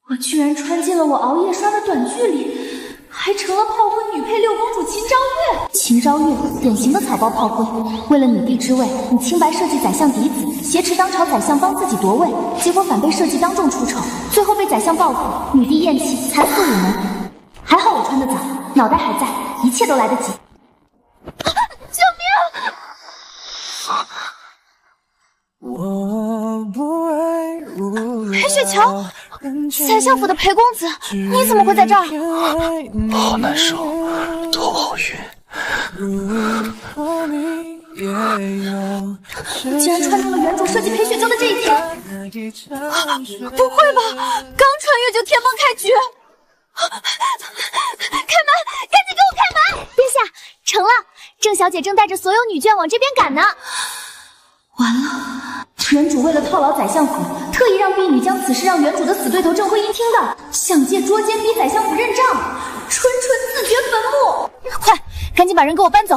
我居然穿进了我熬夜刷的短剧里，还成了炮灰女配六公主秦昭月。秦昭月，典型的草包炮灰。为了女帝之位，你清白设计宰相嫡子，挟持当朝宰相帮自己夺位，结果反被设计当众出丑，最后被宰相报复，女帝厌弃，惨死午门。还好我穿得早，脑袋还在，一切都来得及。救命！裴雪桥，宰相府的裴公子，你怎么会在这儿？好难受，头好晕。竟然穿中了原主设计裴雪娇的这一天！不会吧，刚穿越就天崩开局！开门，赶紧给我开门！殿下，成了，郑小姐正带着所有女眷往这边赶呢。完了，原主为了套牢宰相府，特意让婢女将此事让原主的死对头郑徽因听到，想借捉奸逼宰相府认账，纯纯自掘坟墓！快，赶紧把人给我搬走！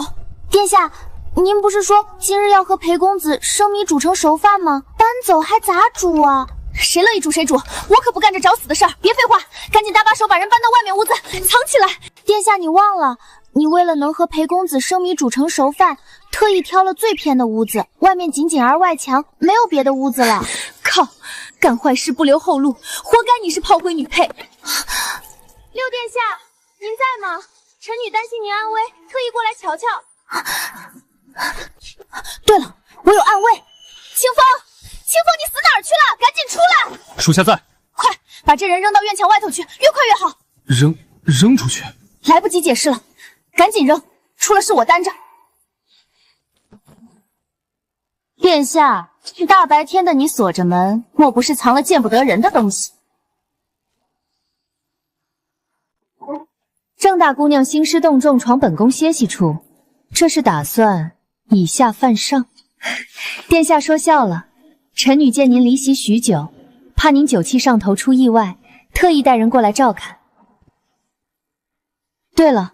殿下，您不是说今日要和裴公子生米煮成熟饭吗？搬走还咋煮啊？谁乐意煮谁煮，我可不干这找死的事儿！别废话，赶紧搭把手把人搬到外面屋子藏起来。殿下，你忘了，你为了能和裴公子生米煮成熟饭，特意挑了最偏的屋子，外面紧紧而外墙，没有别的屋子了。靠，干坏事不留后路，活该你是炮灰女配。六殿下，您在吗？臣女担心您安危，特意过来瞧瞧。对了，我有暗卫。清风，清风，你死哪儿去了？赶紧出来！属下在。快把这人扔到院墙外头去，越快越好。扔出去？来不及解释了，赶紧扔，出了事我担着。殿下，大白天的你锁着门，莫不是藏了见不得人的东西？郑大姑娘兴师动众闯本宫歇息处，这是打算以下犯上？殿下说笑了，臣女见您离席许久，怕您酒气上头出意外，特意带人过来照看。对了，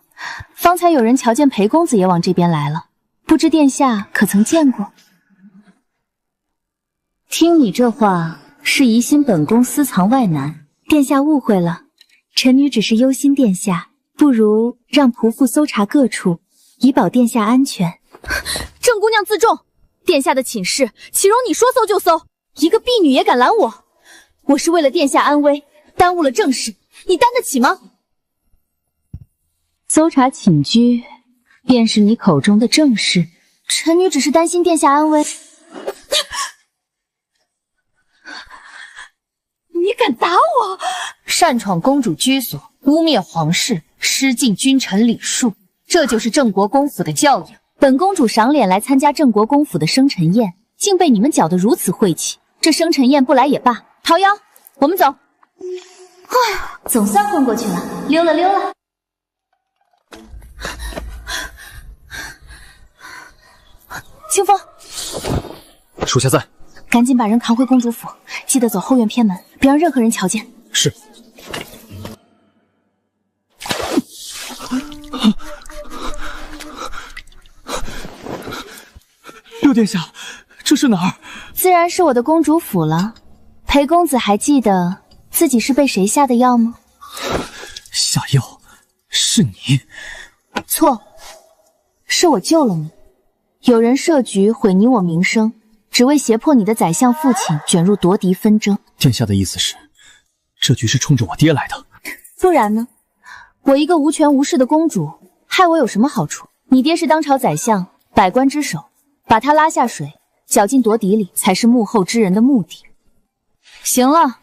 方才有人瞧见裴公子也往这边来了，不知殿下可曾见过？听你这话，是疑心本宫私藏外男。殿下误会了，臣女只是忧心殿下，不如让仆妇搜查各处，以保殿下安全。郑姑娘自重，殿下的寝室岂容你说搜就搜？一个婢女也敢拦我？我是为了殿下安危，耽误了正事，你担得起吗？搜查寝居，便是你口中的正事。臣女只是担心殿下安危。你敢打我？擅闯公主居所，污蔑皇室，失敬君臣礼数，这就是郑国公府的教养。本公主赏脸来参加郑国公府的生辰宴，竟被你们搅得如此晦气。这生辰宴不来也罢。桃夭，我们走。哎，总算混过去了，溜了溜了。清风，属下在。赶紧把人扛回公主府，记得走后院偏门，别让任何人瞧见。是。六殿下，这是哪儿？自然是我的公主府了。裴公子还记得自己是被谁下的药吗？下药？是你？错，是我救了你。有人设局毁你我名声，只为胁迫你的宰相父亲卷入夺嫡纷争。殿下的意思是，这局是冲着我爹来的？不然呢？我一个无权无势的公主，害我有什么好处？你爹是当朝宰相，百官之首，把他拉下水，搅进夺嫡里，才是幕后之人的目的。行了，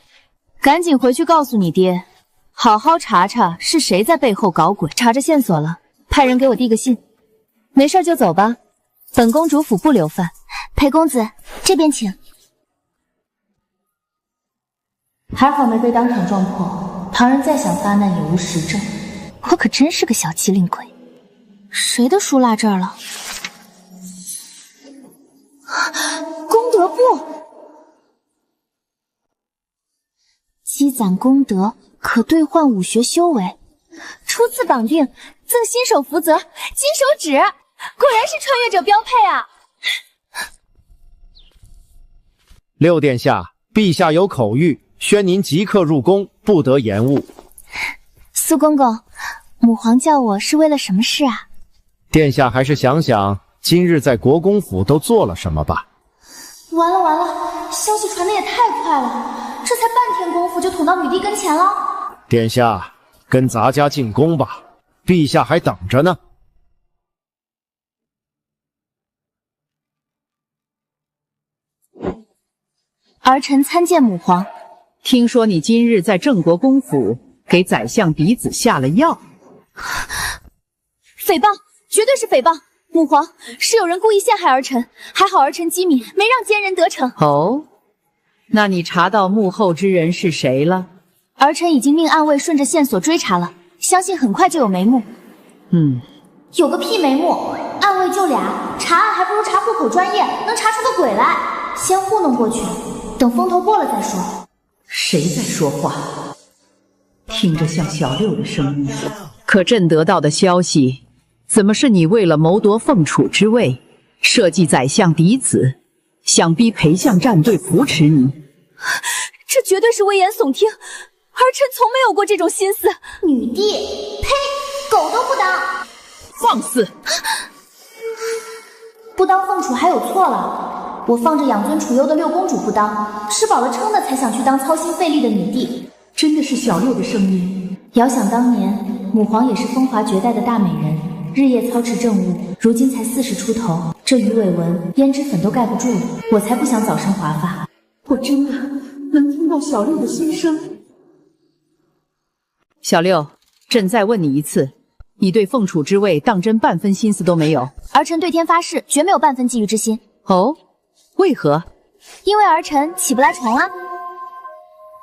赶紧回去告诉你爹，好好查查是谁在背后搞鬼。查着线索了，派人给我递个信。没事就走吧，本公主府不留饭。裴公子，这边请。还好没被当场撞破，旁人再想发难也无实证。我可真是个小机灵鬼。谁的书落这儿了？功德簿，积攒功德可兑换武学修为，初次绑定赠新手福泽、金手指，果然是穿越者标配啊！六殿下，陛下有口谕，宣您即刻入宫，不得延误。苏公公，母皇叫我是为了什么事啊？殿下还是想想今日在国公府都做了什么吧。完了完了，消息传的也太快了，这才半天功夫就捅到女帝跟前了。殿下，跟咱家进宫吧，陛下还等着呢。儿臣参见母皇。听说你今日在郑国公府给宰相嫡子下了药，诽谤，绝对是诽谤！母皇，是有人故意陷害儿臣，还好儿臣机敏，没让奸人得逞。哦，那你查到幕后之人是谁了？儿臣已经命暗卫顺着线索追查了，相信很快就有眉目。有个屁眉目，暗卫就俩，查案还不如查户口专业，能查出个鬼来。先糊弄过去，等风头过了再说。谁在说话？听着像小六的声音，可朕得到的消息，怎么是你为了谋夺凤储之位，设计宰相嫡子，想逼裴相战队扶持你？这绝对是危言耸听，儿臣从没有过这种心思。女帝，呸，狗都不当！放肆！不当凤储还有错了？我放着养尊处优的六公主不当，吃饱了撑的才想去当操心费力的女帝。真的是小六的声音。遥想当年，母皇也是风华绝代的大美人，日夜操持政务，如今才40出头，这鱼尾纹、胭脂粉都盖不住了，我才不想早生华发。我真的能听到小六的心声。小六，朕再问你一次，你对凤储之位当真半分心思都没有？儿臣对天发誓，绝没有半分觊觎之心。哦，为何？因为儿臣起不来床啊。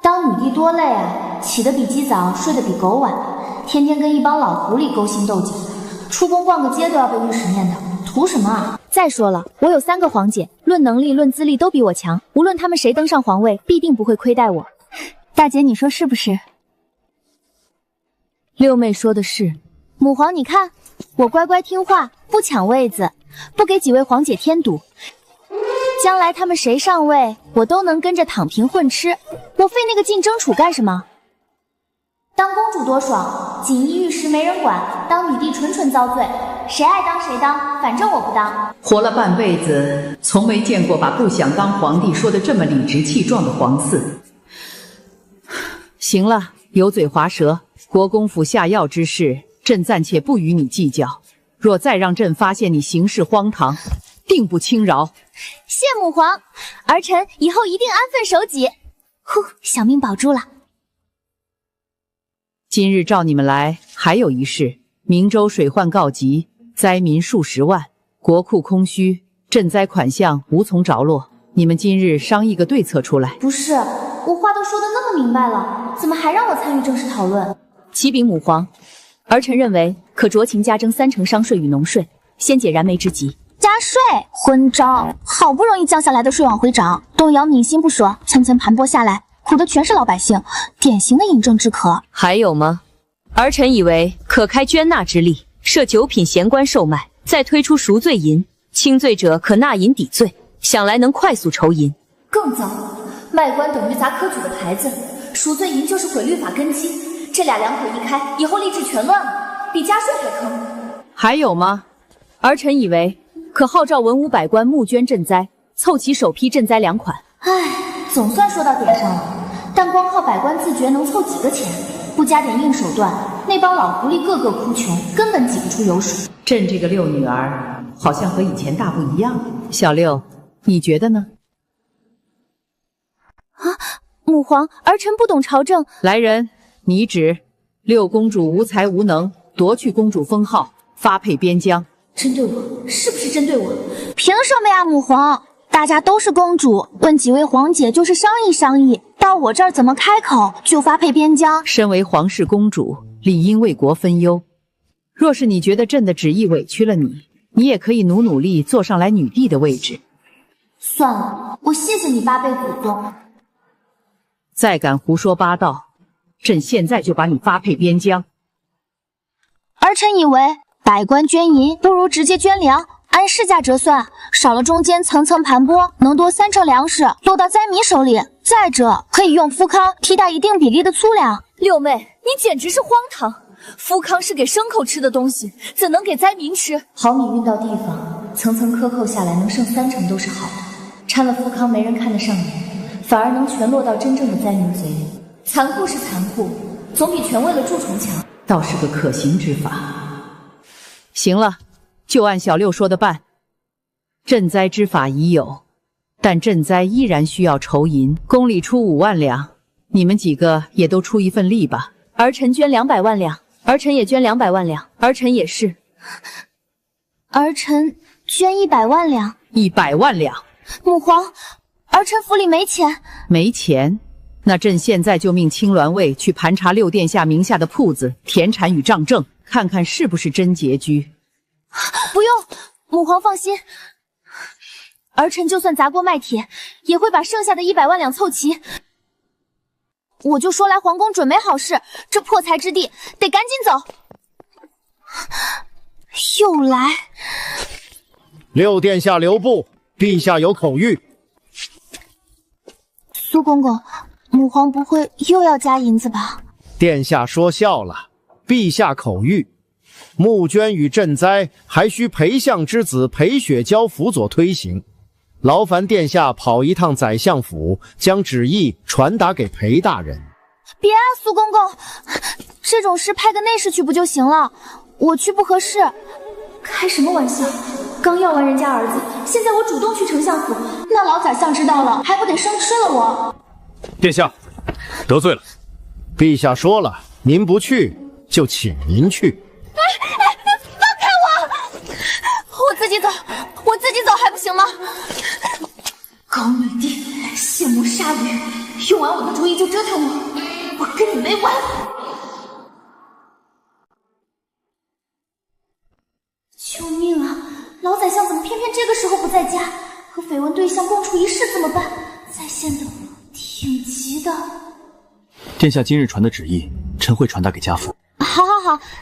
当女帝多累啊，起得比鸡早，睡得比狗晚，天天跟一帮老狐狸勾心斗角，出宫逛个街都要被御史念叨，图什么啊？再说了，我有3个皇姐，论能力论资历都比我强，无论他们谁登上皇位，必定不会亏待我。大姐你说是不是？六妹说的是。母皇你看，我乖乖听话，不抢位子，不给几位皇姐添堵，将来他们谁上位，我都能跟着躺平混吃，我费那个劲争储干什么？当公主多爽，锦衣玉食没人管，当女帝纯纯遭罪，谁爱当谁当，反正我不当。活了半辈子，从没见过把不想当皇帝说得这么理直气壮的皇嗣。行了，油嘴滑舌，国公府下药之事，朕暂且不与你计较。若再让朕发现你行事荒唐，定不轻饶。谢母皇，儿臣以后一定安分守己。呼，小命保住了。今日召你们来，还有一事：明州水患告急，灾民数10万，国库空虚，赈灾款项无从着落。你们今日商议个对策出来。不是，我话都说得那么明白了，怎么还让我参与正式讨论？启禀母皇，儿臣认为可酌情加征30%商税与农税，先解燃眉之急。加税，昏招！好不容易降下来的税往回涨，动摇民心不说，层层盘剥下来，苦的全是老百姓，典型的饮鸩止渴。还有吗？儿臣以为可开捐纳之例，设9品闲官售卖，再推出赎罪银，轻罪者可纳银抵罪，想来能快速筹银。更糟，卖官等于砸科举的牌子，赎罪银就是毁律法根基，这俩两腿一开，以后吏治全乱了，比加税还坑。还有吗？儿臣以为可号召文武百官募捐赈灾，凑齐首批赈灾粮款。唉，总算说到点上了，但光靠百官自觉能凑几个钱？不加点硬手段，那帮老狐狸个个哭穷，根本挤不出油水。朕这个六女儿好像和以前大不一样。小六，你觉得呢？母皇，儿臣不懂朝政。来人，拟旨：六公主无才无能，夺去公主封号，发配边疆。针对我？是不是针对我？凭什么呀，母皇？大家都是公主，问几位皇姐就是商议商议，到我这儿怎么开口就发配边疆？身为皇室公主，理应为国分忧。若是你觉得朕的旨意委屈了你，你也可以努力坐上来女帝的位置。算了，我谢谢你8辈祖宗。再敢胡说八道，朕现在就把你发配边疆。儿臣以为百官捐银不如直接捐粮，按市价折算，少了中间层层盘剥，能多30%粮食落到灾民手里。再者，可以用富康替代一定比例的粗粮。六妹，你简直是荒唐！富康是给牲口吃的东西，怎能给灾民吃？好米运到地方，层层克扣下来，能剩30%都是好的。掺了富康，没人看得上眼，反而能全落到真正的灾民嘴里。残酷是残酷，总比全为了蛀虫强。倒是个可行之法。行了，就按小六说的办。赈灾之法已有，但赈灾依然需要筹银，宫里出5万两，你们几个也都出一份力吧。儿臣捐200万两，儿臣也捐200万两，儿臣也是。儿臣捐100万两。100万两。母皇，儿臣府里没钱。没钱？那朕现在就命青鸾卫去盘查六殿下名下的铺子、田产与账证，看看是不是真拮据。不用，母皇放心，儿臣就算砸锅卖铁，也会把剩下的100万两凑齐。我就说来皇宫准没好事，这破财之地得赶紧走。又来。六殿下留步，陛下有口谕。苏公公，母皇不会又要加银子吧？殿下说笑了，陛下口谕。募捐与赈灾还需裴相之子裴雪娇辅佐推行，劳烦殿下跑一趟宰相府，将旨意传达给裴大人。别啊，苏公公，这种事派个内侍去不就行了？我去不合适。开什么玩笑！刚要完人家儿子，现在我主动去丞相府，那老宰相知道了，还不得生吃了我？殿下，得罪了。陛下说了，您不去就请您去。放开我！我自己走，我自己走还不行吗？狗女帝，羡慕杀驴，用完我的主意就折腾我，我跟你没完！救命啊！老宰相怎么偏偏这个时候不在家？和绯闻对象共处一室怎么办？在线的挺急的。殿下今日传的旨意，臣会传达给家父。好，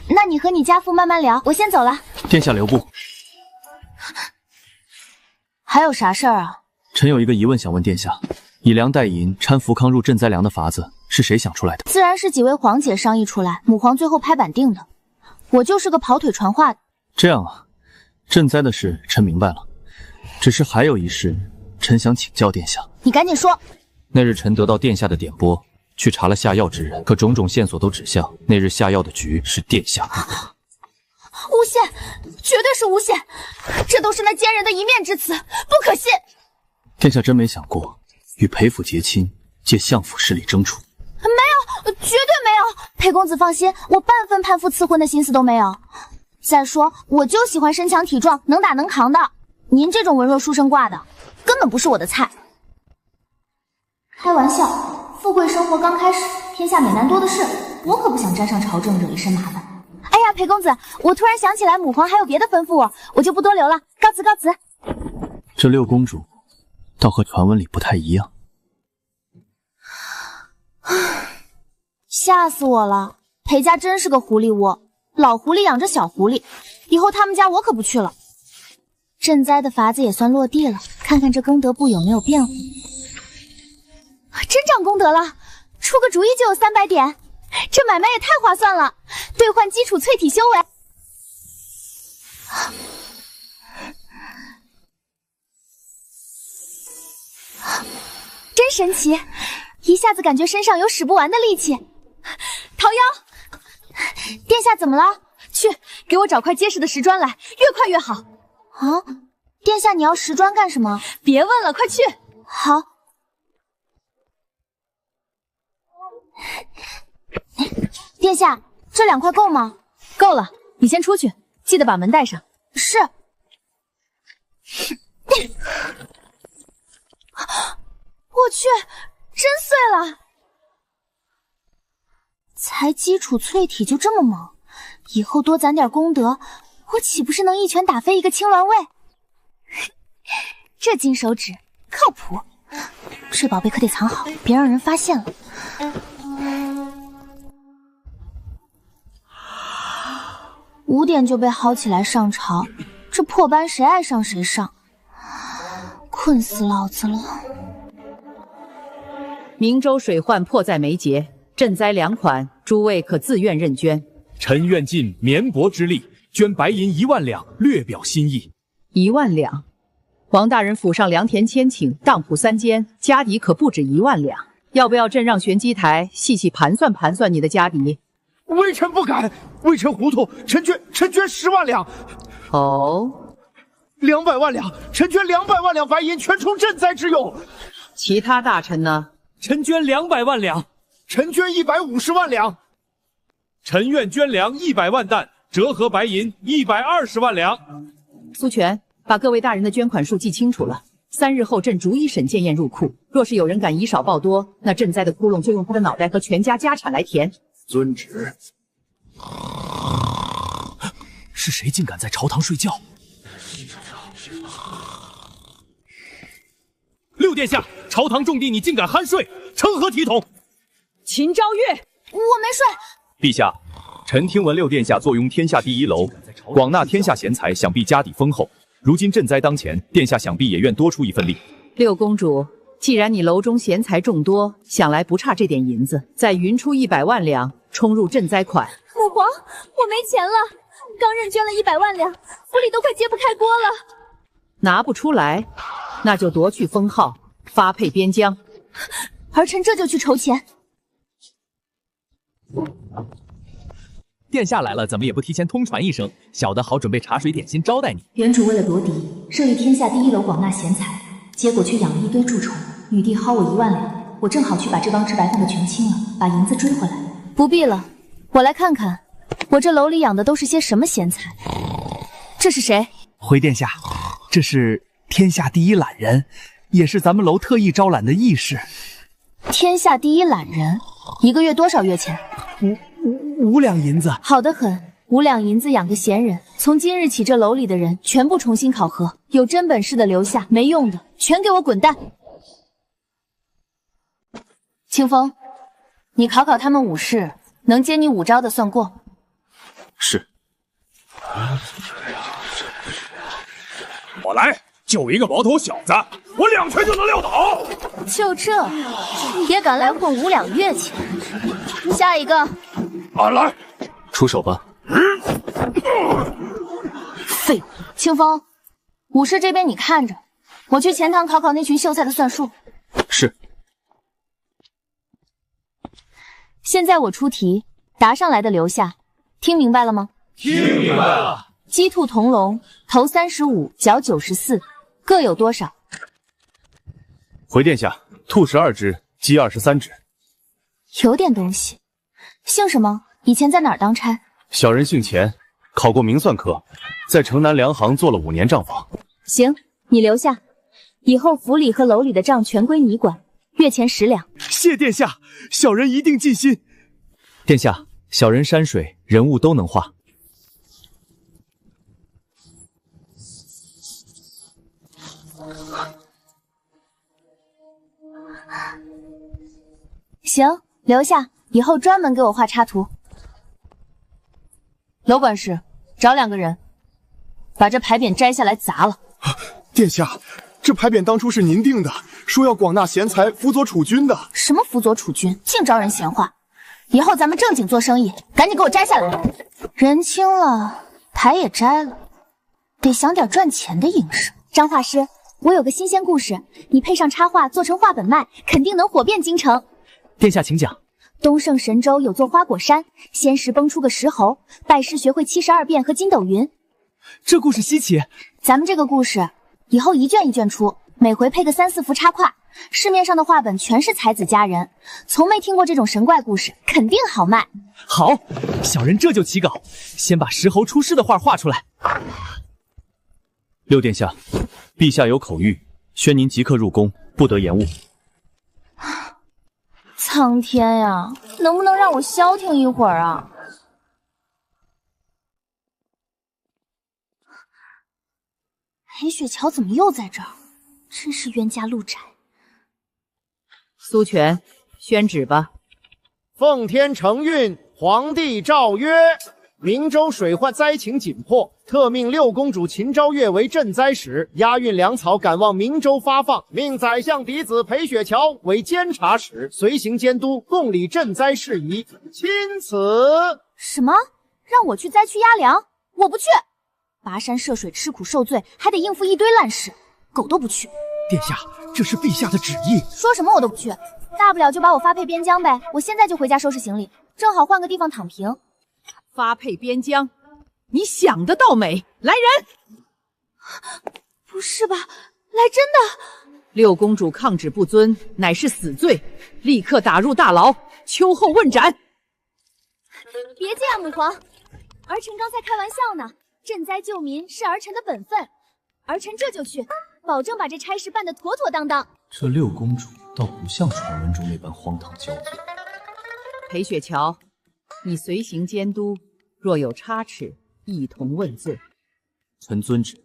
那你和你家父慢慢聊，我先走了。殿下留步。还有啥事儿啊？臣有一个疑问想问殿下：以粮代银掺福康入赈灾粮的法子是谁想出来的？自然是几位皇姐商议出来，母皇最后拍板定的。我就是个跑腿传话的。这样啊，赈灾的事臣明白了，只是还有一事，臣想请教殿下。你赶紧说。那日臣得到殿下的点拨，去查了下药之人，可种种线索都指向那日下药的局是殿下。诬陷，绝对是诬陷，这都是那奸人的一面之词，不可信。殿下真没想过与裴府结亲，借相府势力争储？没有，绝对没有。裴公子放心，我半分攀附赐婚的心思都没有。再说，我就喜欢身强体壮、能打能扛的。您这种文弱书生挂的，根本不是我的菜。开玩笑，富贵生活刚开始，天下美男多的是，我可不想沾上朝政，惹一身麻烦。哎呀，裴公子，我突然想起来，母皇还有别的吩咐我就不多留了，告辞告辞。这六公主倒和传闻里不太一样。吓死我了！裴家真是个狐狸窝，老狐狸养着小狐狸，以后他们家我可不去了。赈灾的法子也算落地了，看看这功德簿有没有变化。真长功德了，出个主意就有300点，这买卖也太划算了，兑换基础淬体修为。真神奇，一下子感觉身上有使不完的力气。桃夭，殿下怎么了？去给我找块结实的石砖来，越快越好。啊，殿下你要石砖干什么？别问了，快去。好。殿下，这2块够吗？够了，你先出去，记得把门带上。是。我去，真碎了！才基础淬体就这么猛，以后多攒点功德，我岂不是能一拳打飞一个青鸾卫？这金手指靠谱，这宝贝可得藏好，别让人发现了。5点就被薅起来上朝，这破班谁爱上谁上，困死老子了。明州水患迫在眉睫，赈灾2款，诸位可自愿认捐。臣愿尽绵薄之力，捐白银1万两，略表心意。1万两，王大人府上良田千顷，当铺3间，家底可不止1万两。要不要朕让玄机台细细盘算盘算你的家底？微臣不敢，微臣糊涂，臣捐10万两。哦，200万两，臣捐200万两白银，全充赈灾之用。其他大臣呢？臣捐200万两，臣捐150万两。臣愿捐粮100万担，折合白银120万两。苏权，把各位大人的捐款数记清楚了。3日后，朕逐一审建验入库。若是有人敢以少报多，那赈灾的窟窿就用他的脑袋和全家家产来填。遵旨。是谁竟敢在朝堂睡觉？六殿下，朝堂重地，你竟敢酣睡，成何体统？秦昭岳，我没睡。陛下，臣听闻六殿下坐拥天下第1楼，广纳天下贤才，想必家底丰厚。如今赈灾当前，殿下想必也愿多出一份力。六公主，既然你楼中贤才众多，想来不差这点银子，再匀出100万两，充入赈灾款。母皇，我没钱了，刚认捐了100万两，府里都快揭不开锅了。拿不出来，那就夺去封号，发配边疆。儿臣这就去筹钱。殿下来了，怎么也不提前通传一声，小的好准备茶水点心招待你。原主为了夺嫡，设立天下第1楼广纳贤才，结果却养了一堆蛀虫。女帝薅我1万两，我正好去把这帮吃白饭的全清了，把银子追回来。不必了，我来看看，我这楼里养的都是些什么贤才。这是谁？回殿下，这是天下第1懒人，也是咱们楼特意招揽的义士。天下第1懒人，1个月多少月钱？5两银子。好得很，5两银子养个闲人。从今日起，这楼里的人全部重新考核，有真本事的留下，没用的全给我滚蛋。清风，你考考他们武士，能接你5招的算过。是。我来，就一个毛头小子，我2拳就能撂倒。就这，也敢来混5两月钱？下一个。来，出手吧。废物！清风，武士这边你看着，我去前堂考考那群秀才的算术。是。现在我出题，答上来的留下，听明白了吗？听明白了。鸡兔同笼，头35，脚94，各有多少？回殿下，兔12只，鸡23只。有点东西。姓什么？以前在哪儿当差？小人姓钱，考过明算科，在城南粮行做了5年账房。行，你留下，以后府里和楼里的账全归你管，月钱10两。谢殿下，小人一定尽心。殿下，小人山水人物都能画。行，留下，以后专门给我画插图。楼管事，找2个人，把这牌匾摘下来砸了。殿下，这牌匾当初是您定的，说要广纳贤才，辅佐储君的。什么辅佐储君，净招人闲话。以后咱们正经做生意，赶紧给我摘下来。人轻了，牌也摘了，得想点赚钱的营生。张画师，我有个新鲜故事，你配上插画做成画本卖，肯定能火遍京城。殿下请讲。东胜神州有座花果山，仙石崩出个石猴，拜师学会72变和筋斗云。这故事稀奇。咱们这个故事以后一卷一卷出，每回配个3、4幅插画。市面上的画本全是才子佳人，从没听过这种神怪故事，肯定好卖。好，小人这就起稿，先把石猴出世的画画出来。六殿下，陛下有口谕，宣您即刻入宫，不得延误。苍天呀，能不能让我消停一会儿啊？裴雪桥怎么又在这儿？真是冤家路窄。苏权，宣旨吧。奉天承运，皇帝诏曰：明州水患灾情紧迫，特命六公主秦昭月为赈灾使，押运粮草赶往明州发放，命宰相嫡子裴雪桥为监察使，随行监督，共理赈灾事宜。钦此。什么？让我去灾区押粮？我不去。跋山涉水，吃苦受罪，还得应付一堆烂事，狗都不去。殿下，这是陛下的旨意。说什么我都不去，大不了就把我发配边疆呗。我现在就回家收拾行李，正好换个地方躺平。发配边疆，你想得到美！来人！不是吧？来真的？六公主抗旨不遵，乃是死罪，立刻打入大牢，秋后问斩。别介啊，母皇，儿臣刚才开玩笑呢。赈灾救民是儿臣的本分，儿臣这就去，保证把这差事办得妥妥当当。这六公主倒不像传闻中那般荒唐骄纵。裴雪桥，你随行监督，若有差池，一同问罪。臣遵旨。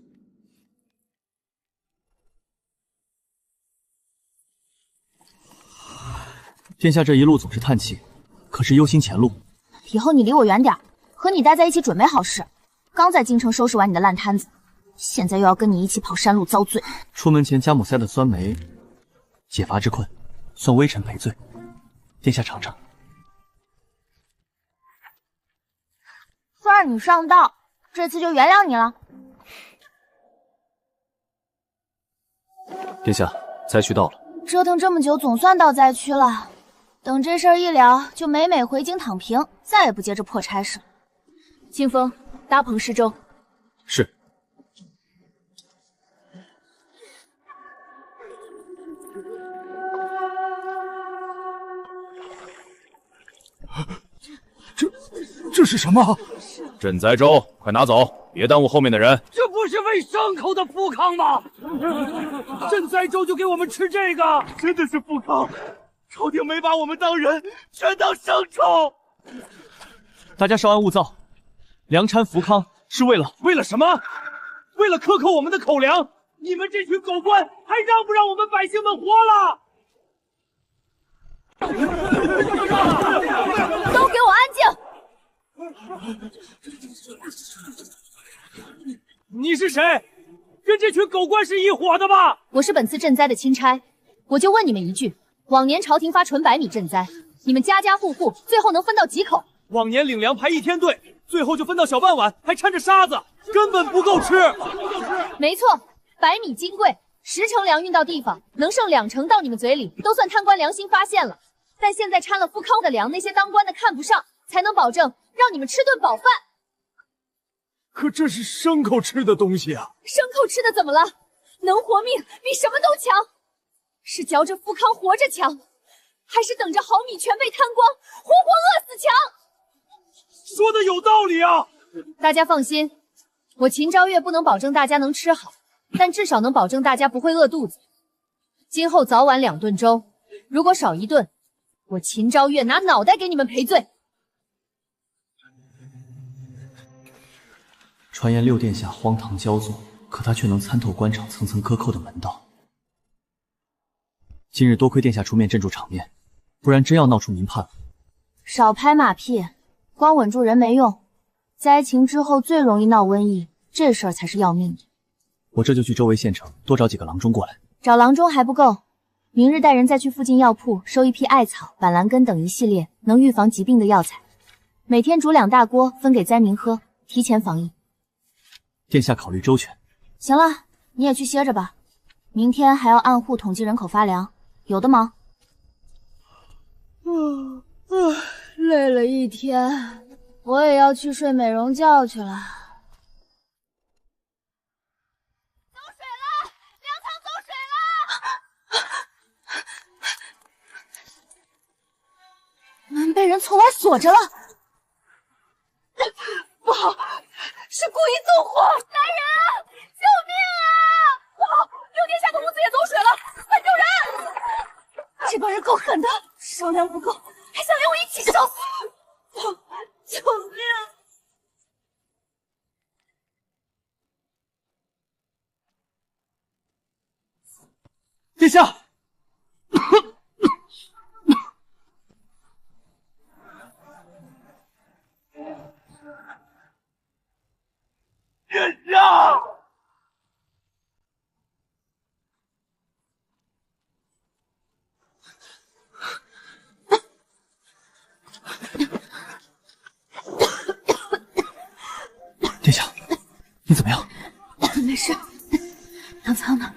殿下这一路总是叹气，可是忧心前路。以后你离我远点，和你待在一起准没好事。刚在京城收拾完你的烂摊子，现在又要跟你一起跑山路遭罪。出门前家母塞的酸梅，解乏之困，算微臣赔罪。殿下尝尝。算你上道，这次就原谅你了。殿下，灾区到了。折腾这么久，总算到灾区了。等这事儿一了，就美美回京躺平，再也不接这破差事了。清风，搭棚施粥。是。这是什么？赈灾粥，快拿走，别耽误后面的人。这不是喂牲口的富康吗？赈灾粥就给我们吃这个，真的是富康。朝廷没把我们当人，全当牲畜。大家稍安勿躁，粮掺福康是为了什么？为了克扣我们的口粮。你们这群狗官，还让不让我们百姓们活了？都给我安静！你是谁？跟这群狗官是一伙的吧？我是本次赈灾的钦差，我就问你们一句：往年朝廷发纯白米赈灾，你们家家户户最后能分到几口？往年领粮排一天队，最后就分到小半碗，还掺着沙子，根本不够吃。没错，白米金贵，10成粮运到地方，能剩2成到你们嘴里，都算贪官良心发现了。但现在掺了富康的粮，那些当官的看不上，才能保证让你们吃顿饱饭。可这是牲口吃的东西啊！牲口吃的怎么了？能活命比什么都强。是嚼着富康活着强，还是等着好米全被贪光，活活饿死强？说的有道理啊！大家放心，我秦昭月不能保证大家能吃好，但至少能保证大家不会饿肚子。今后早晚2顿粥，如果少1顿，我秦昭月拿脑袋给你们赔罪。传言六殿下荒唐骄纵，可他却能参透官场层层克扣的门道。今日多亏殿下出面镇住场面，不然真要闹出民叛。少拍马屁，光稳住人没用。灾情之后最容易闹瘟疫，这事儿才是要命的。我这就去周围县城多找几个郎中过来。找郎中还不够，明日带人再去附近药铺收一批艾草、板蓝根等一系列能预防疾病的药材，每天煮2大锅分给灾民喝，提前防疫。殿下考虑周全。行了，你也去歇着吧，明天还要按户统计人口发粮，有的忙。累了一天，我也要去睡美容觉去了。走水了，粮仓走水了！门被人从外锁着了，不好，是故意纵火！来人，救命啊！不好，六殿下的屋子也走水了，快救人！这帮人够狠的，烧粮不够，还想连我一起烧死！救命！殿下，殿下，你怎么样？没事。粮仓呢？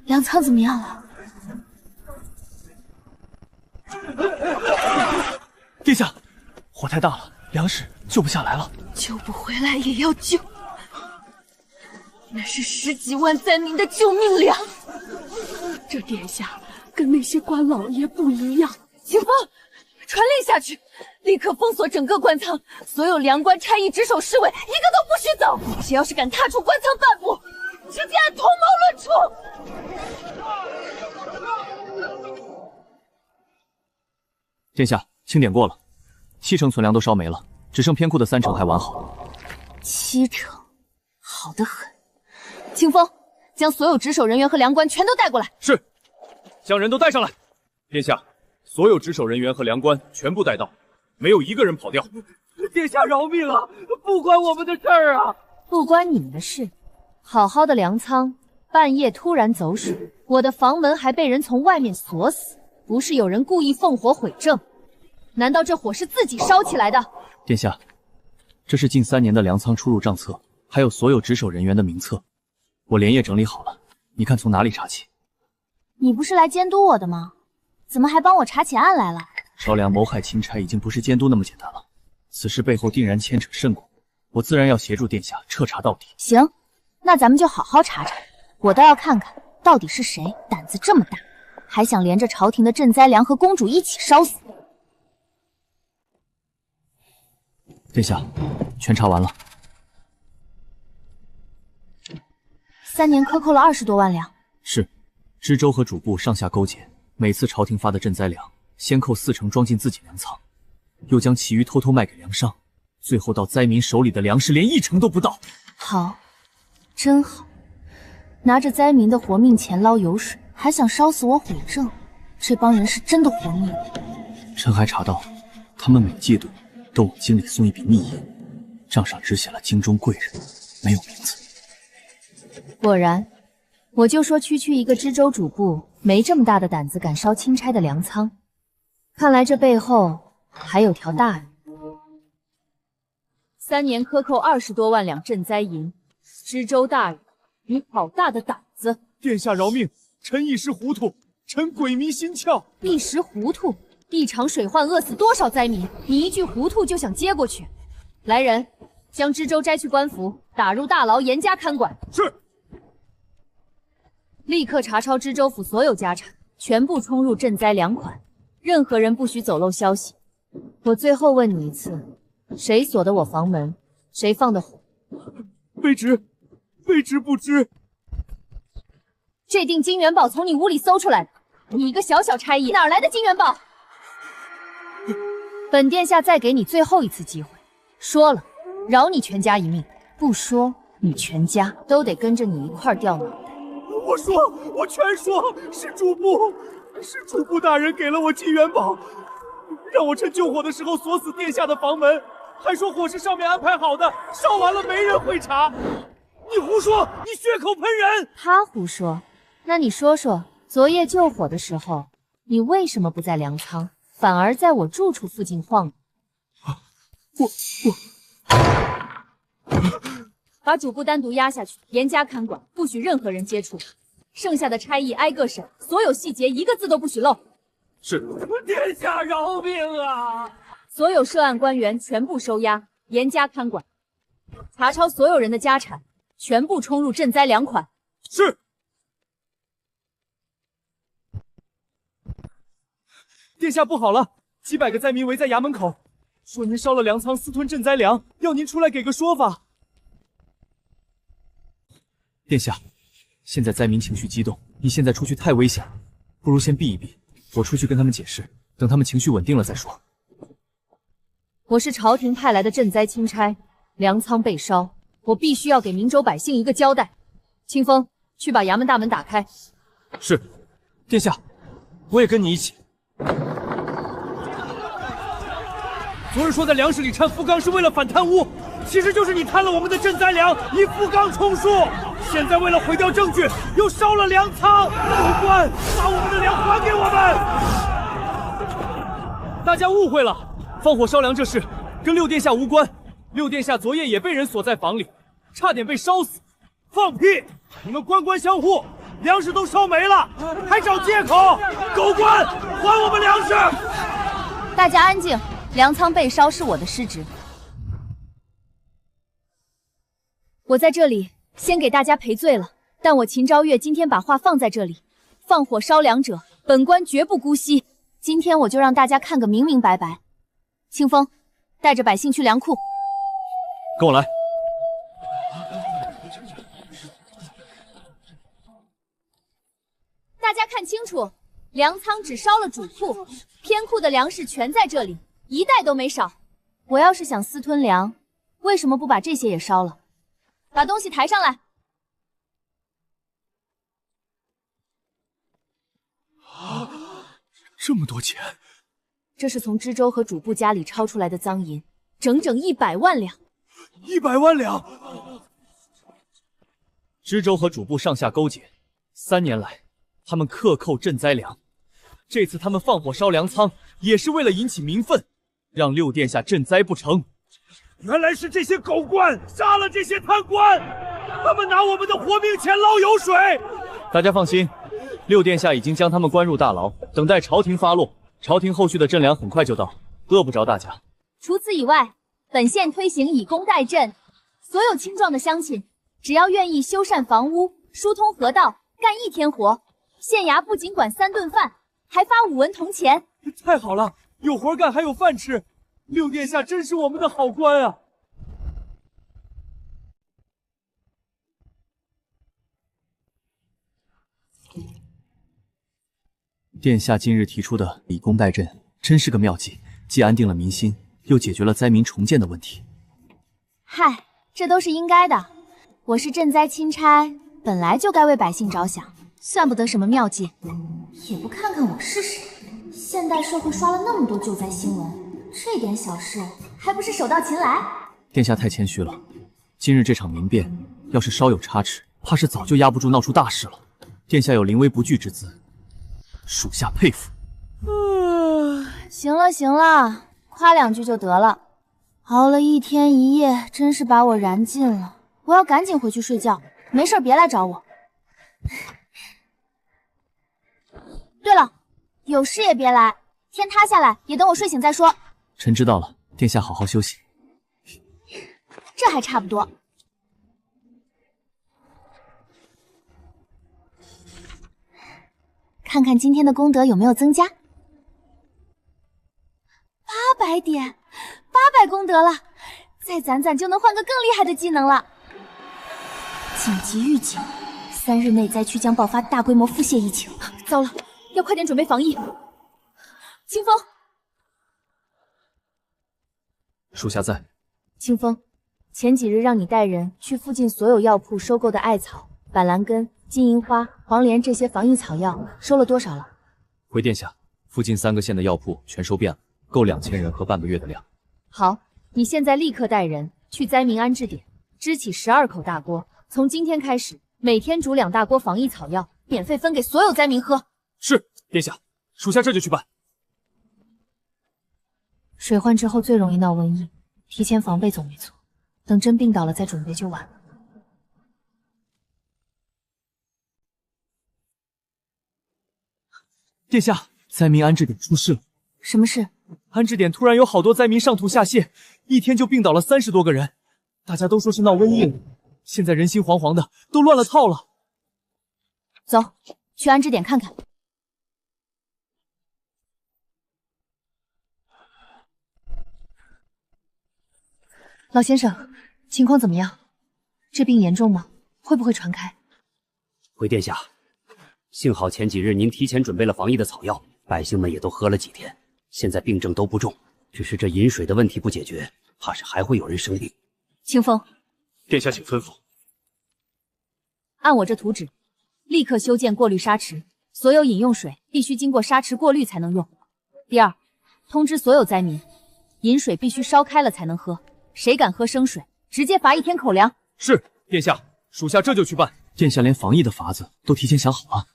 粮仓怎么样了？殿下，火太大了，粮食救不下来了。救不回来也要救，那是10几万灾民的救命粮。这殿下跟那些官老爷不一样。清风，传令下去，立刻封锁整个官仓，所有粮官、差役、值守侍卫，一个都不许走。谁要是敢踏出官仓半步，直接按同谋论处。殿下，清点过了，7成存粮都烧没了，只剩偏库的3成还完好。7成，好得很。清风，将所有值守人员和粮官全都带过来。是，将人都带上来。殿下，所有值守人员和粮官全部带到，没有一个人跑掉。殿下饶命啊！不关我们的事儿啊！不关你们的事。好好的粮仓，半夜突然走水，我的房门还被人从外面锁死，不是有人故意放火毁证？难道这火是自己烧起来的？殿下，这是近3年的粮仓出入账册，还有所有值守人员的名册，我连夜整理好了，你看从哪里查起？你不是来监督我的吗？怎么还帮我查起案来了？烧粮谋害钦差已经不是监督那么简单了，此事背后定然牵扯甚广，我自然要协助殿下彻查到底。行，那咱们就好好查查，我倒要看看到底是谁胆子这么大，还想连着朝廷的赈灾粮和公主一起烧死。殿下，全查完了。3年克扣了20多万两。是，知州和主簿上下勾结，每次朝廷发的赈灾粮，先扣4成装进自己粮仓，又将其余偷偷卖给粮商，最后到灾民手里的粮食连1成都不到。好，真好，拿着灾民的活命钱捞油水，还想烧死我毁证，这帮人是真的活命。臣还查到，他们每季度都往京里送一笔逆银，账上只写了京中贵人，没有名字。果然，我就说区区一个知州主簿，没这么大的胆子敢烧钦差的粮仓。看来这背后还有条大鱼。3年克扣20多万两赈灾银，知州大人，你好大的胆子！殿下饶命，臣一时糊涂，臣鬼迷心窍。一时糊涂，一场水患饿死多少灾民？你一句糊涂就想接过去？来人，将知州摘去官服，打入大牢，严加看管。是。立刻查抄知州府所有家产，全部充入赈灾粮款，任何人不许走漏消息。我最后问你一次，谁锁的我房门？谁放的火？卑职不知。这锭金元宝从你屋里搜出来的，你一个小小差役哪来的金元宝？本殿下再给你最后一次机会，说了饶你全家一命，不说你全家都得跟着你一块掉脑袋。我全说，是主簿大人给了我金元宝，让我趁救火的时候锁死殿下的房门，还说火是上面安排好的，烧完了没人会查。你胡说，你血口喷人！他胡说，那你说说，昨夜救火的时候，你为什么不在粮仓，反而在我住处附近晃？把主簿单独押下去，严加看管，不许任何人接触。剩下的差役挨个审，所有细节一个字都不许漏。是。殿下饶命啊！所有涉案官员全部收押，严加看管，查抄所有人的家产，全部充入赈灾粮款。是。殿下不好了，几百个灾民围在衙门口，说您烧了粮仓，私吞赈灾粮，要您出来给个说法。殿下，现在灾民情绪激动，你现在出去太危险了，不如先避一避，我出去跟他们解释，等他们情绪稳定了再说。我是朝廷派来的赈灾钦差，粮仓被烧，我必须要给明州百姓一个交代。清风，去把衙门大门打开。是，殿下，我也跟你一起。昨日说在粮食里掺麸罡是为了反贪污，其实就是你贪了我们的赈灾粮，以富冈充数。现在为了毁掉证据，又烧了粮仓。狗官，把我们的粮还给我们！大家误会了，放火烧粮这事跟六殿下无关。六殿下昨夜也被人锁在房里，差点被烧死。放屁！你们官官相护，粮食都烧没了，还找借口！狗官，还我们粮食！大家安静，粮仓被烧是我的失职。我在这里先给大家赔罪了，但我秦昭月今天把话放在这里，放火烧粮者，本官绝不姑息。今天我就让大家看个明明白白。清风，带着百姓去粮库。跟我来。大家看清楚，粮仓只烧了主库，偏库的粮食全在这里，一袋都没少。我要是想私吞粮，为什么不把这些也烧了？把东西抬上来。这么多钱！这是从知州和主簿家里抄出来的赃银，整整100万两。100万两！知州和主簿上下勾结，3年来，他们克扣赈灾粮。这次他们放火烧粮仓，也是为了引起民愤，让六殿下赈灾不成。原来是这些狗官杀了这些贪官，他们拿我们的活命钱捞油水。大家放心，六殿下已经将他们关入大牢，等待朝廷发落。朝廷后续的赈粮很快就到，饿不着大家。除此以外，本县推行以工代赈，所有青壮的乡亲，只要愿意修缮房屋、疏通河道，干1天活，县衙不仅管3顿饭，还发5文铜钱。太好了，有活干还有饭吃，六殿下真是我们的好官啊！殿下今日提出的以工代赈，真是个妙计，既安定了民心，又解决了灾民重建的问题。嗨，这都是应该的。我是赈灾钦差，本来就该为百姓着想，算不得什么妙计。也不看看我是谁。现代社会刷了那么多救灾新闻，这点小事还不是手到擒来？殿下太谦虚了，今日这场民变，要是稍有差池，怕是早就压不住闹出大事了。殿下有临危不惧之姿，属下佩服。行了行了，夸2句就得了。熬了1天1夜，真是把我燃尽了。我要赶紧回去睡觉，没事别来找我。对了，有事也别来，天塌下来也等我睡醒再说。臣知道了，殿下好好休息。这还差不多。看看今天的功德有没有增加。800点，800功德了，再攒攒就能换个更厉害的技能了。紧急预警，3日内灾区将爆发大规模腹泻疫情。糟了，要快点准备防疫。清风，属下在。清风，前几日让你带人去附近所有药铺收购的艾草、板蓝根、金银花、黄连这些防疫草药，收了多少了？回殿下，附近3个县的药铺全收遍了，够2000人喝半个月的量。好，你现在立刻带人去灾民安置点支起12口大锅，从今天开始，每天煮2大锅防疫草药，免费分给所有灾民喝。是，殿下，属下这就去办。水患之后最容易闹瘟疫，提前防备总没错。等真病倒了再准备就晚了。殿下，灾民安置点出事了。什么事？安置点突然有好多灾民上吐下泻，1天就病倒了30多个人，大家都说是闹瘟疫了。现在人心惶惶的，都乱了套了。走，去安置点看看。老先生，情况怎么样？这病严重吗？会不会传开？回殿下，幸好前几日您提前准备了防疫的草药，百姓们也都喝了几天，现在病症都不重，只是这饮水的问题不解决，怕是还会有人生病。清风，殿下请吩咐。按我这图纸，立刻修建过滤沙池，所有饮用水必须经过沙池过滤才能用。第二，通知所有灾民，饮水必须烧开了才能喝，谁敢喝生水，直接罚1天口粮。是，殿下，属下这就去办。殿下连防疫的法子都提前想好了。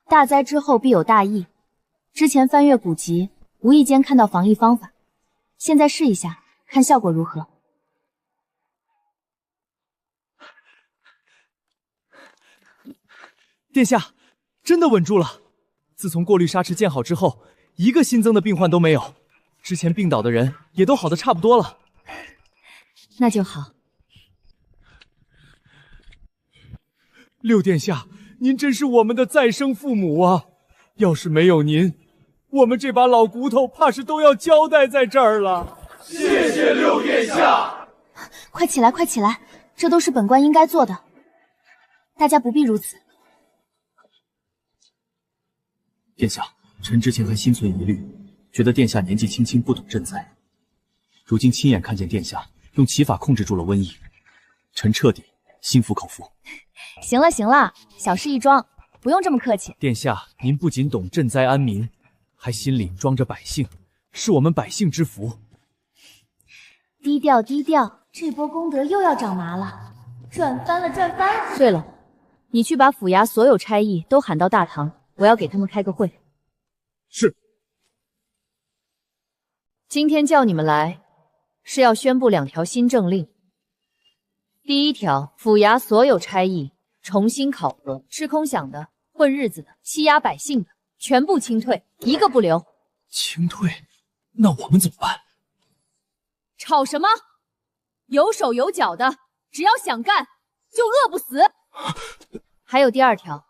大灾之后必有大疫。之前翻阅古籍，无意间看到防疫方法，现在试一下，看效果如何。殿下，真的稳住了。自从过滤沙池建好之后，一个新增的病患都没有，之前病倒的人也都好的差不多了。那就好。六殿下，您真是我们的再生父母啊！要是没有您，我们这把老骨头怕是都要交代在这儿了。谢谢六殿下！快起来，快起来，这都是本官应该做的，大家不必如此。殿下，臣之前还心存疑虑，觉得殿下年纪轻轻不懂赈灾，如今亲眼看见殿下用奇法控制住了瘟疫，臣彻底心服口服。行了行了，小事一桩，不用这么客气。殿下，您不仅懂赈灾安民，还心里装着百姓，是我们百姓之福。低调低调，这波功德又要长麻了，赚翻了赚翻了。对了，你去把府衙所有差役都喊到大堂，我要给他们开个会。是。今天叫你们来，是要宣布2条新政令。第一条，府衙所有差役重新考核，吃空饷的、混日子的、欺压百姓的，全部清退，一个不留。清退？那我们怎么办？吵什么？有手有脚的，只要想干，就饿不死。还有第2条，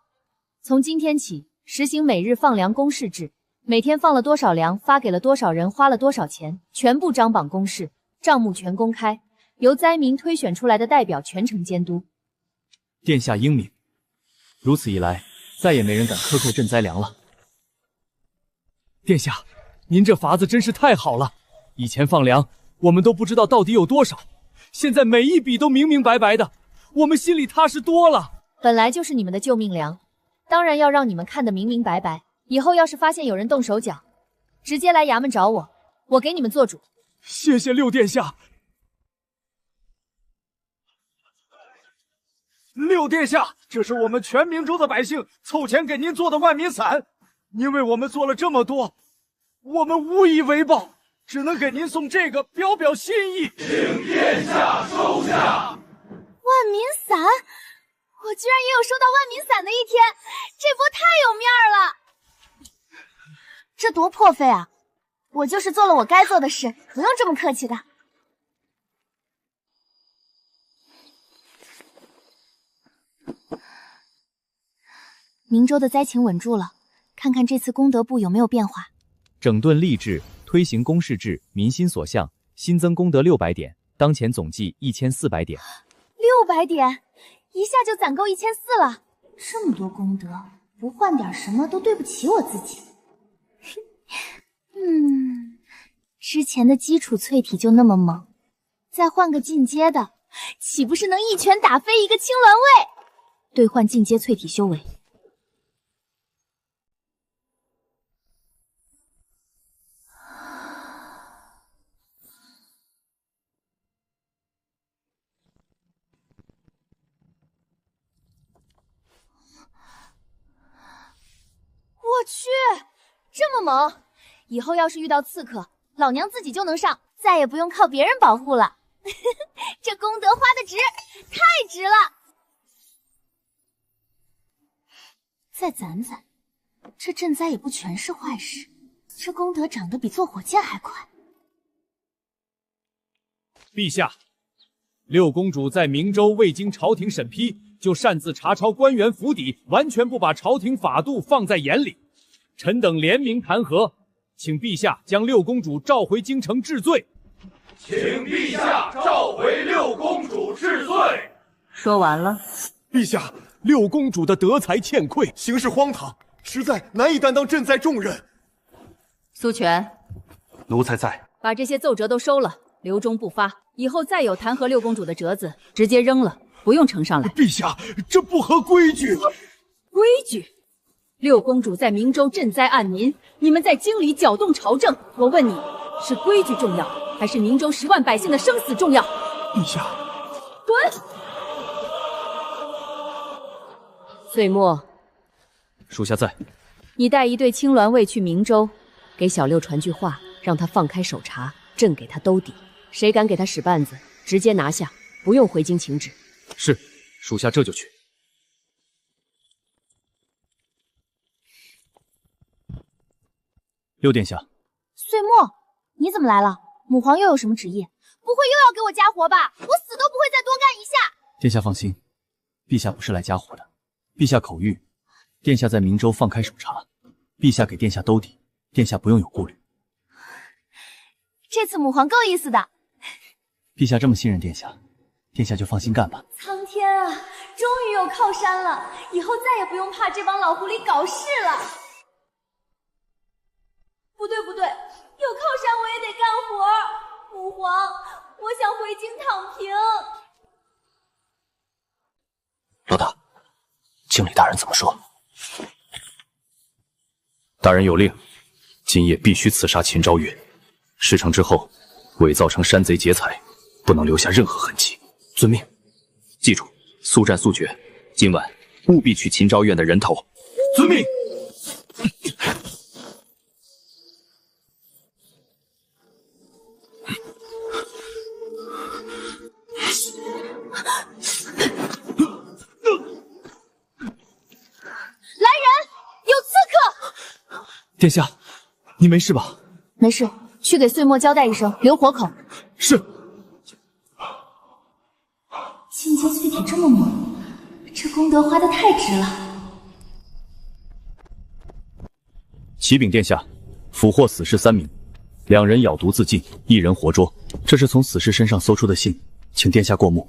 从今天起实行每日放粮公示制，每天放了多少粮，发给了多少人，花了多少钱，全部张榜公示，账目全公开，由灾民推选出来的代表全程监督。殿下英明，如此一来，再也没人敢克扣赈灾粮了。殿下，您这法子真是太好了！以前放粮，我们都不知道到底有多少，现在每一笔都明明白白的，我们心里踏实多了。本来就是你们的救命粮，当然要让你们看得明明白白。以后要是发现有人动手脚，直接来衙门找我，我给你们做主。谢谢六殿下。六殿下，这是我们全明州的百姓凑钱给您做的万民伞，您为我们做了这么多，我们无以为报，只能给您送这个表表心意，请殿下收下。万民伞，我居然也有收到万民伞的一天，这波太有面了。这多破费啊！我就是做了我该做的事，不用这么客气的。明州的灾情稳住了，看看这次功德簿有没有变化。整顿吏治，推行公示制，民心所向，新增功德600点，当前总计1400点。600点，一下就攒够1400了。这么多功德，不换点什么都对不起我自己。之前的基础淬体就那么猛，再换个进阶的，岂不是能一拳打飞一个青鸾卫？兑换进阶淬体修为。我去，这么猛！以后要是遇到刺客，老娘自己就能上，再也不用靠别人保护了。这功德花的值，太值了！再攒攒，这赈灾也不全是坏事，这功德长得比坐火箭还快。陛下，六公主在明州未经朝廷审批，就擅自查抄官员府邸，完全不把朝廷法度放在眼里。臣等联名弹劾，请陛下将六公主召回京城治罪。请陛下召回六公主治罪。说完了。陛下，六公主的德才欠愧，行事荒唐，实在难以担当赈灾重任。苏权，奴才在。把这些奏折都收了，留中不发。以后再有弹劾六公主的折子，直接扔了，不用呈上来。陛下，这不合规矩。规矩？六公主在明州赈灾安民，你们在京里搅动朝政。我问你，是规矩重要，还是明州10万百姓的生死重要？陛下，滚！岁末，属下在。你带一队青鸾卫去明州，给小六传句话，让他放开手查，朕给他兜底。谁敢给他使绊子，直接拿下，不用回京请旨。是，属下这就去。六殿下，岁末，你怎么来了？母皇又有什么旨意？不会又要给我加活吧？我死都不会再多干一下。殿下放心，陛下不是来加活的。陛下口谕，殿下在明州放开手查，陛下给殿下兜底，殿下不用有顾虑。这次母皇够意思的。陛下这么信任殿下，殿下就放心干吧。苍天啊，终于有靠山了，以后再也不用怕这帮老狐狸搞事了。不对，有靠山我也得干活。母皇，我想回京躺平。老大，经理大人怎么说？大人有令，今夜必须刺杀秦昭月。事成之后，伪造成山贼劫财，不能留下任何痕迹。遵命。记住，速战速决。今晚务必取秦昭月的人头。遵命。来人，有刺客！殿下，你没事吧？没事，去给岁末交代一声，留活口。是。进阶淬体这么猛，这功德花的太值了。启禀殿下，俘获死士3名，2人咬毒自尽，1人活捉。这是从死士身上搜出的信，请殿下过目。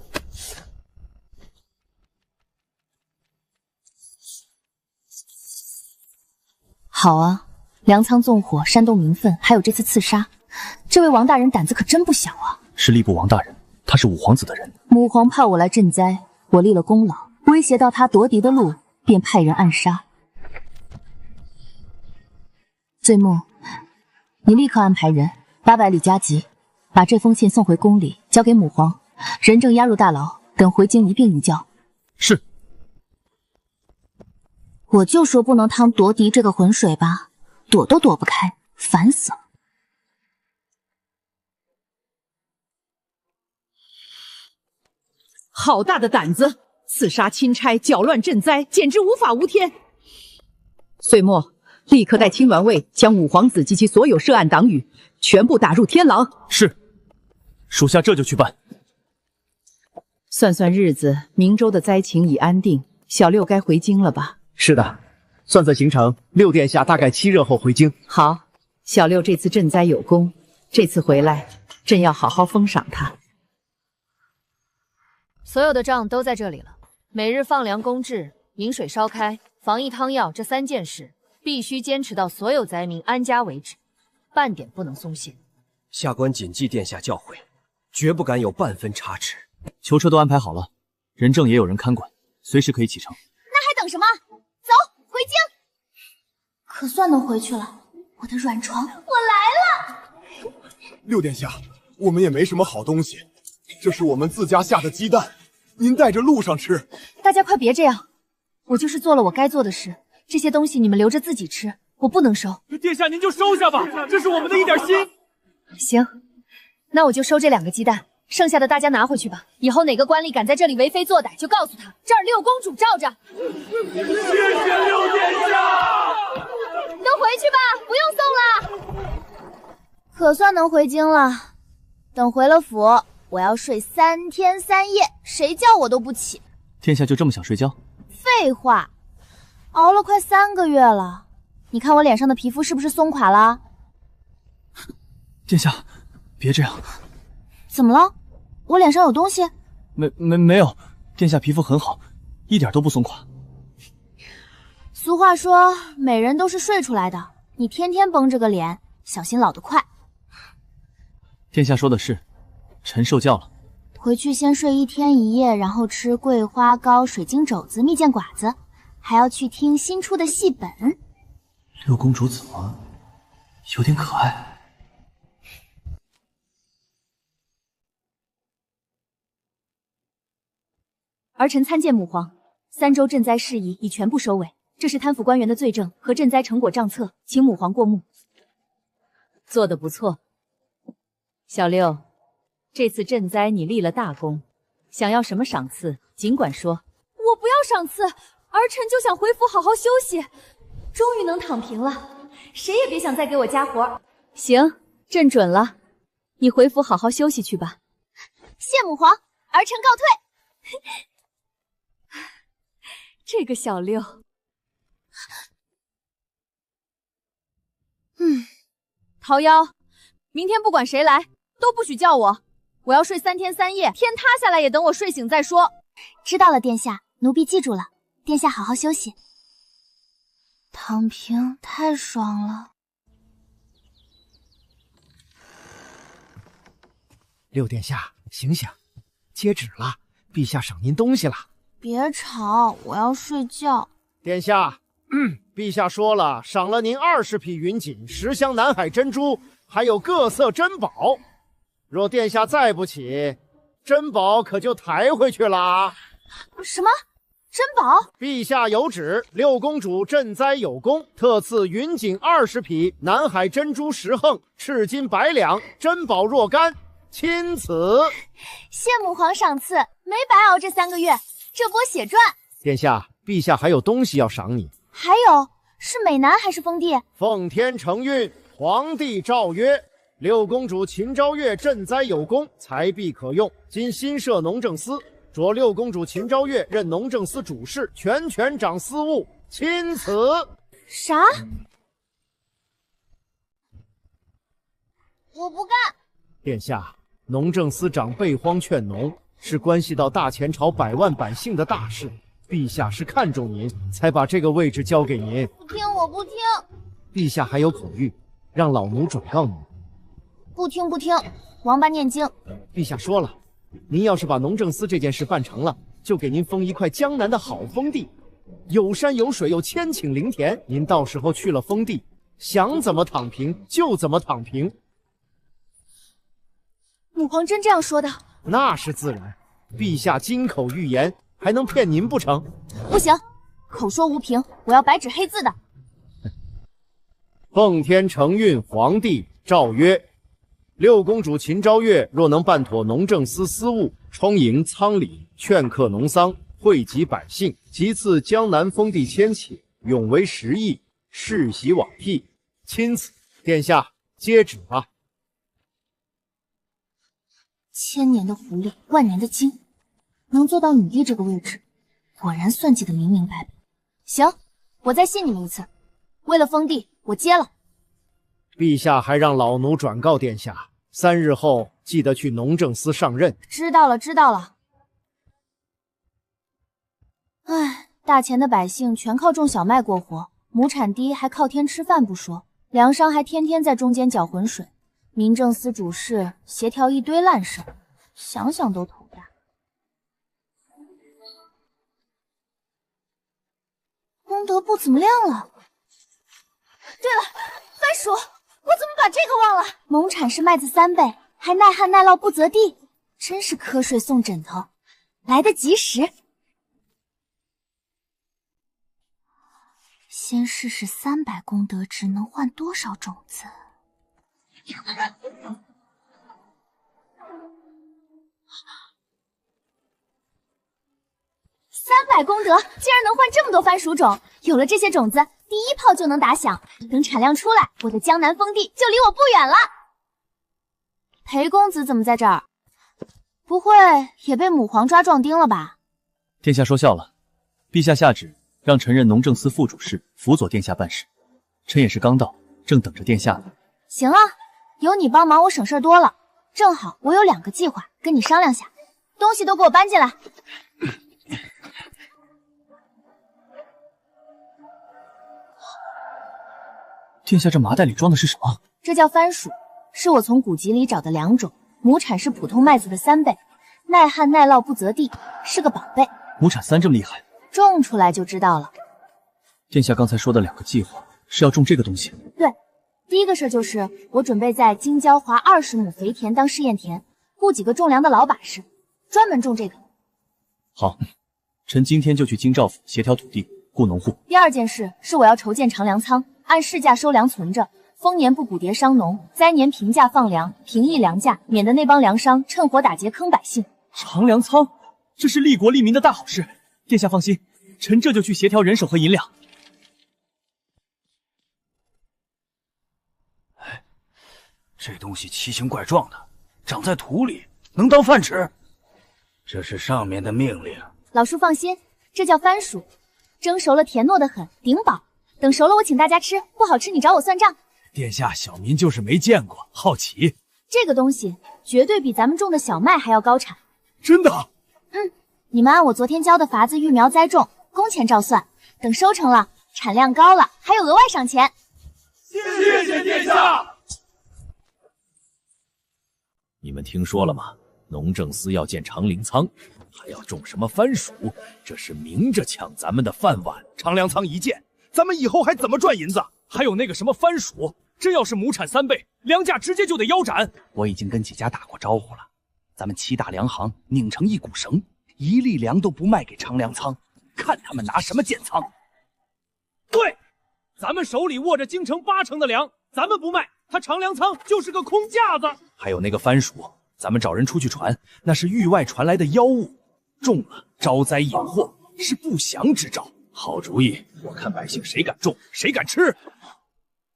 好啊，粮仓纵火，煽动民愤，还有这次刺杀，这位王大人胆子可真不小啊！是吏部王大人，他是五皇子的人。母皇派我来赈灾，我立了功劳，威胁到他夺嫡的路，便派人暗杀。醉木，你立刻安排人800里加急，把这封信送回宫里，交给母皇，人证押入大牢，等回京一并移交。是。我就说不能趟夺嫡这个浑水吧，躲都躲不开，烦死了。好大的胆子，刺杀钦差，搅乱赈灾，简直无法无天。岁末，立刻带青鸾卫将五皇子及其所有涉案党羽全部打入天牢。是，属下这就去办。算算日子，明州的灾情已安定，小六该回京了吧？是的，算算行程，六殿下大概7日后回京。好，小六这次赈灾有功，这次回来，朕要好好封赏他。所有的账都在这里了，每日放粮供治、饮水烧开、防疫汤药这3件事，必须坚持到所有灾民安家为止，半点不能松懈。下官谨记殿下教诲，绝不敢有半分差池。囚车都安排好了，人证也有人看管，随时可以启程。那还等什么？走，回京！可算能回去了，我的软床，我来了！六殿下，我们也没什么好东西，这是我们自家下的鸡蛋，您带着路上吃。大家快别这样，我就是做了我该做的事，这些东西你们留着自己吃，我不能收。殿下您就收下吧，这是我们的一点心。行，那我就收这2个鸡蛋，剩下的大家拿回去吧。以后哪个官吏敢在这里为非作歹，就告诉他，这儿六公主罩着。谢谢六殿下。都回去吧，不用送了。可算能回京了，等回了府，我要睡3天3夜，谁叫我都不起。殿下就这么想睡觉？废话，熬了快3个月了，你看我脸上的皮肤是不是松垮了？殿下，别这样。怎么了？我脸上有东西？没有，殿下皮肤很好，一点都不松垮。俗话说，美人都是睡出来的，你天天绷着个脸，小心老得快。殿下说的是，臣受教了。回去先睡1天1夜，然后吃桂花糕、水晶肘子、蜜饯寡子，还要去听新出的戏本。六公主怎么有点可爱？儿臣参见母皇，3州赈灾事宜已全部收尾，这是贪腐官员的罪证和赈灾成果账册，请母皇过目。做得不错，小六，这次赈灾你立了大功，想要什么赏赐尽管说。我不要赏赐，儿臣就想回府好好休息，终于能躺平了，谁也别想再给我加活。行，朕准了，你回府好好休息去吧。谢母皇，儿臣告退。这个小六，桃夭，明天不管谁来都不许叫我，我要睡3天3夜，天塌下来也等我睡醒再说。知道了，殿下，奴婢记住了。殿下好好休息。躺平太爽了。六殿下，醒醒，接旨了，陛下赏您东西了。别吵，我要睡觉。殿下，陛下说了，赏了您20匹云锦、10箱南海珍珠，还有各色珍宝。若殿下再不起，珍宝可就抬回去了。什么？珍宝？陛下有旨，六公主赈灾有功，特赐云锦20匹、南海珍珠10横、赤金100两，珍宝若干，钦此。谢母皇赏赐，没白熬这3个月，这波血赚。殿下，陛下还有东西要赏你。还有，是美男还是封地？奉天承运，皇帝诏曰：六公主秦昭月赈灾有功，财币可用，今新设农政司，着六公主秦昭月任农政司主事，全权掌司务，钦此。啥？我不干。殿下，农政司长备荒劝农，是关系到大前朝百万百姓的大事，陛下是看重您，才把这个位置交给您。不听，我不听。陛下还有口谕，让老奴转告您。不听不听，王八念经。陛下说了，您要是把农政司这件事办成了，就给您封一块江南的好封地，有山有水，有千顷良田。您到时候去了封地，想怎么躺平就怎么躺平。母皇真这样说的？那是自然，陛下金口玉言，还能骗您不成？不行，口说无凭，我要白纸黑字的。奉天承运，皇帝诏曰：六公主秦昭月若能办妥农政司司务，充盈仓里，劝课农桑，惠及百姓，即赐江南封地1000顷，永为10亿，世袭罔替。钦此。殿下接旨吧。1000年的狐狸，万年的精，能做到女帝这个位置，果然算计得明明白白。行，我再信你们一次，为了封地，我接了。陛下还让老奴转告殿下，3日后记得去农政司上任。知道了，知道了。唉，大前的百姓全靠种小麦过活，亩产低还靠天吃饭不说，粮商还天天在中间搅浑水，民政司主事协调一堆烂事儿，想想都头大。功德不怎么亮了。对了，番薯，我怎么把这个忘了？亩产是麦子3倍，还耐旱耐涝不择地，真是瞌睡送枕头，来得及时。先试试300功德值能换多少种子。300功德竟然能换这么多番薯种，有了这些种子，第1炮就能打响。等产量出来，我的江南封地就离我不远了。裴公子怎么在这儿？不会也被母皇抓壮丁了吧？殿下说笑了，陛下下旨让臣任农政司副主事，辅佐殿下办事。臣也是刚到，正等着殿下呢。行啊，有你帮忙我省事多了。正好我有2个计划跟你商量下，东西都给我搬进来。殿下这麻袋里装的是什么？这叫番薯，是我从古籍里找的良种，亩产是普通麦子的3倍，耐旱耐涝不择地，是个宝贝。亩产3这么厉害？种出来就知道了。殿下刚才说的2个计划是要种这个东西？对，第一个事就是我准备在京郊划20亩肥田当试验田，雇几个种粮的老把式，专门种这个。好，臣今天就去京兆府协调土地，雇农户。第二件事是我要筹建长粮仓，按市价收粮存着，丰年不补牒伤农，灾年平价放粮，平抑粮价，免得那帮粮商趁火打劫坑百姓。长粮仓，这是利国利民的大好事。殿下放心，臣这就去协调人手和银两。哎，这东西奇形怪状的，长在土里，能当饭吃？这是上面的命令。老叔放心，这叫番薯，蒸熟了甜糯得很，顶饱。等熟了我请大家吃，不好吃你找我算账。殿下，小民就是没见过，好奇。这个东西绝对比咱们种的小麦还要高产。真的？你们按我昨天教的法子育苗栽种，工钱照算。等收成了，产量高了，还有额外赏钱。谢谢殿下。你们听说了吗？农政司要建长粮仓，还要种什么番薯，这是明着抢咱们的饭碗。长粮仓一建，咱们以后还怎么赚银子？还有那个什么番薯，真要是亩产3倍，粮价直接就得腰斩。我已经跟几家打过招呼了，咱们7大粮行拧成一股绳，一粒粮都不卖给长粮仓，看他们拿什么建仓。对，咱们手里握着京城8成的粮，咱们不卖，他长粮仓就是个空架子。还有那个番薯，咱们找人出去传，那是域外传来的妖物，种了招灾引祸，是不祥之兆。好主意，我看百姓谁敢种，谁敢吃。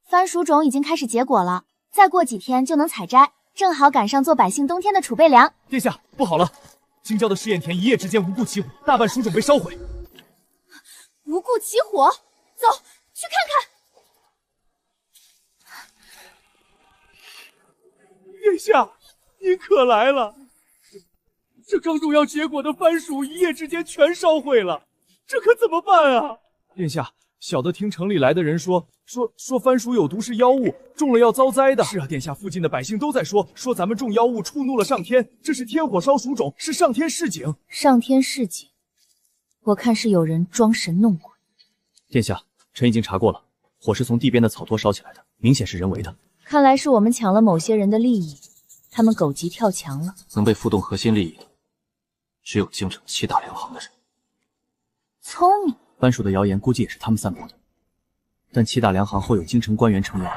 番薯种已经开始结果了，再过几天就能采摘，正好赶上做百姓冬天的储备粮。殿下，不好了！京郊的试验田一夜之间无故起火，大半薯种被烧毁。无故起火，走去看看。殿下，您可来了！这刚种要结果的番薯一夜之间全烧毁了，这可怎么办啊？殿下，小的听城里来的人说番薯有毒是妖物，种了要遭灾的。是啊，殿下，附近的百姓都在说咱们种妖物触怒了上天，这是天火烧薯种，是上天示警。上天示警，我看是有人装神弄鬼。殿下，臣已经查过了，火是从地边的草垛烧起来的，明显是人为的。看来是我们抢了某些人的利益，他们狗急跳墙了。能被触动核心利益的，只有京城7大粮行的人。聪明。番薯的谣言估计也是他们散布的，但7大粮行后有京城官员撑腰，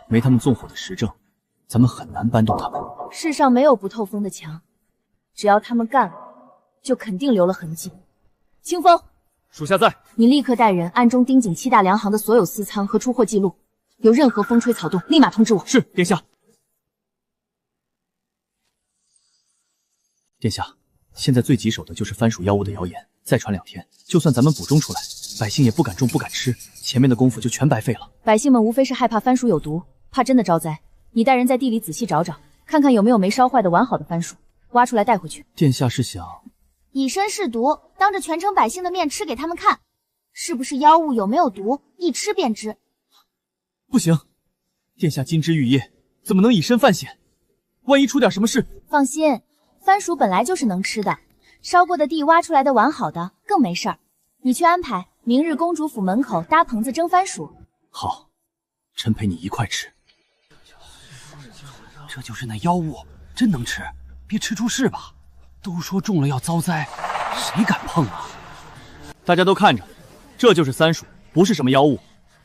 没他们纵火的实证，咱们很难搬动他们。世上没有不透风的墙，只要他们干了，就肯定留了痕迹。清风，属下在。你立刻带人暗中盯紧7大粮行的所有私仓和出货记录，有任何风吹草动，立马通知我。是，殿下。殿下，现在最棘手的就是番薯妖物的谣言，再传2天，就算咱们补种出来，百姓也不敢种不敢吃，前面的功夫就全白费了。百姓们无非是害怕番薯有毒，怕真的招灾。你带人在地里仔细找找，看看有没有没烧坏的完好的番薯，挖出来带回去。殿下是想以身试毒，当着全城百姓的面吃给他们看，是不是妖物有没有毒，一吃便知。不行，殿下金枝玉叶，怎么能以身犯险？万一出点什么事……放心，番薯本来就是能吃的，烧过的地挖出来的完好的更没事儿。你去安排，明日公主府门口搭棚子蒸番薯。好，臣陪你一块吃。这就是那妖物，真能吃，别吃出事吧。都说中了要遭灾，谁敢碰啊？大家都看着，这就是番薯，不是什么妖物。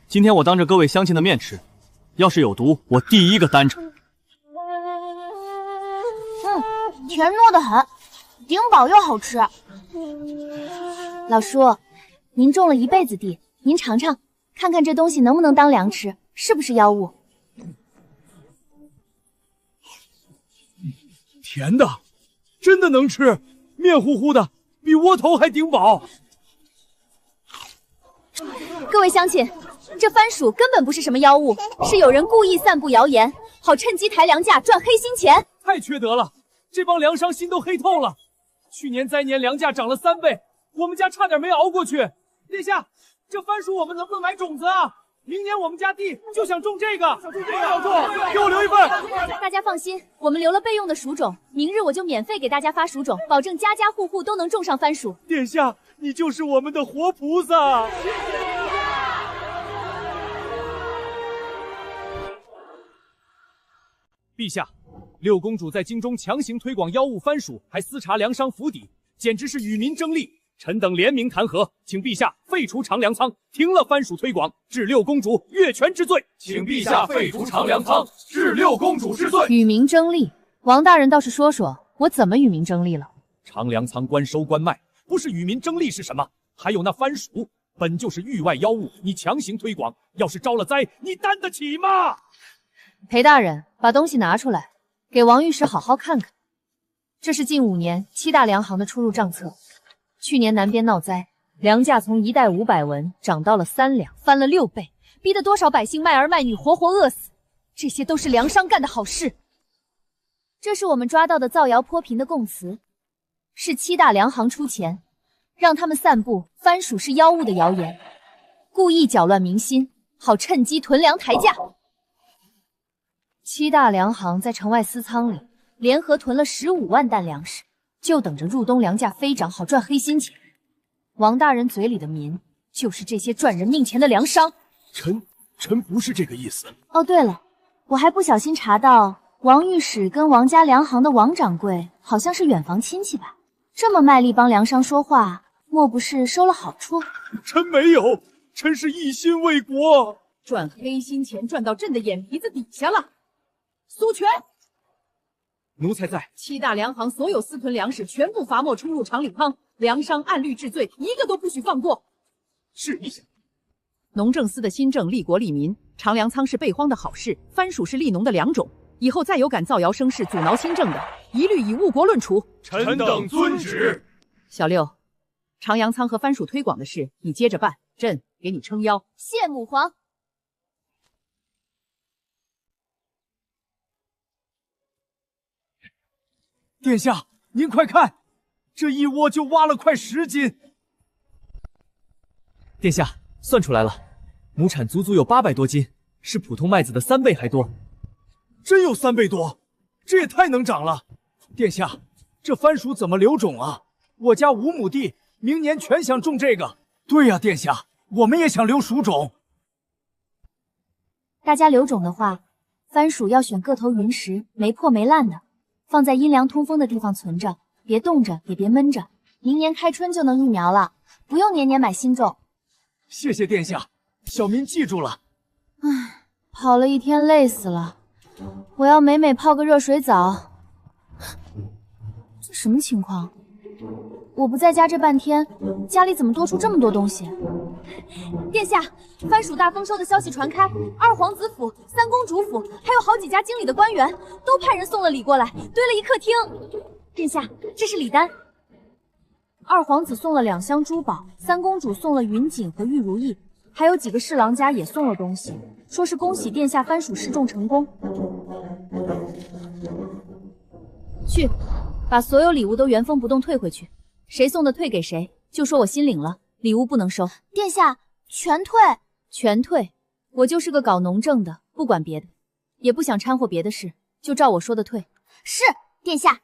今天我当着各位乡亲的面吃，要是有毒，我第一个担着。甜糯得很，顶饱又好吃。老叔，您种了一辈子地，您尝尝，看看这东西能不能当粮吃，是不是妖物？甜的，真的能吃，面糊糊的，比窝头还顶饱。各位乡亲，这番薯根本不是什么妖物，是有人故意散布谣言，好趁机抬粮价赚黑心钱。太缺德了，这帮粮商心都黑透了。去年灾年粮价涨了3倍，我们家差点没熬过去。殿下，这番薯我们能不能买种子啊？明年我们家地就想种这个，要种，给我留一份。大家放心，我们留了备用的薯种，明日我就免费给大家发薯种，保证家家户户都能种上番薯。殿下，你就是我们的活菩萨。陛下，6公主在京中强行推广妖物番薯，还私查粮商府邸，简直是与民争利，臣等联名弹劾，请陛下废除长粮仓，停了藩属推广，治六公主越权之罪。请陛下废除长粮仓，治六公主之罪。与民争利，王大人倒是说说，我怎么与民争利了？长粮仓官收官卖，不是与民争利是什么？还有那番薯，本就是域外妖物，你强行推广，要是招了灾，你担得起吗？裴大人，把东西拿出来，给王御史好好看看。这是近5年7大粮行的出入账册。去年南边闹灾，粮价从1袋500文涨到了3两，翻了6倍，逼得多少百姓卖儿卖女，活活饿死。这些都是粮商干的好事。这是我们抓到的造谣泼贫的供词，是7大粮行出钱，让他们散布番薯是妖物的谣言，故意搅乱民心，好趁机囤粮抬价。7大粮行在城外私仓里联合囤了15万担粮食，就等着入冬粮价飞涨，好赚黑心钱。王大人嘴里的民，就是这些赚人命钱的粮商。臣不是这个意思。哦，对了，我还不小心查到王御史跟王家粮行的王掌柜好像是远房亲戚吧？这么卖力帮粮商说话，莫不是收了好处？臣没有，臣是一心为国。赚黑心钱赚到朕的眼皮子底下了。苏全，奴才在。 7大粮行所有私囤粮食全部罚没出入长领仓，粮商按律治罪，一个都不许放过。是陛下。农政司的新政利国利民，长粮仓是备荒的好事，番薯是利农的良种。以后再有敢造谣生事、阻挠新政的，一律以误国论处。臣等遵旨。小六，长粮仓和番薯推广的事你接着办，朕给你撑腰。谢母皇。殿下，您快看，这一窝就挖了快10斤。殿下，算出来了，亩产足足有800多斤，是普通麦子的3倍还多。真有3倍多，这也太能长了。殿下，这番薯怎么留种啊？我家5亩地，明年全想种这个。对呀，殿下，我们也想留薯种。大家留种的话，番薯要选个头匀实、没破没烂的，放在阴凉通风的地方存着，别冻着，也别闷着。明年开春就能育苗了，不用年年买新种。谢谢殿下，小民记住了。唉，跑了一天累死了，我要美美泡个热水澡。这什么情况？我不在家这半天，家里怎么多出这么多东西？殿下，番薯大丰收的消息传开，2皇子府、3公主府，还有好几家经理的官员都派人送了礼过来，堆了一客厅。殿下，这是礼单。2皇子送了2箱珠宝，3公主送了云锦和玉如意，还有几个侍郎家也送了东西，说是恭喜殿下番薯试种成功。去，把所有礼物都原封不动退回去，谁送的退给谁，就说我心领了，礼物不能收。殿下，全退，全退。我就是个搞农政的，不管别的，也不想掺和别的事，就照我说的退。是，殿下。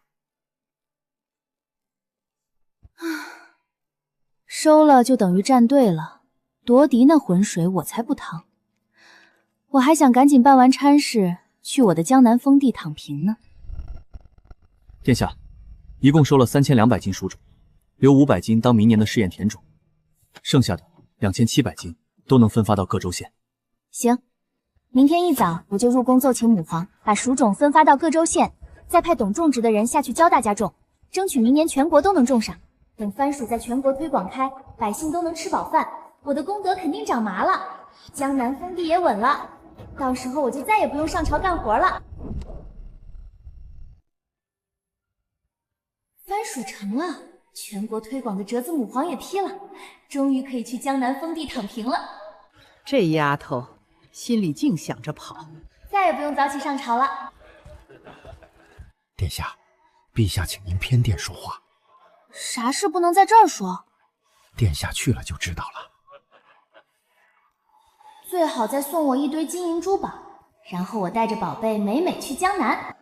收了就等于站队了，夺嫡那浑水我才不淌。我还想赶紧办完差事，去我的江南封地躺平呢。殿下，一共收了3200斤薯种，留500斤当明年的试验田种，剩下的2700斤都能分发到各州县。行，明天一早我就入宫奏请母皇，把薯种分发到各州县，再派懂种植的人下去教大家种，争取明年全国都能种上。等番薯在全国推广开，百姓都能吃饱饭，我的功德肯定长麻了，江南封地也稳了，到时候我就再也不用上朝干活了。番薯成了，全国推广的折子母皇也批了，终于可以去江南封地躺平了。这丫头心里净想着跑，再也不用早起上朝了。殿下，陛下请您偏殿说话。啥事不能在这儿说？殿下去了就知道了。最好再送我一堆金银珠宝，然后我带着宝贝美美去江南。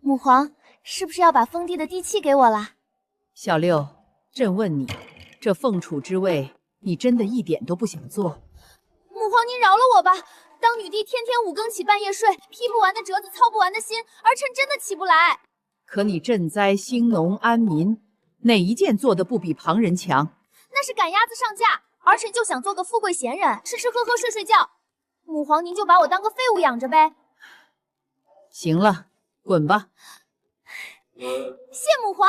母皇，是不是要把封地的地契给我了？小六，朕问你，这凤储之位，你真的一点都不想做？母皇，您饶了我吧！当女帝天天5更起半夜睡，批不完的折子，操不完的心，儿臣真的起不来。可你赈灾兴农安民，哪一件做的不比旁人强？那是赶鸭子上架，儿臣就想做个富贵闲人，吃吃喝喝睡睡觉。母皇，您就把我当个废物养着呗。行了，滚吧。谢母皇，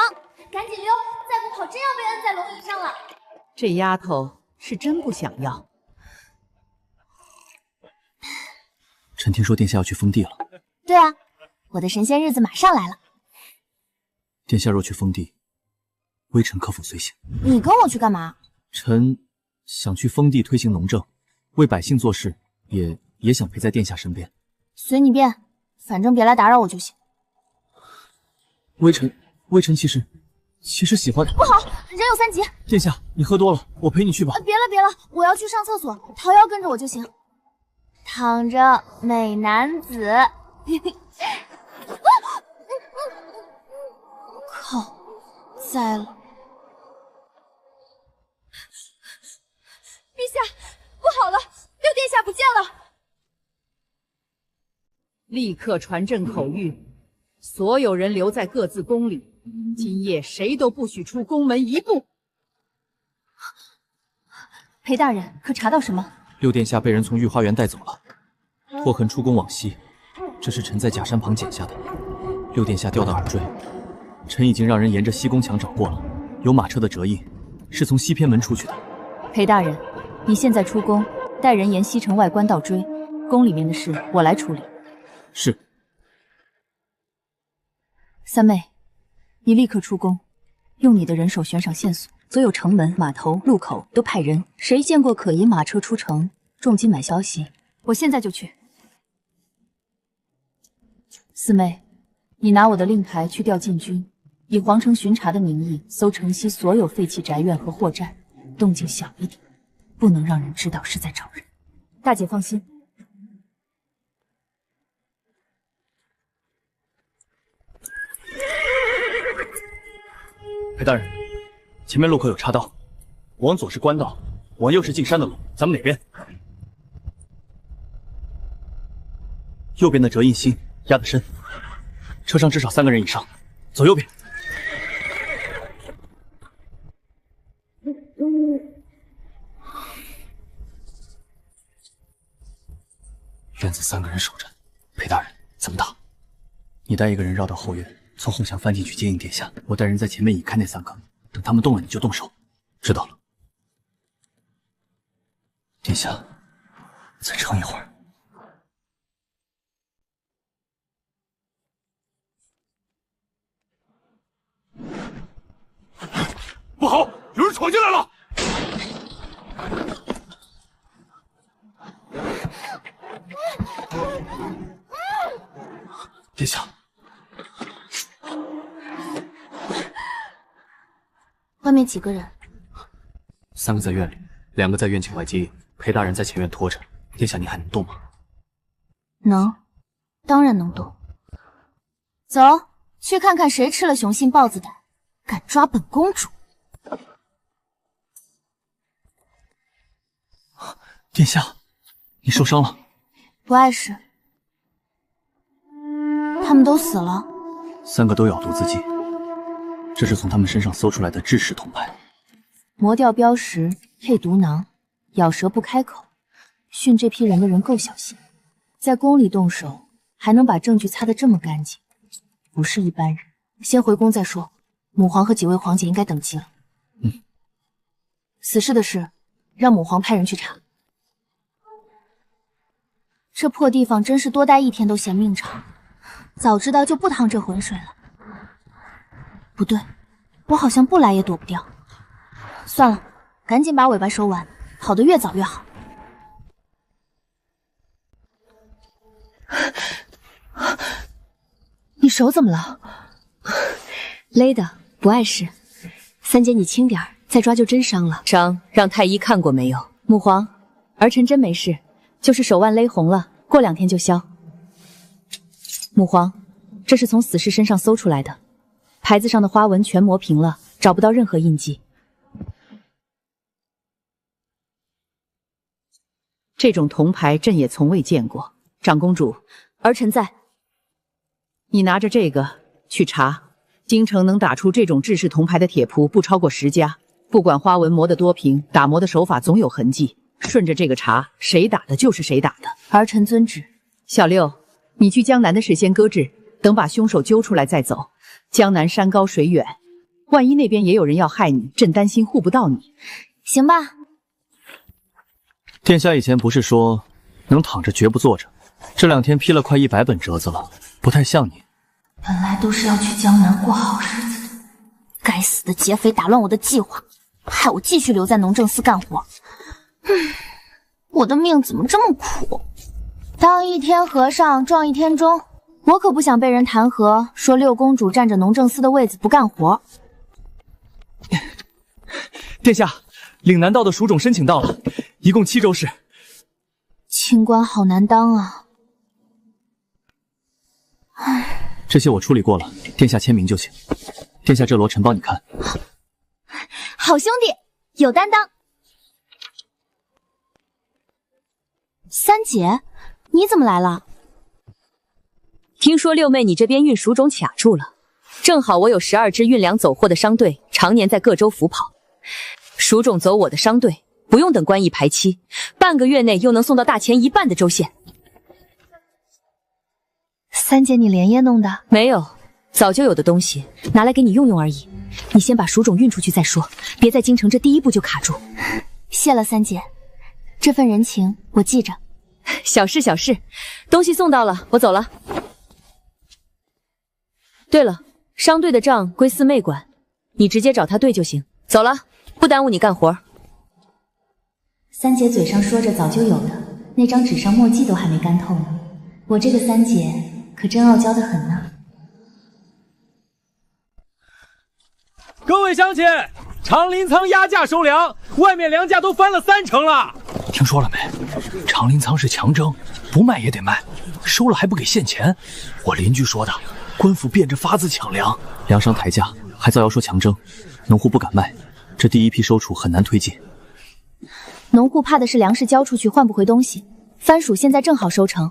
赶紧溜，再不跑真要被摁在龙椅上了。这丫头是真不想要。臣听说殿下要去封地了。对啊，我的神仙日子马上来了。殿下若去封地，微臣可否随行？你跟我去干嘛？臣想去封地推行农政，为百姓做事，也想陪在殿下身边。随你便，反正别来打扰我就行。微臣其实喜欢。不好，人有三急。殿下，你喝多了，我陪你去吧。别了，我要去上厕所，桃夭跟着我就行。躺着美男子。靠，栽了！陛下，不好了，六殿下不见了！立刻传朕口谕，所有人留在各自宫里，今夜谁都不许出宫门一步。裴大人，可查到什么？六殿下被人从御花园带走了，祸痕出宫往西，这是臣在假山旁剪下的。六殿下吊荡而坠。臣已经让人沿着西宫墙找过了，有马车的折印，是从西偏门出去的。裴大人，你现在出宫，带人沿西城外官道追，宫里面的事我来处理。是。三妹，你立刻出宫，用你的人手悬赏线索，所有城门、码头、路口都派人，谁见过可疑马车出城，重金买消息。我现在就去。四妹，你拿我的令牌去调禁军。以皇城巡查的名义搜城西所有废弃宅院和货站，动静小一点，不能让人知道是在找人。大姐放心。裴大人，前面路口有岔道，往左是官道，往右是进山的路，咱们哪边？右边的折印心压得深，车上至少3个人以上，走右边。院子3个人守着，裴大人怎么打？你带1个人绕到后院，从后墙翻进去接应殿下。我带人在前面引开那3个，等他们动了你就动手。知道了。殿下，再撑一会儿。不好，有人闯进来了！殿下，外面几个人？3个在院里，2个在院墙外接应，裴大人在前院拖着。殿下，您还能动吗？能，当然能动。走，去看看谁吃了雄心豹子胆，敢抓本公主。殿下，你受伤了？不碍事。他们都死了。 3个都咬毒自尽，这是从他们身上搜出来的制式铜牌。磨掉标识，配毒囊，咬舌不开口。训这批人的人够小心，在宫里动手，还能把证据擦得这么干净，不是一般人。先回宫再说。母皇和几位皇姐应该等急了。死士的事，让母皇派人去查。这破地方真是多待1天都嫌命长。 早知道就不趟这浑水了。不对，我好像不来也躲不掉。算了，赶紧把尾巴收完，跑得越早越好。你手怎么了？勒的，不碍事。三姐你轻点儿，再抓就真伤了。伤让太医看过没有？母皇，儿臣真没事，就是手腕勒红了，过2天就消。 母皇，这是从死士身上搜出来的，牌子上的花纹全磨平了，找不到任何印记。这种铜牌朕也从未见过。长公主，儿臣在。你拿着这个去查，京城能打出这种制式铜牌的铁铺不超过10家，不管花纹磨得多平，打磨的手法总有痕迹。顺着这个查，谁打的就是谁打的。儿臣遵旨。小六，你去江南的事先搁置，等把凶手揪出来再走。江南山高水远，万一那边也有人要害你，朕担心护不到你。行吧。殿下以前不是说能躺着绝不坐着，这2天批了快100本折子了，不太像你。本来都是要去江南过好日子的，该死的劫匪打乱我的计划，害我继续留在农政司干活。我的命怎么这么苦？当一天和尚撞一天钟，我可不想被人弹劾说六公主占着农政司的位子不干活。殿下，岭南道的蜀种申请到了，一共7州市。清官好难当啊！这些我处理过了，殿下签名就行。殿下，这罗臣帮你看。好兄弟，有担当。三姐，你怎么来了？听说六妹你这边运蜀种卡住了，正好我有12支运粮走货的商队，常年在各州伏跑。蜀种走我的商队，不用等官役排期，半个月内又能送到大前1半的州县。三姐，你连夜弄的？没有，早就有的东西，拿来给你用用而已。你先把蜀种运出去再说，别在京城这第一步就卡住。谢了三姐，这份人情我记着。小事小事，东西送到了，我走了。对了，商队的账归四妹管，你直接找她对就行。走了，不耽误你干活。三姐嘴上说着早就有的，那张纸上墨迹都还没干透呢。我这个三姐可真傲娇得很呢。各位乡亲，长林仓压价收粮，外面粮价都翻了3成了。听说了没？长林仓是强征，不卖也得卖，收了还不给现钱。我邻居说的，官府变着法子抢粮，粮商抬价，还造谣说强征，农户不敢卖，这第一批收储很难推进。农户怕的是粮食交出去换不回东西，番薯现在正好收成，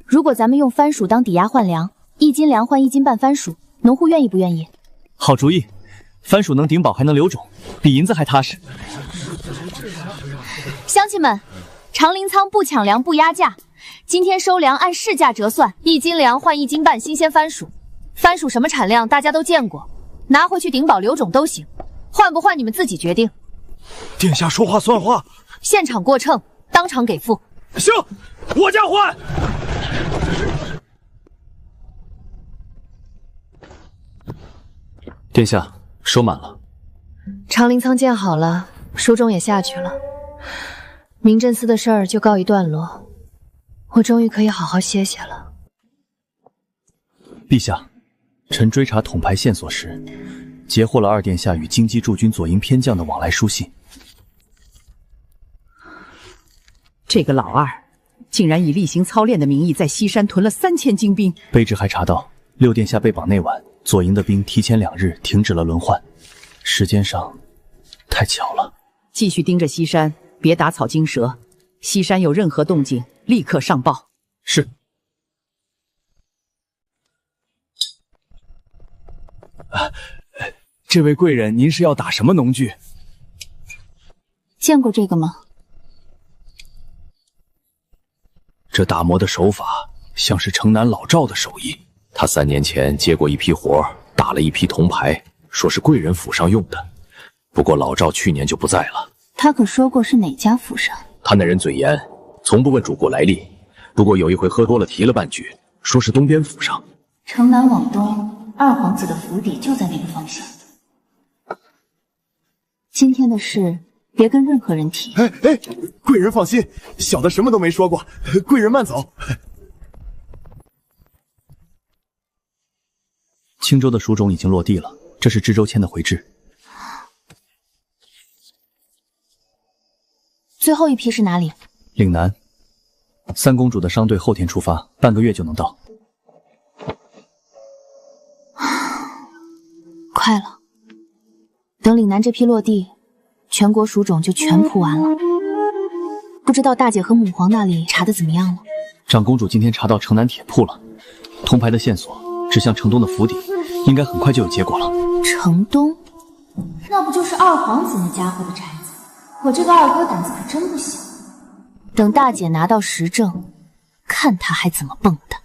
如果咱们用番薯当抵押换粮，1斤粮换1斤半番薯，农户愿意不愿意？好主意，番薯能顶饱还能留种，比银子还踏实。乡亲们，长林仓不抢粮不压价，今天收粮按市价折算，1斤粮换1斤半新鲜番薯。番薯什么产量大家都见过，拿回去顶饱留种都行，换不换你们自己决定。殿下说话算话，现场过秤，当场给付。行，我家换。殿下，收满了。长林仓建好了，蜀种也下去了，明镇司的事儿就告一段落，我终于可以好好歇歇了。陛下，臣追查统牌线索时，截获了2殿下与京畿驻军左营偏将的往来书信。这个老二，竟然以例行操练的名义在西山屯了3000精兵。卑职还查到，6殿下被绑那晚，左营的兵提前2日停止了轮换，时间上太巧了。继续盯着西山，别打草惊蛇。西山有任何动静，立刻上报。是。这位贵人，您是要打什么农具？见过这个吗？这打磨的手法像是城南老赵的手艺。他3年前接过一批活，打了一批铜牌，说是贵人府上用的。不过老赵去年就不在了。他可说过是哪家府上？他那人嘴严，从不问主顾来历。不过有一回喝多了提了半句，说是东边府上。城南往东，2皇子的府邸就在那个方向。今天的事别跟任何人提。贵人放心，小的什么都没说过，贵人慢走。青州的蜀种已经落地了，这是知州签的回制。最后一批是哪里？岭南。3公主的商队后天出发，半个月就能到。快了，等岭南这批落地，全国蜀种就全铺完了。不知道大姐和母皇那里查的怎么样了？长公主今天查到城南铁铺了，铜牌的线索指向城东的府邸，应该很快就有结果了。城东，那不就是二皇子那家伙的宅子？我这个二哥胆子可真不小。等大姐拿到实证，看他还怎么蹦跶。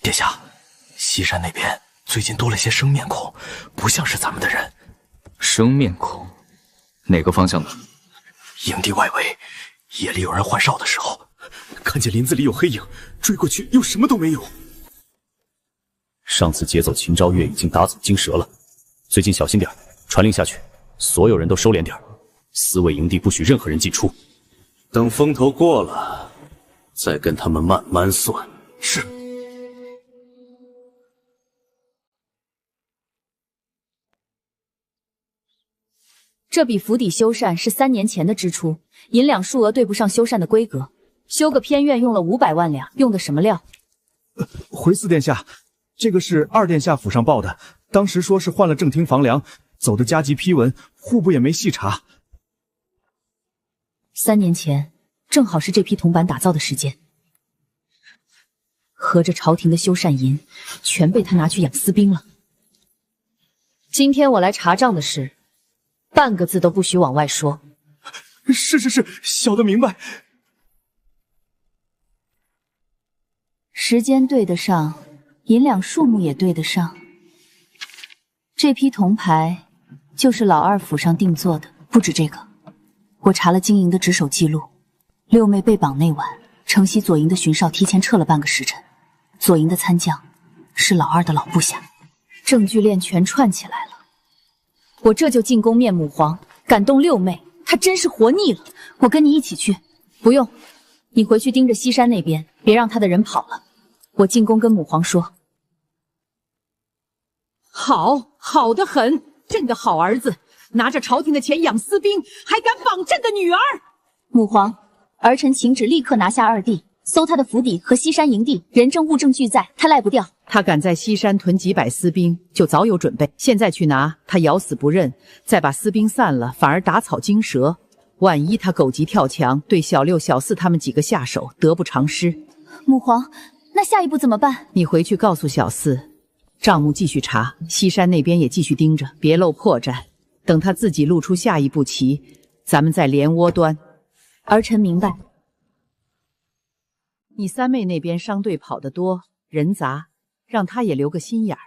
殿下，西山那边最近多了些生面孔，不像是咱们的人。生面孔？哪个方向的？营地外围，夜里有人换哨的时候，看见林子里有黑影，追过去又什么都没有。上次劫走秦昭月已经打走金蛇了，最近小心点，传令下去，所有人都收敛点，4位营地不许任何人进出。等风头过了，再跟他们慢慢算。是。这笔府邸修缮是3年前的支出，银两数额对不上修缮的规格。修个偏院用了500万两，用的什么料？回四殿下，这个是二殿下府上报的，当时说是换了正厅房梁，走的加急批文，户部也没细查。3年前，正好是这批铜板打造的时间。合着朝廷的修缮银全被他拿去养私兵了。今天我来查账的事，半个字都不许往外说。是，小的明白。时间对得上，银两数目也对得上。这批铜牌就是老二府上定做的，不止这个。我查了经营的值守记录，六妹被绑那晚，城西左营的巡哨提前撤了半个时辰，左营的参将是老二的老部下，证据链全串起来了。我这就进宫面母皇，感动六妹，她真是活腻了。我跟你一起去。不用，你回去盯着西山那边，别让他的人跑了。我进宫跟母皇说。好得很，朕的好儿子，拿着朝廷的钱养私兵，还敢绑朕的女儿。母皇，儿臣请旨立刻拿下二弟，搜他的府邸和西山营地，人证物证俱在，他赖不掉。他敢在西山屯几百私兵，就早有准备。现在去拿，他咬死不认，再把私兵散了，反而打草惊蛇。万一他狗急跳墙，对小六、小四他们几个下手，得不偿失。母皇，那下一步怎么办？你回去告诉小四，账目继续查，西山那边也继续盯着，别露破绽。等他自己露出下一步棋，咱们再连窝端。儿臣明白。你三妹那边商队跑得多，人杂，让他也留个心眼儿。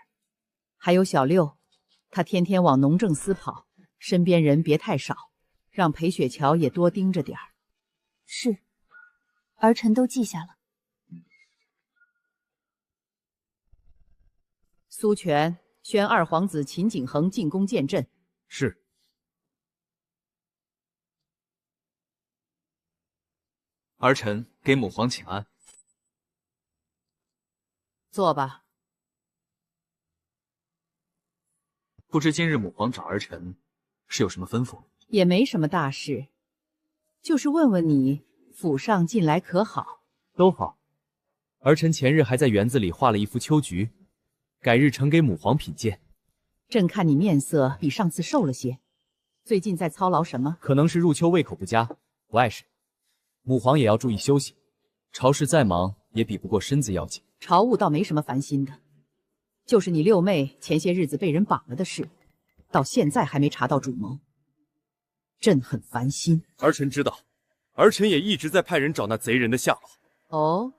还有小六，他天天往农政司跑，身边人别太少，让裴雪桥也多盯着点儿。是，儿臣都记下了。苏全宣二皇子秦景恒进宫见朕。是。儿臣给母皇请安。坐吧。不知今日母皇找儿臣是有什么吩咐？也没什么大事，就是问问你府上近来可好？都好。儿臣前日还在园子里画了一幅秋菊，改日呈给母皇品鉴。朕看你面色比上次瘦了些，最近在操劳什么？可能是入秋胃口不佳，不碍事。母皇也要注意休息，朝事再忙也比不过身子要紧。朝务倒没什么烦心的，就是你六妹前些日子被人绑了的事，到现在还没查到主谋，朕很烦心。儿臣知道，儿臣也一直在派人找那贼人的下落。哦，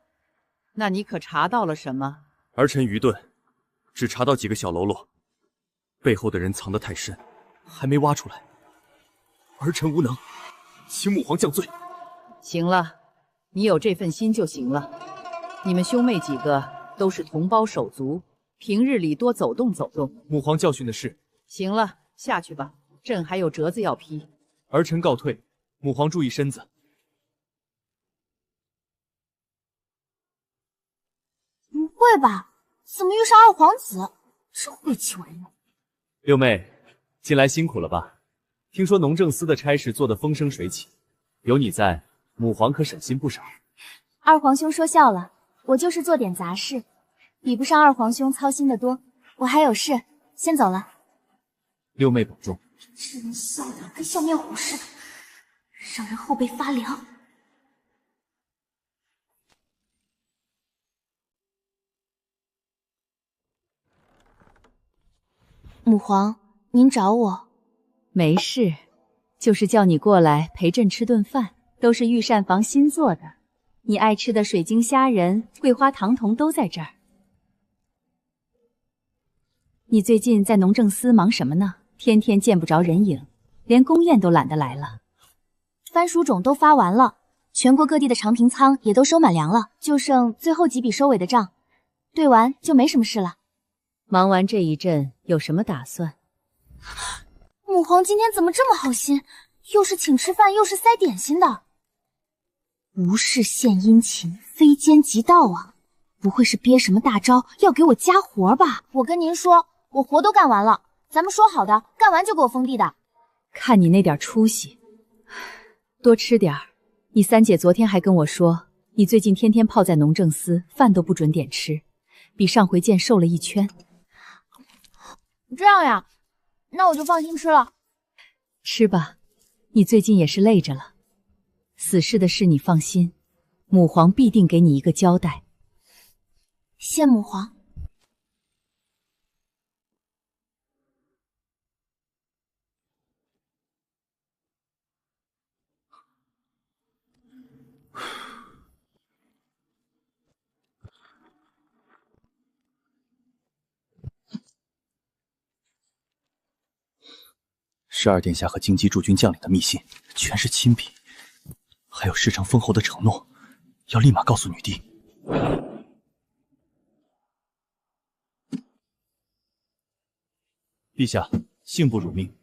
那你可查到了什么？儿臣愚钝，只查到几个小喽啰，背后的人藏得太深，还没挖出来。儿臣无能，请母皇降罪。行了，你有这份心就行了。你们兄妹几个都是同胞手足，平日里多走动走动。母皇教训的是。行了，下去吧，朕还有折子要批。儿臣告退，母皇注意身子。不会吧？怎么遇上二皇子？真会气我人。六妹，近来辛苦了吧？听说农政司的差事做得风生水起，有你在，母皇可省心不少。二皇兄说笑了，我就是做点杂事，比不上二皇兄操心的多。我还有事，先走了。六妹保重。这人笑得跟笑面虎似的，让人后背发凉。母皇，您找我？没事，就是叫你过来陪朕吃顿饭，都是御膳房新做的，你爱吃的水晶虾仁、桂花糖筒都在这儿。你最近在农政司忙什么呢？天天见不着人影，连宫宴都懒得来了。番薯种都发完了，全国各地的长平仓也都收满粮了，就剩最后几笔收尾的账，对完就没什么事了。忙完这一阵，有什么打算？母皇今天怎么这么好心，又是请吃饭，又是塞点心的。无事献殷勤，非奸即盗啊！不会是憋什么大招要给我加活吧？我跟您说，我活都干完了，咱们说好的，干完就给我封地的。看你那点出息，多吃点儿。你三姐昨天还跟我说，你最近天天泡在农政司，饭都不准点吃，比上回见瘦了1圈。这样呀，那我就放心吃了。吃吧，你最近也是累着了。死侍的事你放心，母皇必定给你一个交代。谢母皇。12殿下和京畿驻军将领的密信，全是亲笔，还有事成封后的承诺，要立马告诉女帝。陛下，幸不辱命，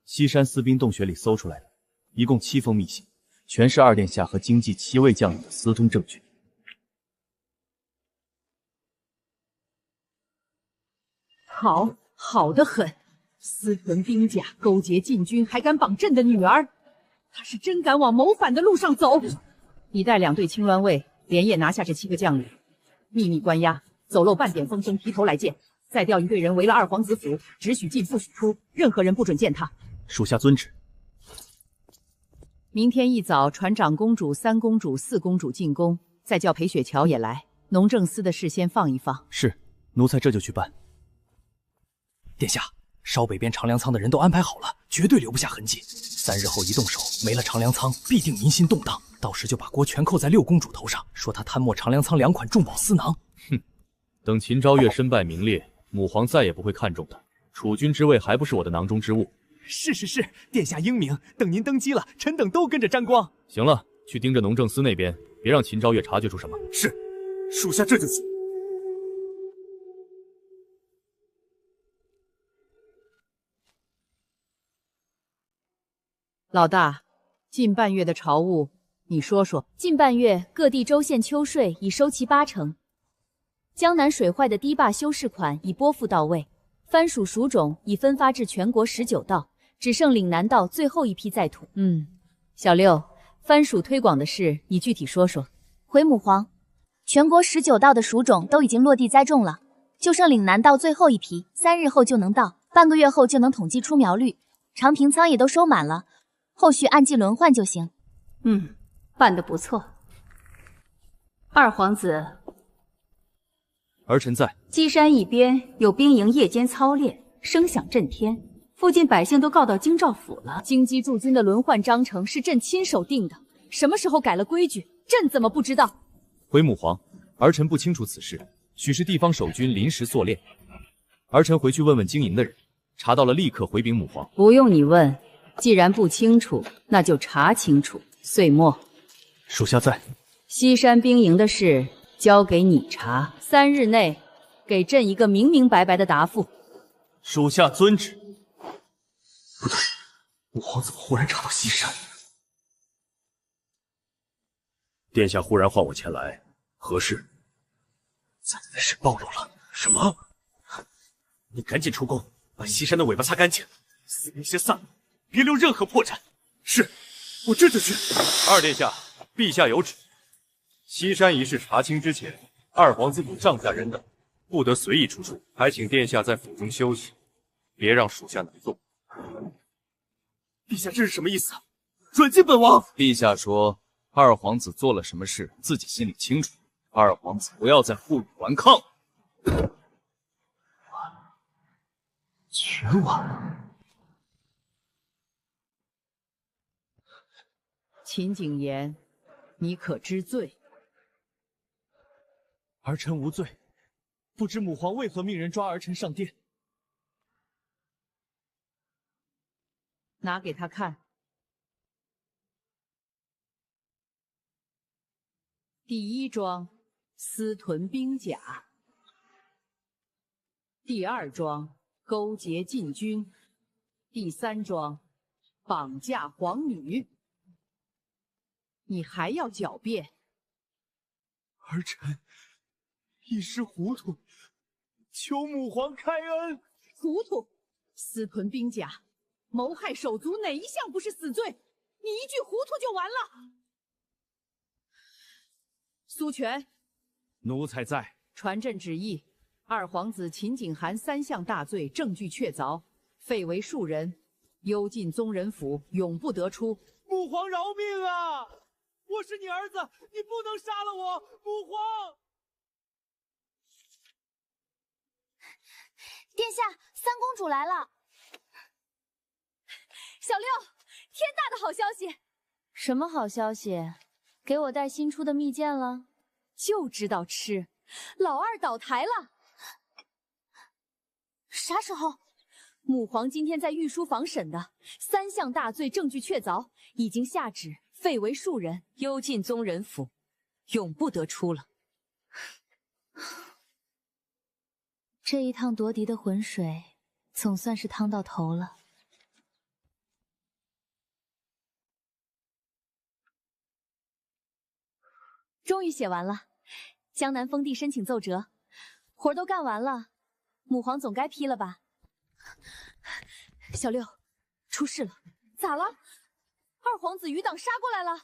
西山私兵洞穴里搜出来了，一共7封密信，全是2殿下和京畿7位将领的私通证据。好得很。私屯兵甲，勾结禁军，还敢绑朕的女儿，他是真敢往谋反的路上走。你带2队轻乱卫，连夜拿下这7个将领，秘密关押，走漏半点风声，提头来见。再调1队人围了2皇子府，只许进不许出，任何人不准见他。属下遵旨。明天一早传长公主、3公主、4公主进宫，再叫裴雪乔也来。农政司的事先放一放。是，奴才这就去办。殿下。烧北边长粮仓的人都安排好了，绝对留不下痕迹。3日后一动手，没了长粮仓，必定民心动荡。到时就把锅全扣在6公主头上，说她贪没长粮仓2款重宝私囊。哼，等秦昭月身败名裂，母皇再也不会看重他。储君之位还不是我的囊中之物。是，殿下英明。等您登基了，臣等都跟着沾光。行了，去盯着农政司那边，别让秦昭月察觉出什么。是，属下这就去。老大，近半月的朝务，你说说。近半月各地州县秋税已收齐80%，江南水坏的堤坝修饰款已拨付到位，番薯薯种已分发至全国19道，只剩岭南道最后一批在土。小六，番薯推广的事你具体说说。回母皇，全国19道的薯种都已经落地栽种了，就剩岭南道最后一批，3日后就能到，半个月后就能统计出苗率。长平仓也都收满了。后续按季轮换就行。办得不错。2皇子，儿臣在。鸡山一边有兵营夜间操练，声响震天，附近百姓都告到京兆府了。京畿驻军的轮换章程是朕亲手定的，什么时候改了规矩，朕怎么不知道？回母皇，儿臣不清楚此事，许是地方守军临时作练。儿臣回去问问经营的人，查到了立刻回禀母皇。不用你问。既然不清楚，那就查清楚。岁末，属下在。西山兵营的事交给你查，3日内给朕一个明明白白的答复。属下遵旨。不对，母皇怎么忽然查到西山？殿下忽然唤我前来，何事？咱的事暴露了。什么？你赶紧出宫，把西山的尾巴擦干净，死那些丧奴！别留任何破绽。是，我这就去。2殿下，陛下有旨，西山一事查清之前，2皇子与上下人等不得随意出入，还请殿下在府中休息，别让属下难做。陛下这是什么意思？软禁本王？陛下说2皇子做了什么事，自己心里清楚。2皇子不要再负隅顽抗。全完了。秦景言，你可知罪？儿臣无罪，不知母皇为何命人抓儿臣上殿？拿给他看。第一桩，私屯兵甲；第二桩，勾结禁军；第三桩，绑架皇女。你还要狡辩？儿臣一时糊涂，求母皇开恩。糊涂！私屯兵甲，谋害手足，哪一项不是死罪？你一句糊涂就完了。苏权，奴才在。传朕旨意，二皇子秦景寒3项大罪，证据确凿，废为庶人，幽禁宗人府，永不得出。母皇饶命啊！我是你儿子，你不能杀了我！母皇！殿下，三公主来了。小六，天大的好消息！什么好消息？给我带新出的蜜饯了？就知道吃，老二倒台了。啥时候？母皇今天在御书房审的，3项大罪证据确凿，已经下旨废为庶人，幽禁宗人府，永不得出了。这一趟夺嫡的浑水，总算是趟到头了。终于写完了，江南封地申请奏折，活儿都干完了，母皇总该批了吧？小六，出事了！咋了？二皇子余党杀过来了。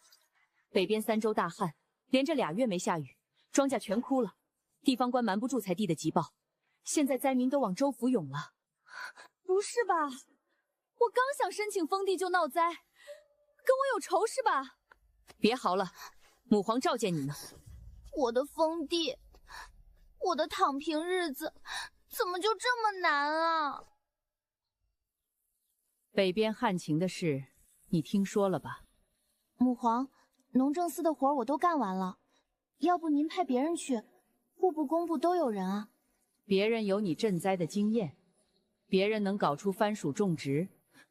北边3州大旱，连着2月没下雨，庄稼全枯了，地方官瞒不住才递的急报。现在灾民都往州府涌了。不是吧？我刚想申请封地就闹灾，跟我有仇是吧？别嚎了，母皇召见你呢。我的封地，我的躺平日子，怎么就这么难啊？北边旱情的事，你听说了吧？母皇，农政司的活我都干完了，要不您派别人去，户部、工部都有人啊。别人有你赈灾的经验，别人能搞出番薯种植。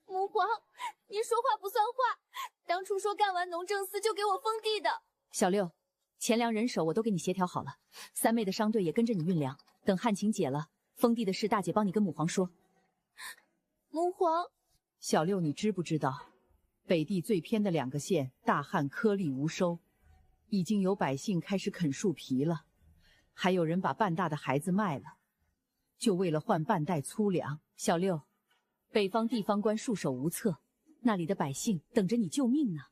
母皇，您说话不算话，当初说干完农政司就给我封地的。小六，钱粮人手我都给你协调好了，三妹的商队也跟着你运粮，等旱情解了，封地的事大姐帮你跟母皇说。母皇，小六，你知不知道，北地最偏的2个县大旱颗粒无收，已经有百姓开始啃树皮了，还有人把半大的孩子卖了，就为了换半袋粗粮。小六，北方地方官束手无策，那里的百姓等着你救命呢。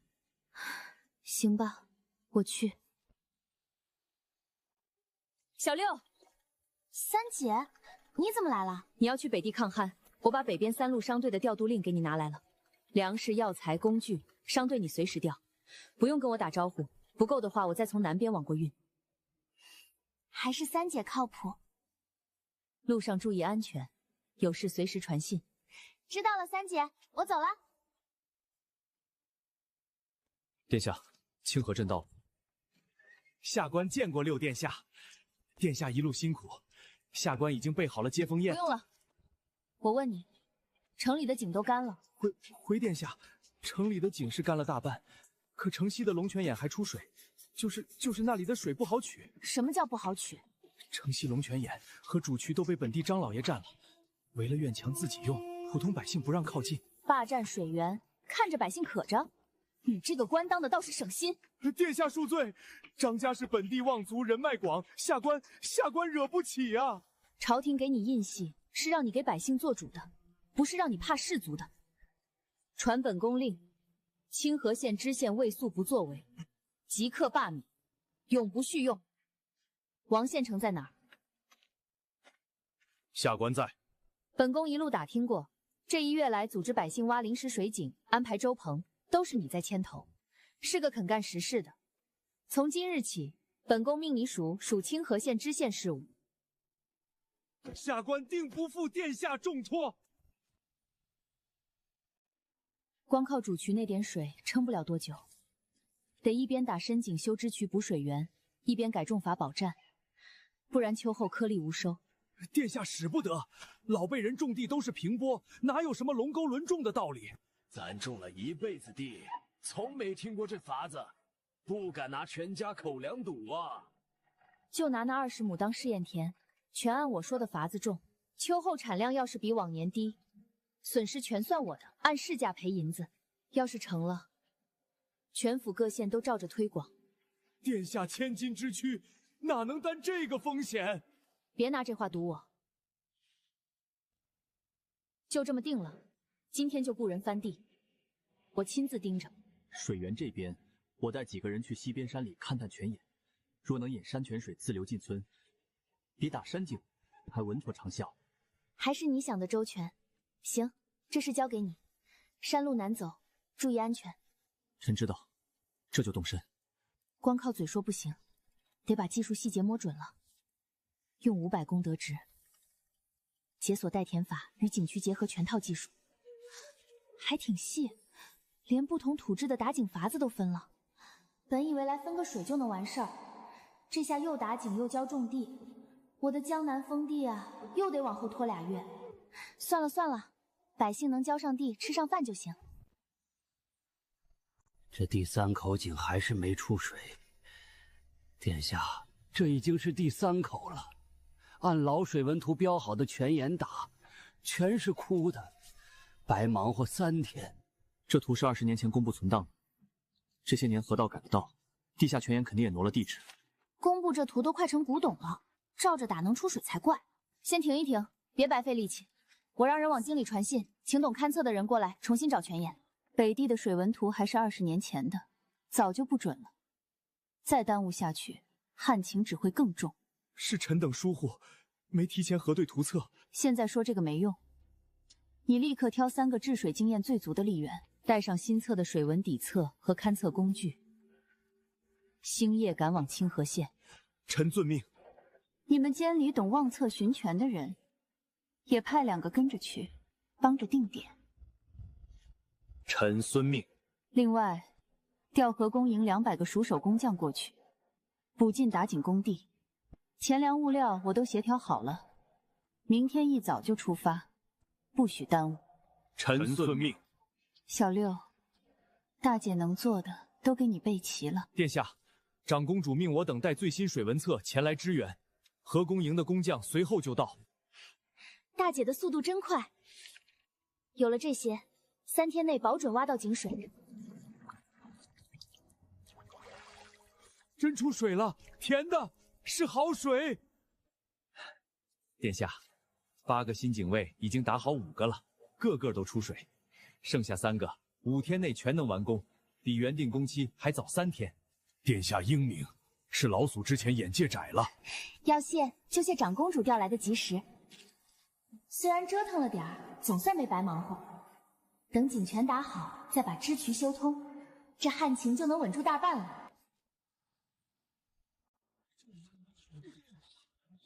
行吧，我去。小六，三姐，你怎么来了？你要去北地抗旱，我把北边3路商队的调度令给你拿来了，粮食、药材、工具，商队你随时调，不用跟我打招呼，不够的话我再从南边往过运。还是三姐靠谱。路上注意安全，有事随时传信。知道了，三姐，我走了。殿下，清河镇到了。下官见过六殿下，殿下一路辛苦，下官已经备好了接风宴。不用了，我问你，城里的井都干了。回殿下，城里的井是干了大半，可城西的龙泉眼还出水，就是那里的水不好取。什么叫不好取？城西龙泉眼和主渠都被本地张老爷占了，围了院墙自己用，普通百姓不让靠近。霸占水源，看着百姓渴着，你这个官当的倒是省心。殿下恕罪，张家是本地望族，人脉广，下官惹不起啊！朝廷给你印玺，是让你给百姓做主的，不是让你怕士族的。传本宫令，清河县知县魏素不作为，即刻罢免，永不续用。王县城在哪儿？下官在。本宫一路打听过，这1月来组织百姓挖临时水井，安排粥棚，都是你在牵头，是个肯干实事的。从今日起，本宫命你属清河县知县事务。下官定不负殿下重托。光靠主渠那点水撑不了多久，得一边打深井修支渠补水源，一边改种法保战，不然秋后颗粒无收。殿下使不得，老辈人种地都是平播，哪有什么龙沟轮种的道理？咱种了一辈子地，从没听过这法子，不敢拿全家口粮赌啊！就拿那20亩当试验田，全按我说的法子种，秋后产量要是比往年低，损失全算我的，按市价赔银子。要是成了，全府各县都照着推广。殿下千金之躯，哪能担这个风险？别拿这话堵我。就这么定了，今天就雇人翻地，我亲自盯着。水源这边，我带几个人去西边山里勘探泉眼，若能引山泉水自流进村，比打山井还稳妥长效。还是你想的周全。行，这事交给你。山路难走，注意安全。臣知道，这就动身。光靠嘴说不行，得把技术细节摸准了。用500功德值，解锁带田法与景区结合全套技术，还挺细，连不同土质的打井法子都分了。本以为来分个水就能完事儿，这下又打井又浇种地，我的江南封地啊，又得往后拖2月。算了算了，百姓能浇上地吃上饭就行。这第3口井还是没出水，殿下，这已经是第3口了。按老水文图标好的泉眼打，全是枯的，白忙活3天。这图是20年前工部存档的，这些年河道改了道，地下泉眼肯定也挪了地址。工部这图都快成古董了，照着打能出水才怪。先停一停，别白费力气。我让人往京里传信，请懂勘测的人过来重新找泉眼。北地的水文图还是20年前的，早就不准了。再耽误下去，旱情只会更重。是臣等疏忽，没提前核对图册。现在说这个没用，你立刻挑3个治水经验最足的吏员，带上新测的水文底测和勘测工具，星夜赶往清河县。臣遵命。你们监里懂望测寻泉的人，也派2个跟着去，帮着定点。臣遵命。另外，调河工营200个熟手工匠过去，补进打井工地。钱粮物料我都协调好了，明天一早就出发，不许耽误。臣遵命。小六，大姐能做的都给你备齐了。殿下，长公主命我等带最新水文册前来支援，河工营的工匠随后就到。大姐的速度真快，有了这些，3天内保准挖到井水。真出水了，甜的，是好水。殿下，8个新井位已经打好5个了，个个都出水，剩下3个5天内全能完工，比原定工期还早3天。殿下英明，是老祖之前眼界窄了。要谢就谢长公主调来的及时，虽然折腾了点儿，总算没白忙活。等井泉打好，再把支渠修通，这旱情就能稳住大半了。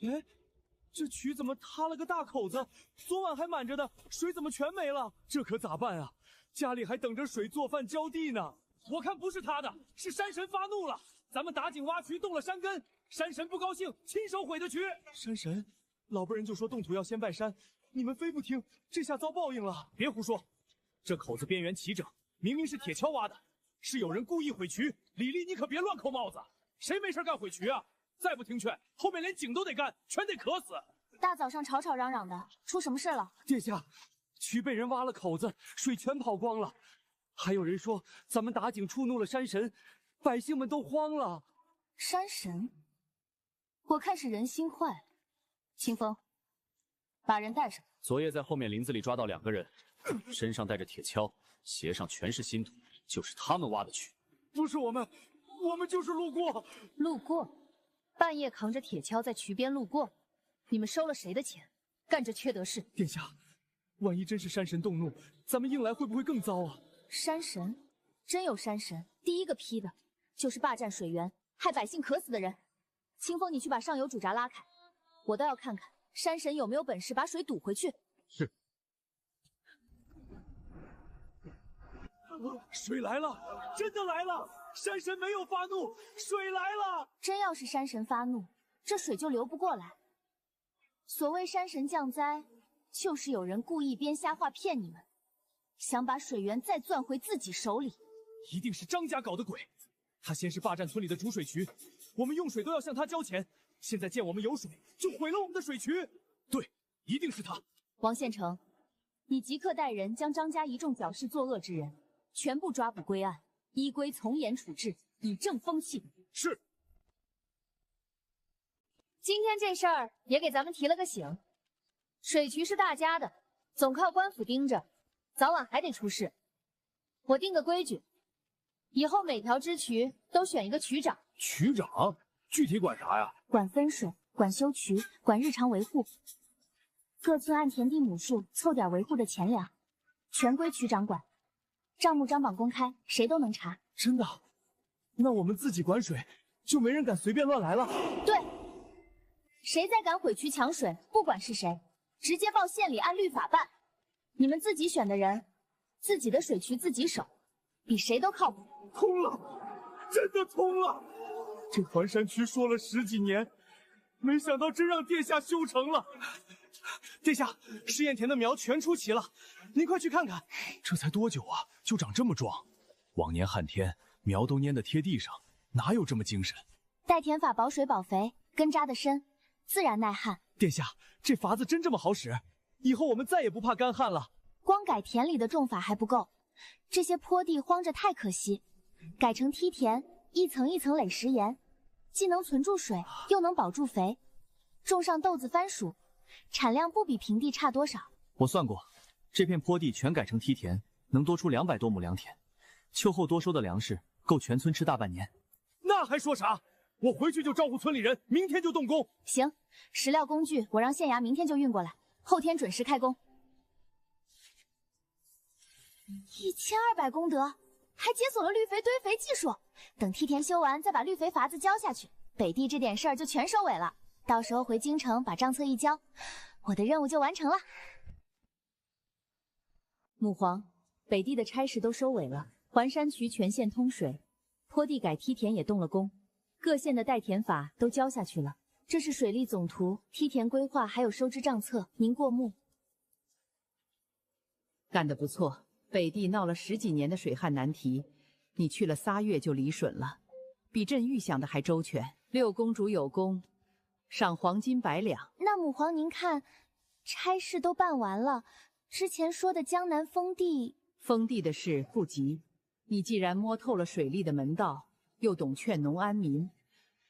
哎，这渠怎么塌了个大口子？昨晚还满着的，水怎么全没了？这可咋办啊？家里还等着水做饭浇地呢。我看不是他的，是山神发怒了。咱们打井挖渠动了山根，山神不高兴，亲手毁的渠。山神，老辈人就说动土要先拜山，你们非不听，这下遭报应了。别胡说，这口子边缘齐整，明明是铁锹挖的，是有人故意毁渠。李丽，你可别乱扣帽子，谁没事干毁渠啊？再不听劝，后面连井都得干，全得渴死。大早上吵吵嚷嚷的，出什么事了？殿下，渠被人挖了口子，水全跑光了。还有人说咱们打井触怒了山神，百姓们都慌了。山神？我看是人心坏了。清风，把人带上。昨夜在后面林子里抓到2个人，身上带着铁锹，鞋上全是新土，就是他们挖的渠。不是我们就是路过。路过？半夜扛着铁锹在渠边路过，你们收了谁的钱？干这缺德事！殿下，万一真是山神动怒，咱们应来会不会更糟啊？山神？真有山神？第一个批的就是霸占水源，害百姓渴死的人。清风，你去把上游主闸拉开，我倒要看看山神有没有本事把水堵回去。是。水来了，真的来了！山神没有发怒，水来了！真要是山神发怒，这水就流不过来。所谓山神降灾，就是有人故意编瞎话骗你们，想把水源再攥回自己手里。一定是张家搞的鬼！他先是霸占村里的主水渠，我们用水都要向他交钱，现在见我们有水，就毁了我们的水渠。对，一定是他。王县城，你即刻带人将张家一众搅事作恶之人全部抓捕归案，依规从严处置，以正风气。是。今天这事儿也给咱们提了个醒，水渠是大家的，总靠官府盯着，早晚还得出事。我定个规矩，以后每条支渠都选一个渠长。渠长具体管啥呀？管分水，管修渠，管日常维护。各村按田地亩数凑点维护的钱粮，全归渠长管。账目张榜公开，谁都能查。真的？那我们自己管水，就没人敢随便乱来了。对，谁再敢毁渠抢水，不管是谁，直接报县里按律法办。你们自己选的人，自己的水渠自己守，比谁都靠谱。通了，真的通了！这环山渠说了10几年，没想到真让殿下修成了。殿下，试验田的苗全出齐了，您快去看看。这才多久啊，就长这么壮？往年旱天苗都蔫得贴地上，哪有这么精神？代田法保水保肥，根扎得深，自然耐旱。殿下，这法子真这么好使？以后我们再也不怕干旱了。光改田里的种法还不够，这些坡地荒着太可惜，改成梯田，一层一层垒石岩，既能存住水，又能保住肥。种上豆子、番薯，产量不比平地差多少。我算过，这片坡地全改成梯田，能多出200多亩良田，秋后多收的粮食够全村吃大半年。那还说啥？我回去就招呼村里人，明天就动工。行，石料工具我让县衙明天就运过来，后天准时开工。1200功德，还解锁了绿肥堆肥技术。等梯田修完，再把绿肥筏子交下去，北地这点事儿就全收尾了。到时候回京城把账册一交，我的任务就完成了。母皇，北地的差事都收尾了，环山渠全线通水，坡地改梯田也动了工，各县的代田法都交下去了。这是水利总图、梯田规划还有收支账册，您过目。干得不错，北地闹了10几年的水旱难题，你去了3月就理顺了，比朕预想的还周全。6公主有功，赏黄金100两。那母皇您看，差事都办完了，之前说的江南封地的事不急，你既然摸透了水利的门道，又懂劝农安民，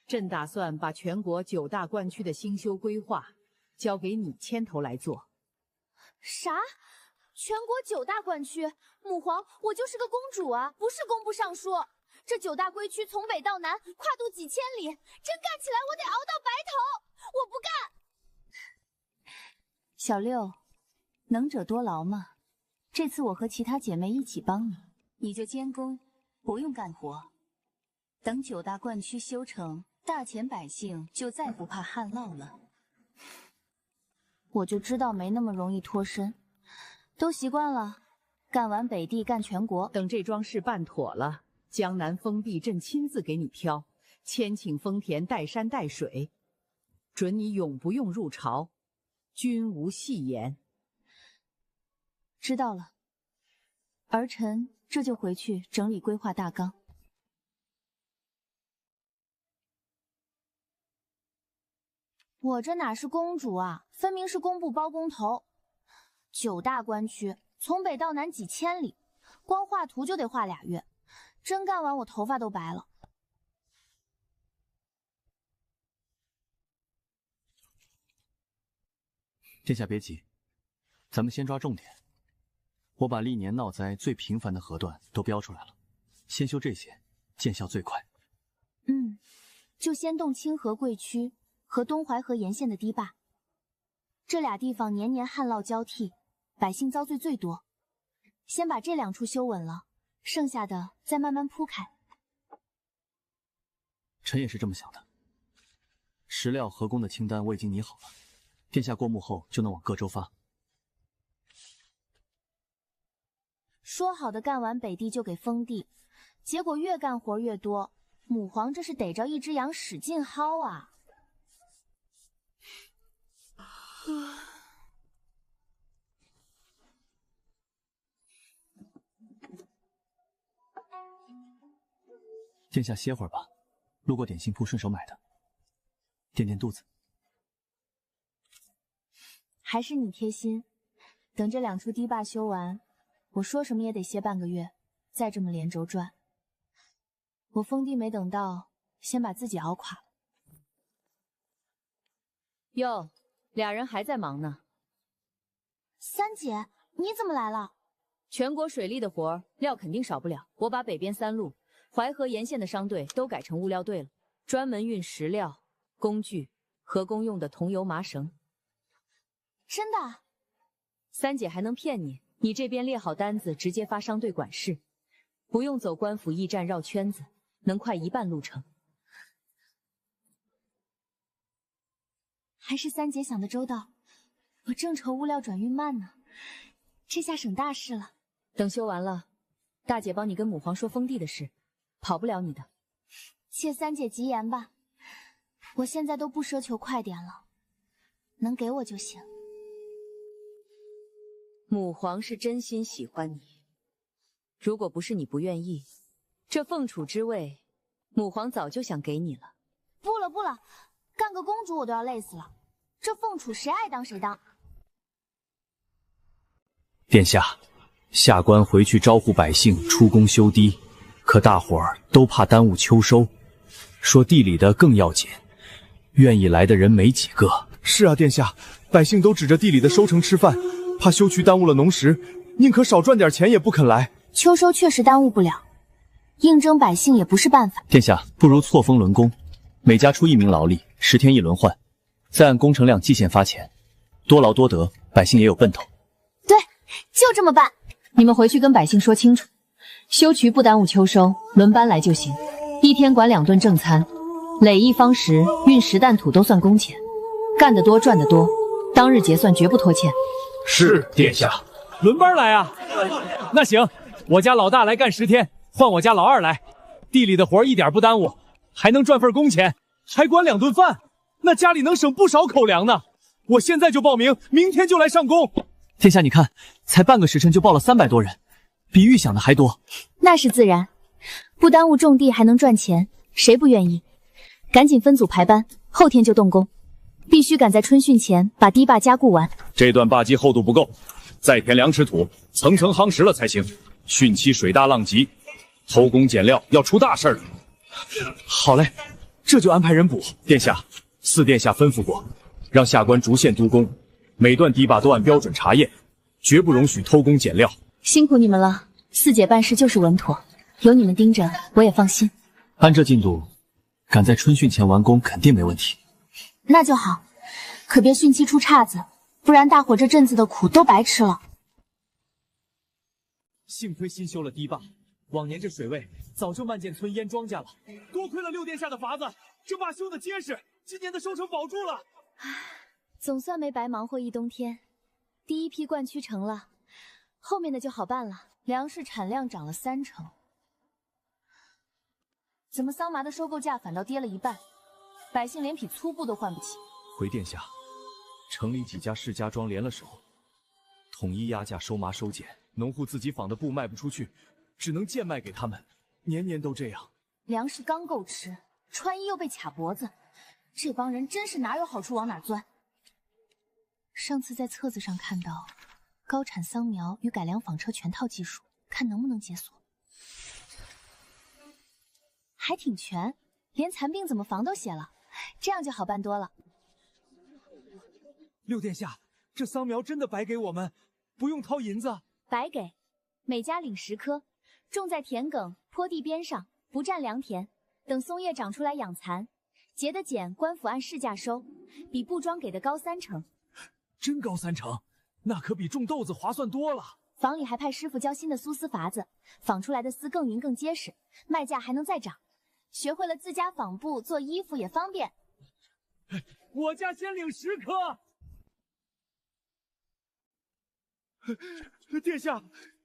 朕打算把全国9大灌区的兴修规划交给你牵头来做。啥？全国9大灌区？母皇，我就是个公主啊，不是工部尚书。这9大归区从北到南，跨度几千里，真干起来我得熬到白头，我不干。小六，能者多劳嘛，这次我和其他姐妹一起帮你，你就监工，不用干活。等9大灌区修成，大钱百姓就再不怕旱涝了。我就知道没那么容易脱身，都习惯了，干完北地干全国。等这桩事办妥了，江南封地朕亲自给你挑，千顷丰田带山带水，准你永不用入朝，均无戏言。知道了，儿臣这就回去整理规划大纲。我这哪是公主啊，分明是工部包工头。9大关区从北到南几千里，光画图就得画2月，真干完我头发都白了。殿下别急，咱们先抓重点。我把历年闹灾最频繁的河段都标出来了，先修这些，见效最快。就先动清河贵区和东淮河沿线的堤坝，这俩地方年年旱涝交替，百姓遭罪最多。先把这2处修稳了，剩下的再慢慢铺开。臣也是这么想的。石料河工的清单我已经拟好了，殿下过目后就能往各州发。说好的干完北地就给封地，结果越干活越多。母皇这是逮着一只羊使劲薅啊！殿下歇会儿吧，路过点心铺顺手买的，垫垫肚子。还是你贴心，等这2处堤坝修完，我说什么也得歇半个月，再这么连轴转。我封地没等到，先把自己熬垮了。哟，俩人还在忙呢。三姐，你怎么来了？全国水利的活儿料肯定少不了，我把北边3路、淮河沿线的商队都改成物料队了，专门运石料、工具和公用的桐油麻绳。真的？三姐还能骗你？你这边列好单子，直接发商队管事，不用走官府驿站绕圈子，能快1半路程。还是三姐想的周到，我正愁物料转运慢呢，这下省大事了。等修完了，大姐帮你跟母皇说封地的事，跑不了你的。谢三姐吉言吧，我现在都不奢求快点了，能给我就行。母皇是真心喜欢你，如果不是你不愿意，这凤储之位，母皇早就想给你了。不了不了，干个公主我都要累死了，这凤储谁爱当谁当。殿下，下官回去招呼百姓出工修堤，可大伙儿都怕耽误秋收，说地里的更要紧，愿意来的人没几个。是啊，殿下，百姓都指着地里的收成吃饭，怕修渠耽误了农时，宁可少赚点钱也不肯来。秋收确实耽误不了，应征百姓也不是办法。殿下，不如错峰轮工，每家出1名劳力，10天一轮换，再按工程量计线发钱，多劳多得，百姓也有奔头。对，就这么办。你们回去跟百姓说清楚，修渠不耽误秋收，轮班来就行。1天管2顿正餐，累1方石、运10担土都算工钱，干得多赚得多，当日结算绝不拖欠。是殿下。轮班来啊？那行，我家老大来干10天，换我家老二来，地里的活一点不耽误，还能赚份工钱，还管2顿饭，那家里能省不少口粮呢。我现在就报名，明天就来上工。殿下，你看，才半个时辰就报了300多人，比预想的还多。那是自然，不耽误种地还能赚钱，谁不愿意？赶紧分组排班，后天就动工，必须赶在春汛前把堤坝加固完。这段坝基厚度不够，再填2尺土，层层夯实了才行。汛期水大浪急，偷工减料要出大事了。好嘞，这就安排人补。殿下，四殿下吩咐过，让下官逐线督工，每段堤坝都按标准查验，绝不容许偷工减料。辛苦你们了，四姐办事就是稳妥，有你们盯着，我也放心。按这进度，赶在春汛前完工肯定没问题。那就好，可别汛期出岔子，不然大伙这阵子的苦都白吃了。幸亏新修了堤坝，往年这水位早就漫见村淹庄稼了。多亏了6殿下的法子，这坝修的结实，今年的收成保住了。总算没白忙活一冬天。第一批灌区成了，后面的就好办了。粮食产量涨了30%，怎么桑麻的收购价反倒跌了1半？百姓连匹粗布都换不起。回殿下，城里几家世家庄联了手，统一压价收麻收碱，农户自己纺的布卖不出去，只能贱卖给他们，年年都这样。粮食刚够吃，穿衣又被卡脖子，这帮人真是哪有好处往哪钻。上次在册子上看到高产桑苗与改良纺车全套技术，看能不能解锁。还挺全，连残病怎么防都写了，这样就好办多了。6殿下，这桑苗真的白给我们，不用掏银子？白给，每家领10颗，种在田埂坡地边上，不占良田，等松叶长出来养蚕，结的茧官府按市价收，比布庄给的高30%。真高30%，那可比种豆子划算多了。坊里还派师傅教新的苏丝法子，纺出来的丝更匀更结实，卖价还能再涨。学会了自家纺布做衣服也方便。我家先领10颗。殿下，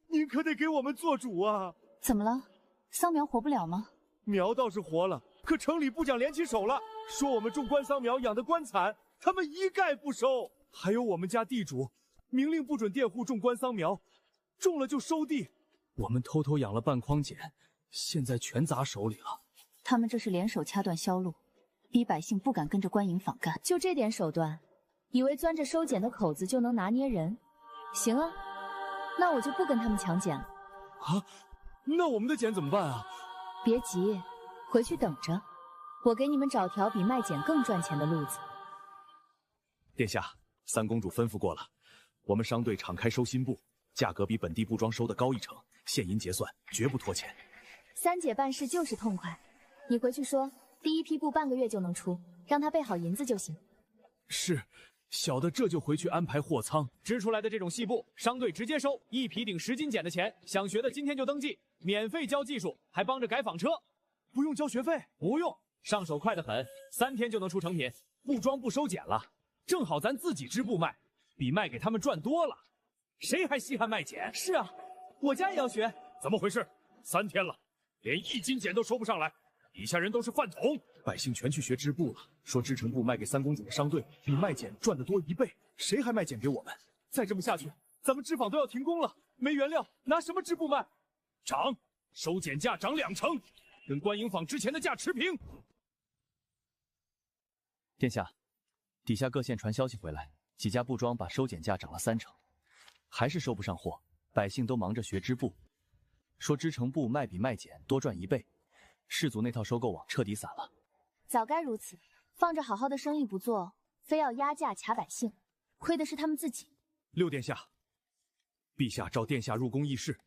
您可得给我们做主啊！怎么了？桑苗活不了吗？苗倒是活了，可城里部长联起手了，说我们种官桑苗养得官惨，他们一概不收。还有我们家地主，明令不准佃户种官桑苗，种了就收地。我们偷偷养了半筐碱，现在全砸手里了。他们这是联手掐断销路，逼百姓不敢跟着官营坊干。就这点手段，以为钻着收碱的口子就能拿捏人？行啊，那我就不跟他们抢碱了。啊，那我们的碱怎么办啊？别急，回去等着，我给你们找条比卖碱更赚钱的路子。殿下，三公主吩咐过了，我们商队敞开收新布，价格比本地布庄收的高1成，现银结算，绝不拖钱。三姐办事就是痛快，你回去说，第一批布半个月就能出，让她备好银子就行。是，小的这就回去安排货仓。织出来的这种细布，商队直接收，1匹顶10斤碱的钱。想学的今天就登记，免费教技术，还帮着改纺车。不用交学费？不用，上手快得很，3天就能出成品。布庄不收碱了，正好咱自己织布卖，比卖给他们赚多了。谁还稀罕卖碱？是啊，我家也要学。怎么回事？3天了，连1斤碱都收不上来，底下人都是饭桶。百姓全去学织布了，说织成布卖给三公主的商队比卖碱赚得多1倍，谁还卖碱给我们？再这么下去，咱们织坊都要停工了，没原料，拿什么织布卖？涨，收碱价涨2成，跟官营坊之前的价持平。殿下，底下各县传消息回来，几家布庄把收碱价涨了3成，还是收不上货，百姓都忙着学织布，说织成布卖比卖碱多赚1倍，氏族那套收购网彻底散了。早该如此，放着好好的生意不做，非要压价卡百姓，亏的是他们自己。六殿下，陛下召殿下入宫议事。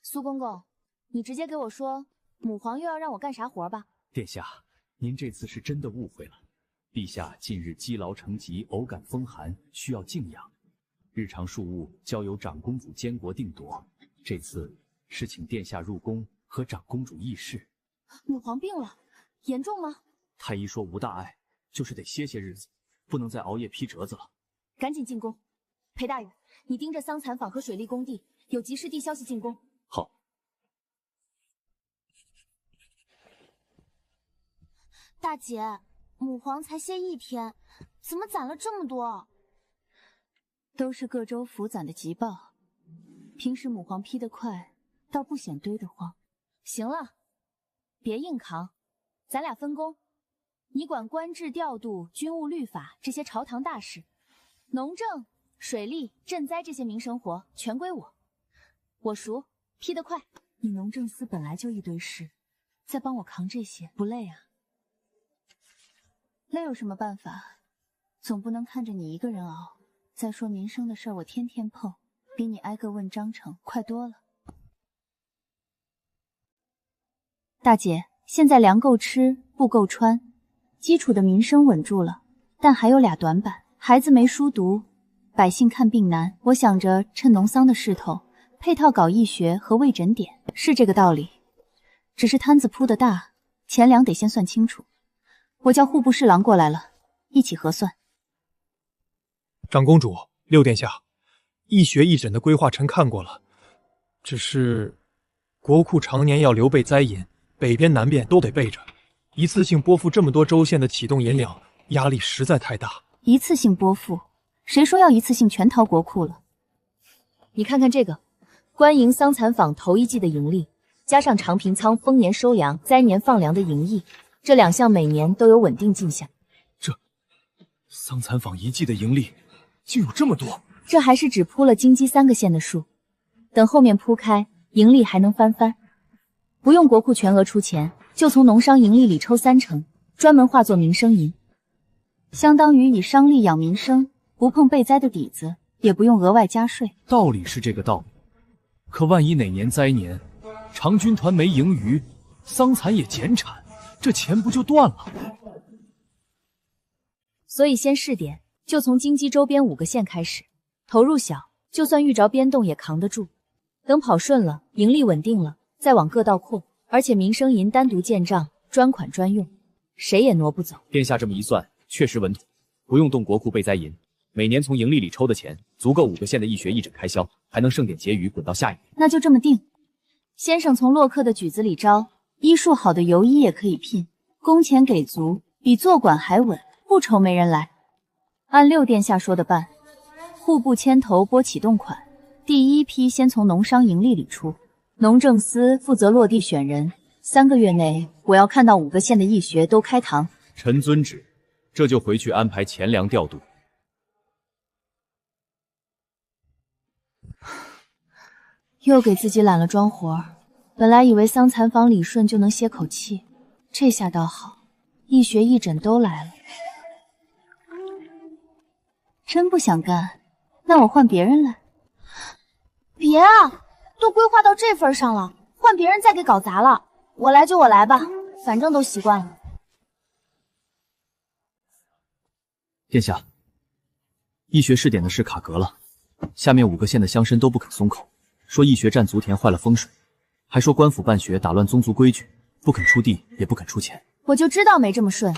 苏公公，你直接给我说，母皇又要让我干啥活吧？殿下，您这次是真的误会了。陛下近日积劳成疾，偶感风寒，需要静养，日常庶务交由长公主监国定夺。这次是请殿下入宫和长公主议事。母皇病了，严重吗？太医说无大碍，就是得歇歇日子，不能再熬夜批折子了。赶紧进宫。裴大人，你盯着桑蚕坊和水利工地，有急事递消息进宫。好。大姐，母皇才歇1天，怎么攒了这么多？都是各州府攒的急报，平时母皇批得快，倒不显堆得慌。行了，别硬扛，咱俩分工。你管官制调度、军务律法这些朝堂大事，农政、水利、赈灾这些民生活全归我。我熟，批得快。你农政司本来就一堆事，再帮我扛这些，不累啊？累有什么办法？总不能看着你一个人熬。再说民生的事儿，我天天碰，比你挨个问章程快多了。大姐，现在粮够吃，布够穿，基础的民生稳住了，但还有俩短板：孩子没书读，百姓看病难。我想着趁农桑的势头，配套搞义学和卫诊点，是这个道理。只是摊子铺得大，钱粮得先算清楚。我叫户部侍郎过来了，一起核算。长公主，六殿下，义学义诊的规划臣看过了，只是国库常年要留备灾银，北边南边都得备着，一次性拨付这么多州县的启动银两，压力实在太大。一次性拨付？谁说要一次性全掏国库了？你看看这个，官营桑蚕坊头1季的盈利，加上长平仓丰年收粮、灾年放粮的盈益，这2项每年都有稳定进项。这桑蚕坊1季的盈利竟有这么多？这还是只铺了京畿3个县的数，等后面铺开，盈利还能翻番。不用国库全额出钱，就从农商盈利里抽3成，专门化作民生银，相当于以商力养民生，不碰备灾的底子，也不用额外加税。道理是这个道理，可万一哪年灾年，长军团没盈余，桑蚕也减产，这钱不就断了？所以先试点，就从京畿周边5个县开始，投入小，就算遇着变动也扛得住。等跑顺了，盈利稳定了，再往各道扩。而且民生银单独建账，专款专用，谁也挪不走。殿下这么一算，确实稳妥，不用动国库备灾银，每年从盈利里抽的钱，足够5个县的医学义诊开销，还能剩点结余滚到下一年。那就这么定。先生从洛克的举子里招，医术好的游医也可以聘，工钱给足，比坐馆还稳，不愁没人来。按六殿下说的办，户部牵头拨启动款，第一批先从农商盈利里出，农政司负责落地选人。3个月内，我要看到5个县的义学都开堂。臣遵旨，这就回去安排钱粮调度。又给自己揽了庄活，本来以为桑蚕坊理顺就能歇口气，这下倒好，义学义诊都来了。真不想干，那我换别人来。别啊，都规划到这份上了，换别人再给搞砸了。我来就我来吧，反正都习惯了。殿下，义学试点的事卡壳了，下面5个县的乡绅都不肯松口，说义学占族田坏了风水，还说官府办学打乱宗族规矩，不肯出地也不肯出钱。我就知道没这么顺，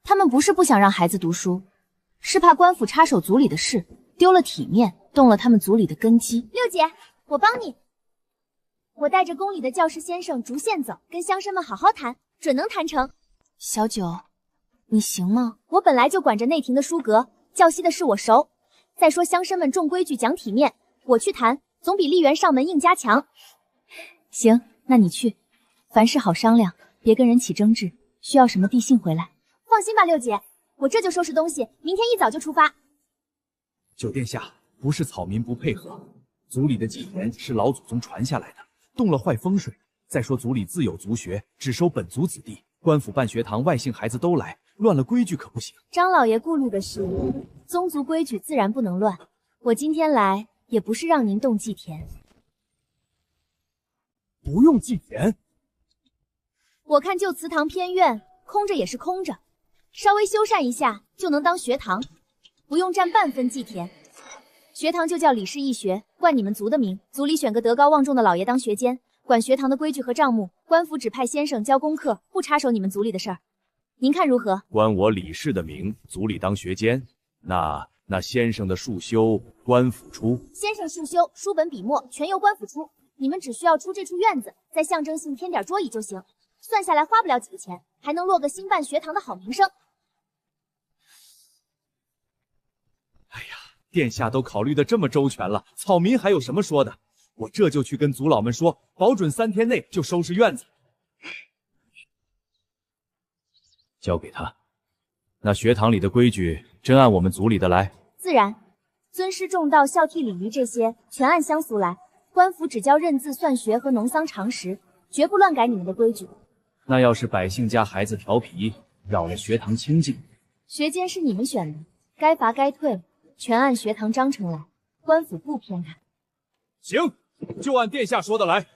他们不是不想让孩子读书，是怕官府插手族里的事，丢了体面，动了他们族里的根基。六姐，我帮你。我带着宫里的教师先生逐县走，跟乡绅们好好谈，准能谈成。小九，你行吗？我本来就管着内廷的书阁，教西的事我熟。再说乡绅们重规矩讲体面，我去谈，总比丽媛上门硬加强。行，那你去，凡事好商量，别跟人起争执。需要什么递信回来。放心吧，六姐，我这就收拾东西，明天一早就出发。九殿下，不是草民不配合，族里的祭田是老祖宗传下来的。动了坏风水。再说族里自有族学，只收本族子弟，官府办学堂，外姓孩子都来，乱了规矩可不行。张老爷顾虑的是，宗族规矩自然不能乱。我今天来也不是让您动祭田。不用祭田？我看旧祠堂偏院，空着也是空着，稍微修缮一下就能当学堂，不用占半分祭田。学堂就叫李氏义学，冠你们族的名，族里选个德高望重的老爷当学监，管学堂的规矩和账目，官府只派先生教功课，不插手你们族里的事儿。您看如何？冠我李氏的名，族里当学监，那先生的束修，官府出？先生束修，书本笔墨全由官府出，你们只需要出这处院子，再象征性添点桌椅就行，算下来花不了几个钱，还能落个兴办学堂的好名声。殿下都考虑的这么周全了，草民还有什么说的？我这就去跟族老们说，保准3天内就收拾院子。交给他。那学堂里的规矩，真按我们族里的来？自然，尊师重道、孝悌礼仪这些，全按乡俗来。官府只教认字、算学和农桑常识，绝不乱改你们的规矩。那要是百姓家孩子调皮，扰了学堂清静，学监是你们选的，该罚该退。全按学堂章程来，官府不偏袒。行，就按殿下说的来。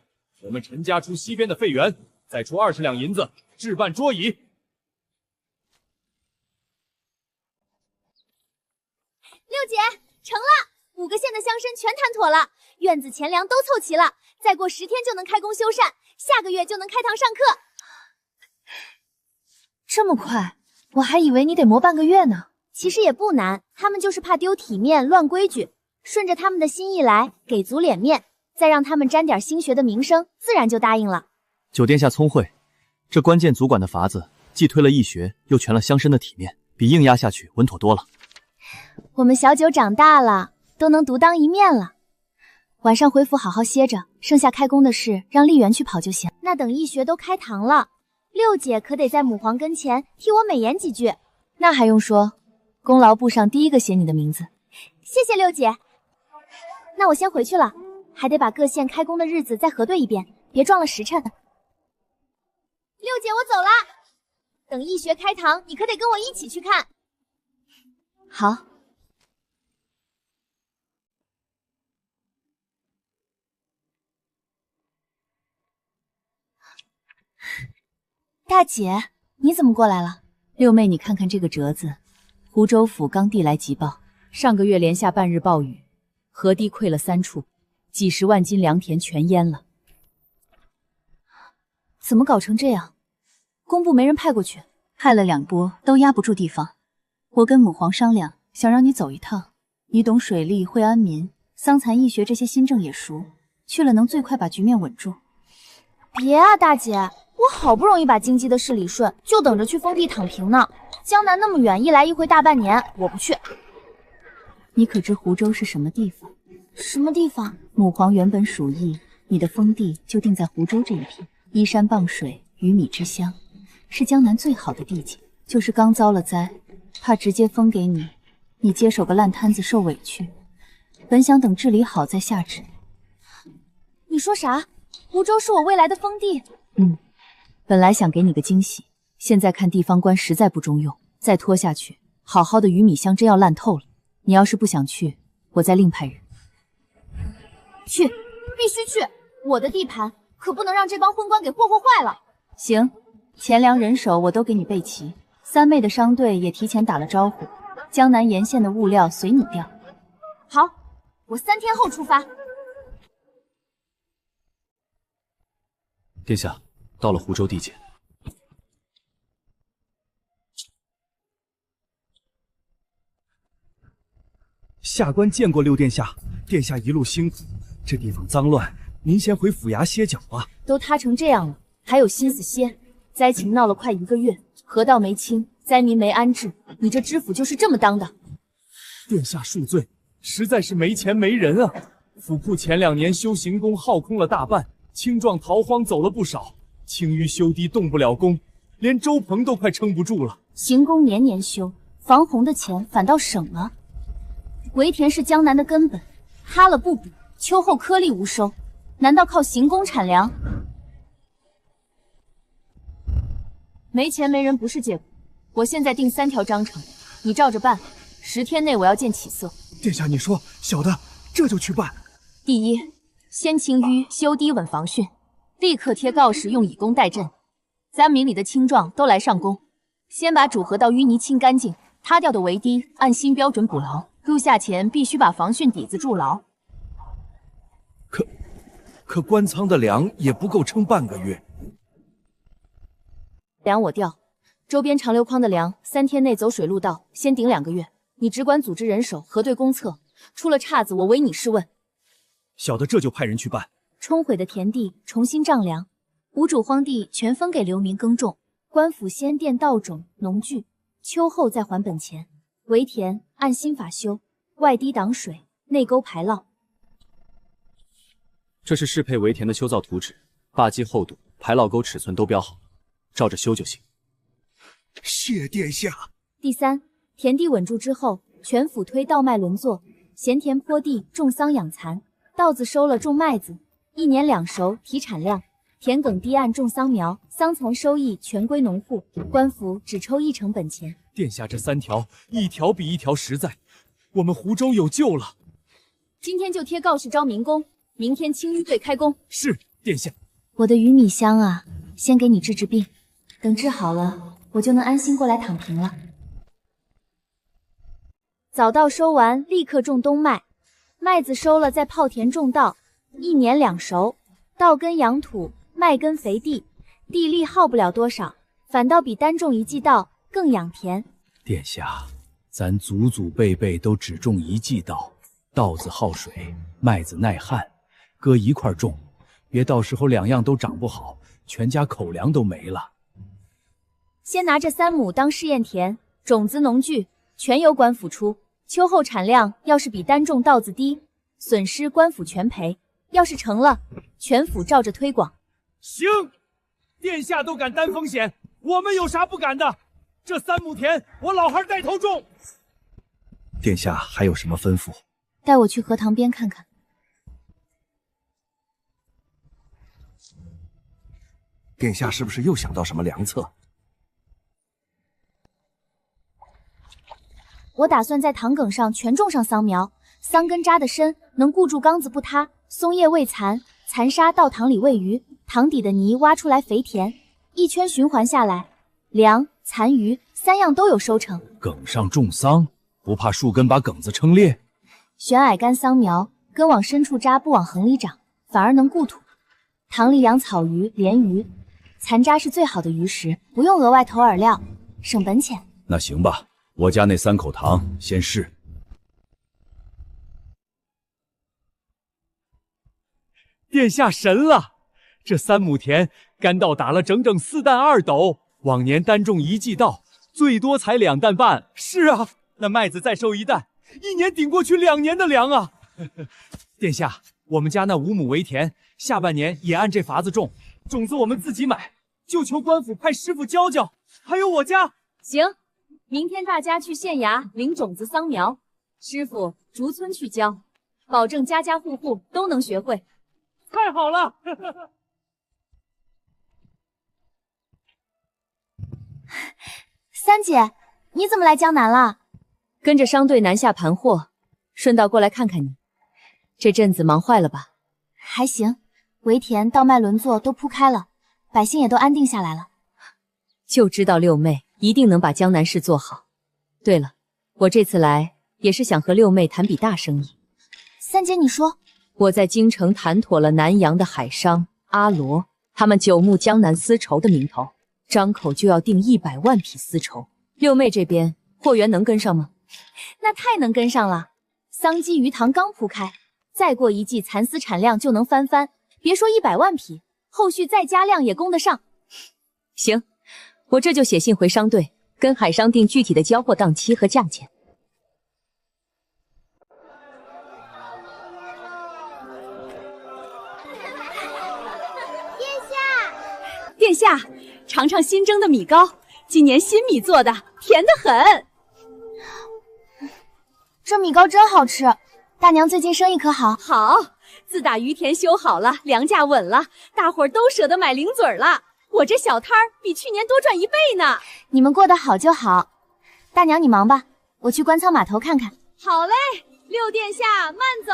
我们陈家出西边的费源，再出20两银子置办桌椅。六姐，成了！5个县的乡绅全谈妥了，院子钱粮都凑齐了，再过10天就能开工修缮，下个月就能开堂上课。这么快？我还以为你得磨半个月呢。其实也不难，他们就是怕丢体面、乱规矩，顺着他们的心意来，给足脸面，再让他们沾点兴学的名声，自然就答应了。九殿下聪慧，这关键族管的法子，既推了义学，又全了乡绅的体面，比硬压下去稳妥多了。我们小九长大了，都能独当一面了。晚上回府好好歇着，剩下开工的事让丽媛去跑就行。那等义学都开堂了，六姐可得在母皇跟前替我美言几句。那还用说。功劳簿上第一个写你的名字，谢谢六姐。那我先回去了，还得把各县开工的日子再核对一遍，别撞了时辰。六姐，我走了。等义学开堂，你可得跟我一起去看。好。大姐，你怎么过来了？六妹，你看看这个折子。湖州府刚递来急报，上个月连下半日暴雨，河堤溃了3处，几10万斤良田全淹了。怎么搞成这样？工部没人派过去，派了2拨都压不住地方。我跟母皇商量，想让你走一趟。你懂水利，会安民，桑蚕医学这些新政也熟，去了能最快把局面稳住。别啊，大姐，我好不容易把经济的事理顺，就等着去封地躺平呢。江南那么远，一来一回大半年，我不去。你可知湖州是什么地方？什么地方？母皇原本属意，你的封地就定在湖州这一片，依山傍水，鱼米之乡，是江南最好的地界。就是刚遭了灾，怕直接封给你，你接手个烂摊子受委屈。本想等治理好再下旨。你说啥？湖州是我未来的封地？本来想给你个惊喜，现在看地方官实在不中用，再拖下去，好好的鱼米乡真要烂透了。你要是不想去，我再另派人。去，必须去！我的地盘可不能让这帮昏官给霍霍坏了。行，钱粮人手我都给你备齐，三妹的商队也提前打了招呼，江南沿线的物料随你调。好，我3天后出发。殿下，到了湖州地界。下官见过六殿下，殿下一路辛苦，这地方脏乱，您先回府衙歇脚吧。都塌成这样了，还有心思歇？灾情闹了快1个月，河道没清，灾民没安置，你这知府就是这么当的？殿下恕罪，实在是没钱没人啊！府库前2年修行宫耗空了大半，青壮逃荒走了不少，青淤修堤动不了工，连周棚都快撑不住了。行宫年年修，防洪的钱反倒省了。围田是江南的根本，塌了不补，秋后颗粒无收，难道靠行宫产粮？没钱没人不是借口，我现在定3条章程，你照着办，10天内我要见起色。殿下，你说小的这就去办。第一，先清淤修堤稳防汛，立刻贴告示用以工代赈。咱民里的青壮都来上工，先把主河道淤泥清干净，塌掉的围堤按新标准补牢。入夏前必须把防汛底子筑牢。可官仓的粮也不够撑半个月。粮我调，周边长流筐的粮3天内走水路道，先顶2个月。你只管组织人手核对公测，出了岔子我唯你是问。小的这就派人去办。冲毁的田地重新丈量，无主荒地全分给流民耕种，官府先垫稻种、农具，秋后再还本钱。围田按新法修，外堤挡水，内沟排涝。这是适配围田的修造图纸，坝基厚度、排涝沟尺寸都标好了，照着修就行。谢殿下。第三，田地稳住之后，全府推稻麦轮作，闲田坡地种桑养蚕，稻子收了种麦子，1年2熟提产量。田埂堤岸种桑苗，桑蚕收益全归农户，官府只抽1成本钱。殿下这3条，一条比一条实在，我们湖州有救了。今天就贴告示招民工，明天清淤队开工。是，殿下。我的鱼米香啊，先给你治治病，等治好了，我就能安心过来躺平了。早稻收完，立刻种冬麦，麦子收了再泡田种稻，1年2熟，稻根养土，麦根肥地，地力耗不了多少，反倒比单种1季稻更养田。殿下，咱祖祖辈辈都只种1季稻，稻子耗水，麦子耐旱，搁一块种，别到时候2样都长不好，全家口粮都没了。先拿这3亩当试验田，种子、农具全由官府出，秋后产量要是比单种稻子低，损失官府全赔；要是成了，全府照着推广。行，殿下都敢担风险，我们有啥不敢的？这3亩田，我老汉带头种。殿下还有什么吩咐？带我去荷塘边看看。殿下是不是又想到什么良策？我打算在塘埂上全种上桑苗，桑根扎得深，能固住缸子不塌，松叶未残，残沙到塘里喂鱼，塘底的泥挖出来肥田，一圈循环下来，粮、残余3样都有收成。埂上种桑，不怕树根把埂子撑裂？选矮干桑苗，根往深处扎，不往横里长，反而能固土。塘里养草鱼、鲢鱼，残渣是最好的鱼食，不用额外投饵料，省本钱。那行吧，我家那3口糖先试。殿下神了！这3亩田干稻打了整整4担2斗，往年单种1季稻，最多才2担半。是啊，那麦子再收1担，1年顶过去2年的粮啊！殿下，我们家那5亩围田，下半年也按这法子种，种子我们自己买，就求官府派师傅教教。还有我家，行，明天大家去县衙领种子桑苗，师傅逐村去教，保证家家户户都能学会。太好了！三姐，你怎么来江南了？跟着商队南下盘货，顺道过来看看你。这阵子忙坏了吧？还行，围田、稻麦轮作都铺开了，百姓也都安定下来了。就知道六妹一定能把江南事做好。对了，我这次来也是想和六妹谈笔大生意。三姐，你说？我在京城谈妥了南洋的海商阿罗，他们久慕江南丝绸的名头，张口就要订100万匹丝绸。六妹这边货源能跟上吗？那太能跟上了。桑基鱼塘刚铺开，再过1季蚕丝产量就能翻番，别说100万匹，后续再加量也供得上。行，我这就写信回商队，跟海商定具体的交货档期和价钱。殿下，尝尝新蒸的米糕，今年新米做的，甜得很。这米糕真好吃，大娘最近生意可好？好，自打于田修好了，粮价稳了，大伙儿都舍得买零嘴了。我这小摊儿比去年多赚1倍呢。你们过得好就好。大娘你忙吧，我去官仓码头看看。好嘞，六殿下慢走。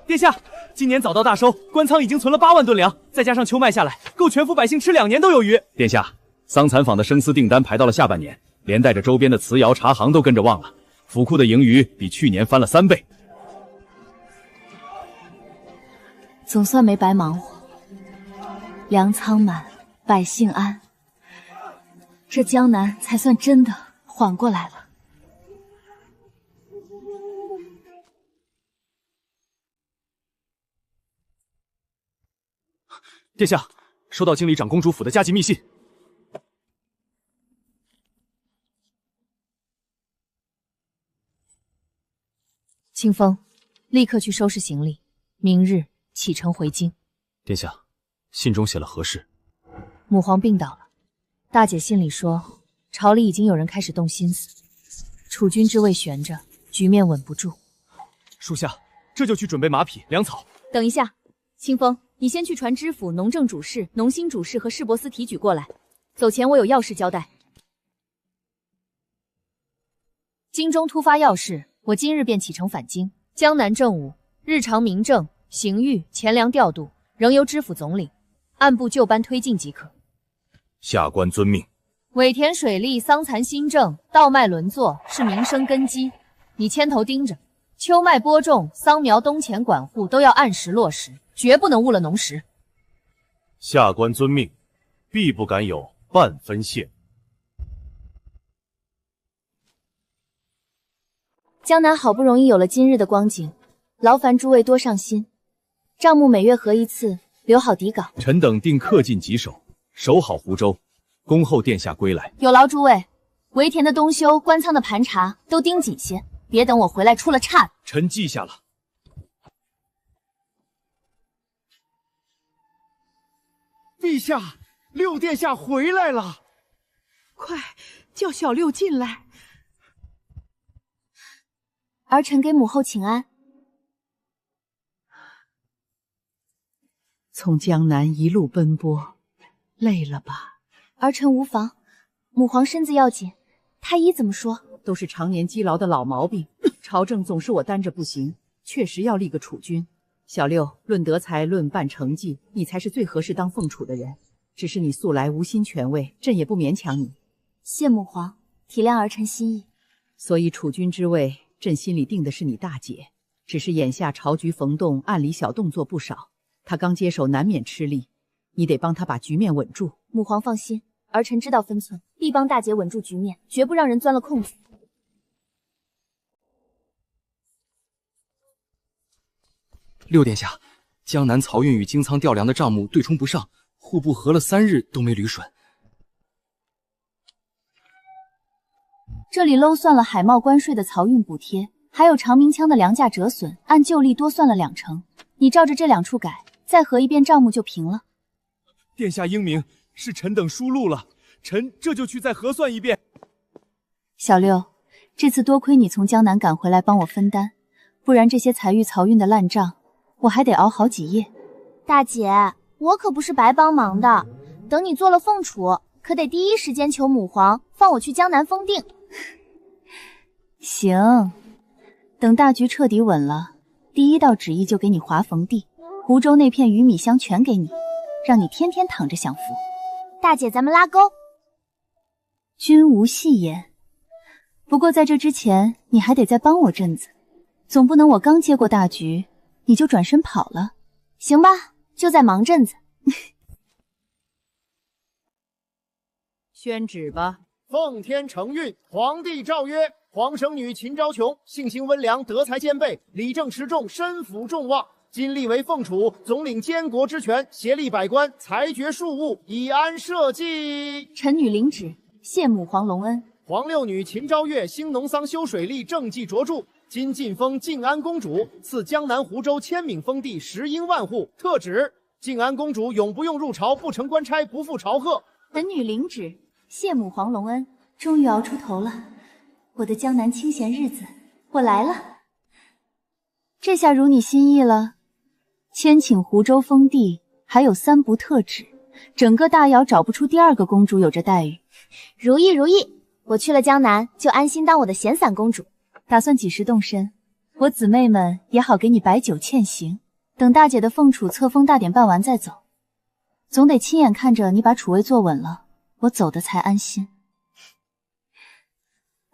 殿下，今年早稻大收，官仓已经存了8万吨粮，再加上秋麦下来，够全府百姓吃2年都有余。殿下，桑蚕坊的生丝订单排到了下半年，连带着周边的瓷窑茶行都跟着旺了，府库的盈余比去年翻了3倍。总算没白忙活，粮仓满，百姓安，这江南才算真的缓过来了。殿下，收到经理长公主府的加急密信。清风，立刻去收拾行李，明日启程回京。殿下，信中写了何事？母皇病倒了，大姐信里说，朝里已经有人开始动心思，储君之位悬着，局面稳不住。属下这就去准备马匹、粮草。等一下，清风，你先去传知府、农政主事、农兴主事和市舶司提举过来。走前我有要事交代。京中突发要事，我今日便启程返京。江南政务、日常民政、刑狱、钱粮调度，仍由知府总领，按部就班推进即可。下官遵命。尾田水利、桑蚕新政、稻麦轮作是民生根基，你牵头盯着。秋麦播种、桑苗冬前管护都要按时落实，绝不能误了农时。下官遵命，必不敢有半分懈。江南好不容易有了今日的光景，劳烦诸位多上心。账目每月核一次，留好底稿。臣等定恪尽己守，守好湖州，恭候殿下归来。有劳诸位，围田的冬修、官仓的盘查都盯紧些，别等我回来出了岔子。臣记下了。陛下，六殿下回来了，快叫小六进来。儿臣给母后请安。从江南一路奔波，累了吧？儿臣无妨，母皇身子要紧，太医怎么说？都是常年积劳的老毛病，朝政总是我担着不行，确实要立个储君。小六，论德才，论办成绩，你才是最合适当凤储的人。只是你素来无心权位，朕也不勉强你。谢母皇体谅儿臣心意。所以储君之位，朕心里定的是你大姐。只是眼下朝局逢动，暗里小动作不少，她刚接手难免吃力，你得帮她把局面稳住。母皇放心，儿臣知道分寸，必帮大姐稳住局面，绝不让人钻了空子。六殿下，江南漕运与京仓调粮的账目对冲不上，户部核了3日都没捋顺。这里搂算了海贸关税的漕运补贴，还有长鸣枪的粮价折损，按旧例多算了2成。你照着这2处改，再核一遍账目就平了。殿下英明，是臣等疏漏了，臣这就去再核算一遍。小六，这次多亏你从江南赶回来帮我分担，不然这些财运漕运的烂账，我还得熬好几夜。大姐，我可不是白帮忙的，等你做了凤储，可得第一时间求母皇放我去江南封定。行，等大局彻底稳了，第一道旨意就给你划封地，湖州那片鱼米乡全给你，让你天天躺着享福。大姐，咱们拉钩。君无戏言。不过在这之前，你还得再帮我阵子，总不能我刚接过大局，你就转身跑了。行吧，就再忙阵子。宣旨吧。奉天承运，皇帝诏曰：皇生女秦昭琼，性情温良，德才兼备，理政持重，身负众望。今立为凤储，总领监国之权，协力百官，裁决庶务，以安社稷。臣女领旨，谢母皇隆恩。皇六女秦昭月兴农桑修水利，政绩卓著。今晋封静安公主，赐江南湖州千顷封地10英万户。特旨：静安公主永不用入朝，不承官差，不负朝贺。臣女领旨，谢母皇隆恩。终于熬出头了，我的江南清闲日子，我来了。这下如你心意了，千顷湖州封地，还有3不特旨，整个大姚找不出第2个公主有这待遇。如意如意，我去了江南，就安心当我的闲散公主。打算几时动身？我姊妹们也好给你摆酒饯行。等大姐的凤储册封大典办完再走，总得亲眼看着你把储位坐稳了，我走的才安心。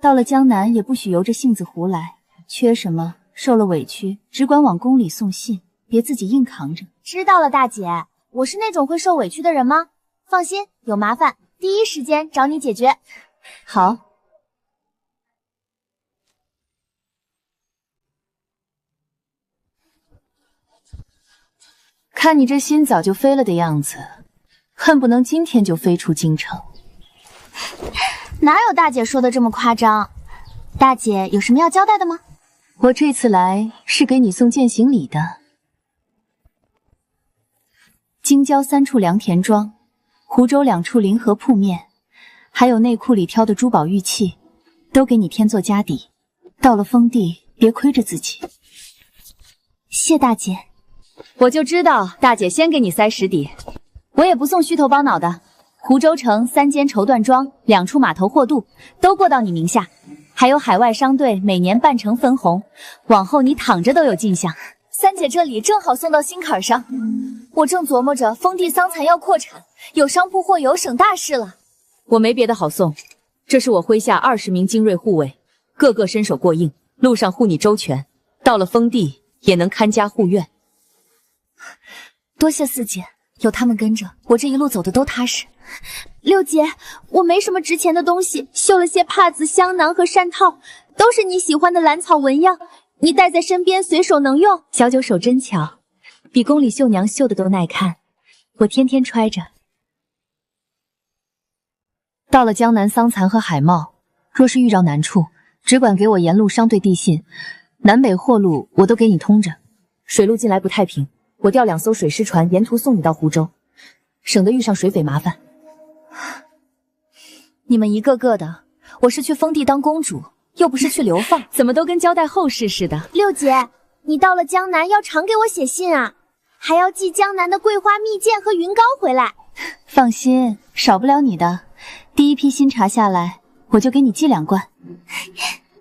到了江南也不许由着性子胡来，缺什么受了委屈只管往宫里送信，别自己硬扛着。知道了，大姐，我是那种会受委屈的人吗？放心，有麻烦第一时间找你解决。好。看你这心早就飞了的样子，恨不能今天就飞出京城。哪有大姐说的这么夸张？大姐有什么要交代的吗？我这次来是给你送饯行礼的。京郊3处良田庄，湖州2处临河铺面，还有内库里挑的珠宝玉器，都给你添做家底。到了封地，别亏着自己。谢大姐。我就知道大姐先给你塞实底，我也不送虚头包脑的。湖州城3间绸缎庄，2处码头货渡，都过到你名下。还有海外商队每年半成分红，往后你躺着都有进项。三姐这里正好送到心坎上，我正琢磨着封地桑蚕要扩产，有商铺货有省大事了。我没别的好送，这是我麾下20名精锐护卫，个个身手过硬，路上护你周全，到了封地也能看家护院。多谢四姐，有他们跟着，我这一路走的都踏实。六姐，我没什么值钱的东西，绣了些帕子、香囊和扇套，都是你喜欢的兰草纹样，你带在身边随手能用。小九手真巧，比宫里绣娘绣的都耐看，我天天揣着。到了江南桑蚕和海贸，若是遇着难处，只管给我沿路商队递信，南北货路我都给你通着。水路进来不太平，我调2艘水师船沿途送你到湖州，省得遇上水匪麻烦。你们一个个的，我是去封地当公主，又不是去流放，怎么都跟交代后事似的。六姐，你到了江南要常给我写信啊，还要寄江南的桂花蜜饯和云糕回来。放心，少不了你的。第一批新茶下来，我就给你寄2罐。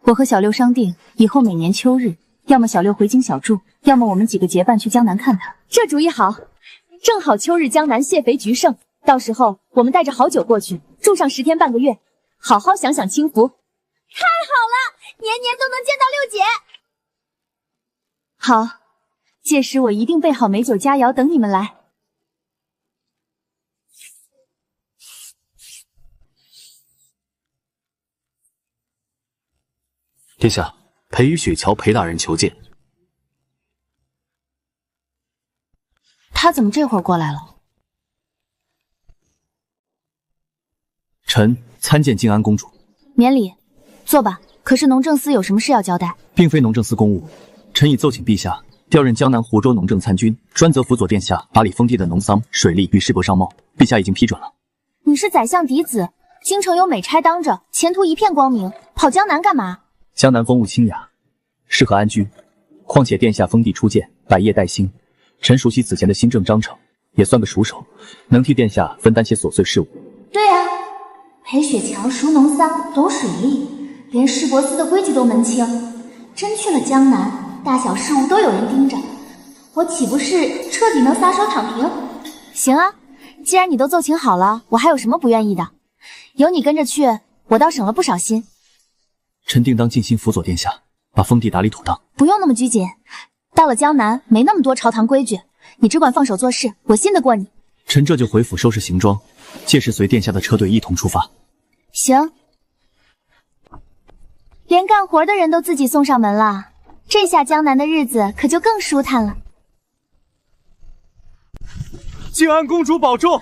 我和小六商定，以后每年秋日，要么小六回京小住，要么我们几个结伴去江南看他。这主意好，正好秋日江南蟹肥菊盛，到时候我们带着好酒过去，住上10天半个月，好好享享清福。太好了，年年都能见到六姐。好，届时我一定备好美酒佳肴等你们来。殿下，裴雨雪桥裴大人求见。他怎么这会儿过来了？臣参见静安公主。免礼，坐吧。可是农政司有什么事要交代？并非农政司公务，臣已奏请陛下调任江南湖州农政参军，专责辅佐殿下打理封地的农桑、水利与市舶商贸。陛下已经批准了。你是宰相嫡子，京城有美差当着，前途一片光明，跑江南干嘛？江南风物清雅，适合安居。况且殿下封地初建，百业待兴，臣熟悉此前的新政章程，也算个熟手，能替殿下分担些琐碎事务。对啊，裴雪桥熟农桑，懂水利，连市舶司的规矩都门清。真去了江南，大小事务都有人盯着，我岂不是彻底能撒手躺平？行啊，既然你都奏请好了，我还有什么不愿意的？有你跟着去，我倒省了不少心。臣定当尽心辅佐殿下，把封地打理妥当。不用那么拘谨，到了江南没那么多朝堂规矩，你只管放手做事，我信得过你。臣这就回府收拾行装，届时随殿下的车队一同出发。行。连干活的人都自己送上门了，这下江南的日子可就更舒坦了。静安公主保重，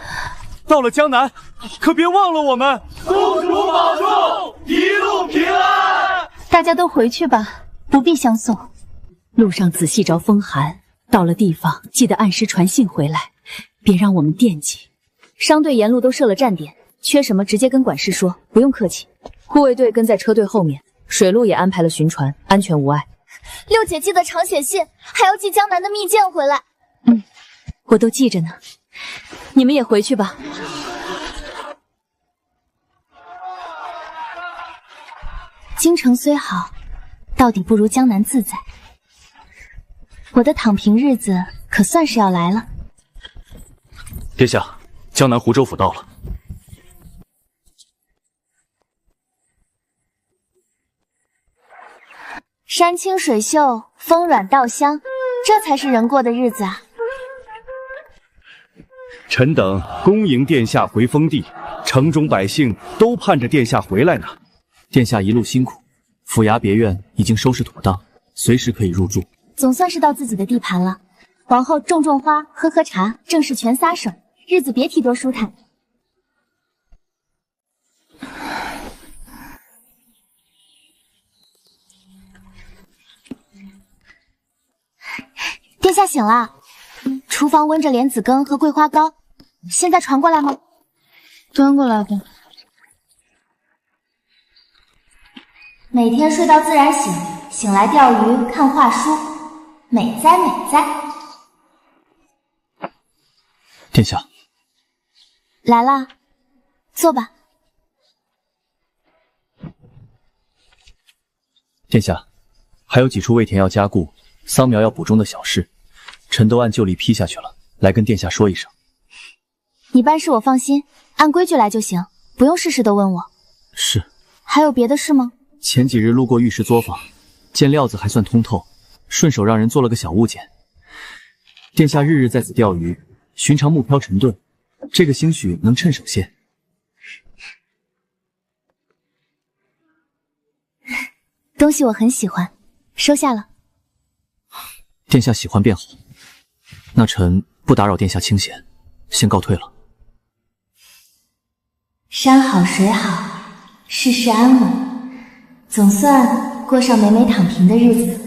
到了江南可别忘了我们。公主保重，一路平安。大家都回去吧，不必相送。路上仔细着风寒，到了地方记得按时传信回来，别让我们惦记。商队沿路都设了站点，缺什么直接跟管事说，不用客气。护卫队跟在车队后面，水路也安排了巡船，安全无碍。六姐记得常写信，还要寄江南的蜜饯回来。我都记着呢。你们也回去吧。京城虽好，到底不如江南自在。我的躺平日子可算是要来了。殿下，江南湖州府到了。山清水秀，风软稻香，这才是人过的日子啊！臣等恭迎殿下回封地，城中百姓都盼着殿下回来呢。殿下一路辛苦，府衙别院已经收拾妥当，随时可以入住。总算是到自己的地盘了，往后种种花，喝喝茶，正是全撒手，日子别提多舒坦。殿下醒了，厨房温着莲子羹和桂花糕，现在传过来吗？端过来吧。每天睡到自然醒，醒来钓鱼看画书，美哉美哉。殿下来啦，坐吧。殿下，还有几处味田要加固，桑苗要补种的小事，臣都按旧例批下去了，来跟殿下说一声。你办事我放心，按规矩来就行，不用事事都问我。是。还有别的事吗？前几日路过玉石作坊，见料子还算通透，顺手让人做了个小物件。殿下日日在此钓鱼，寻常木漂沉顿，这个兴许能趁手些。东西我很喜欢，收下了。殿下喜欢便好，那臣不打扰殿下清闲，先告退了。山好水好，世事安稳，总算过上美美躺平的日子。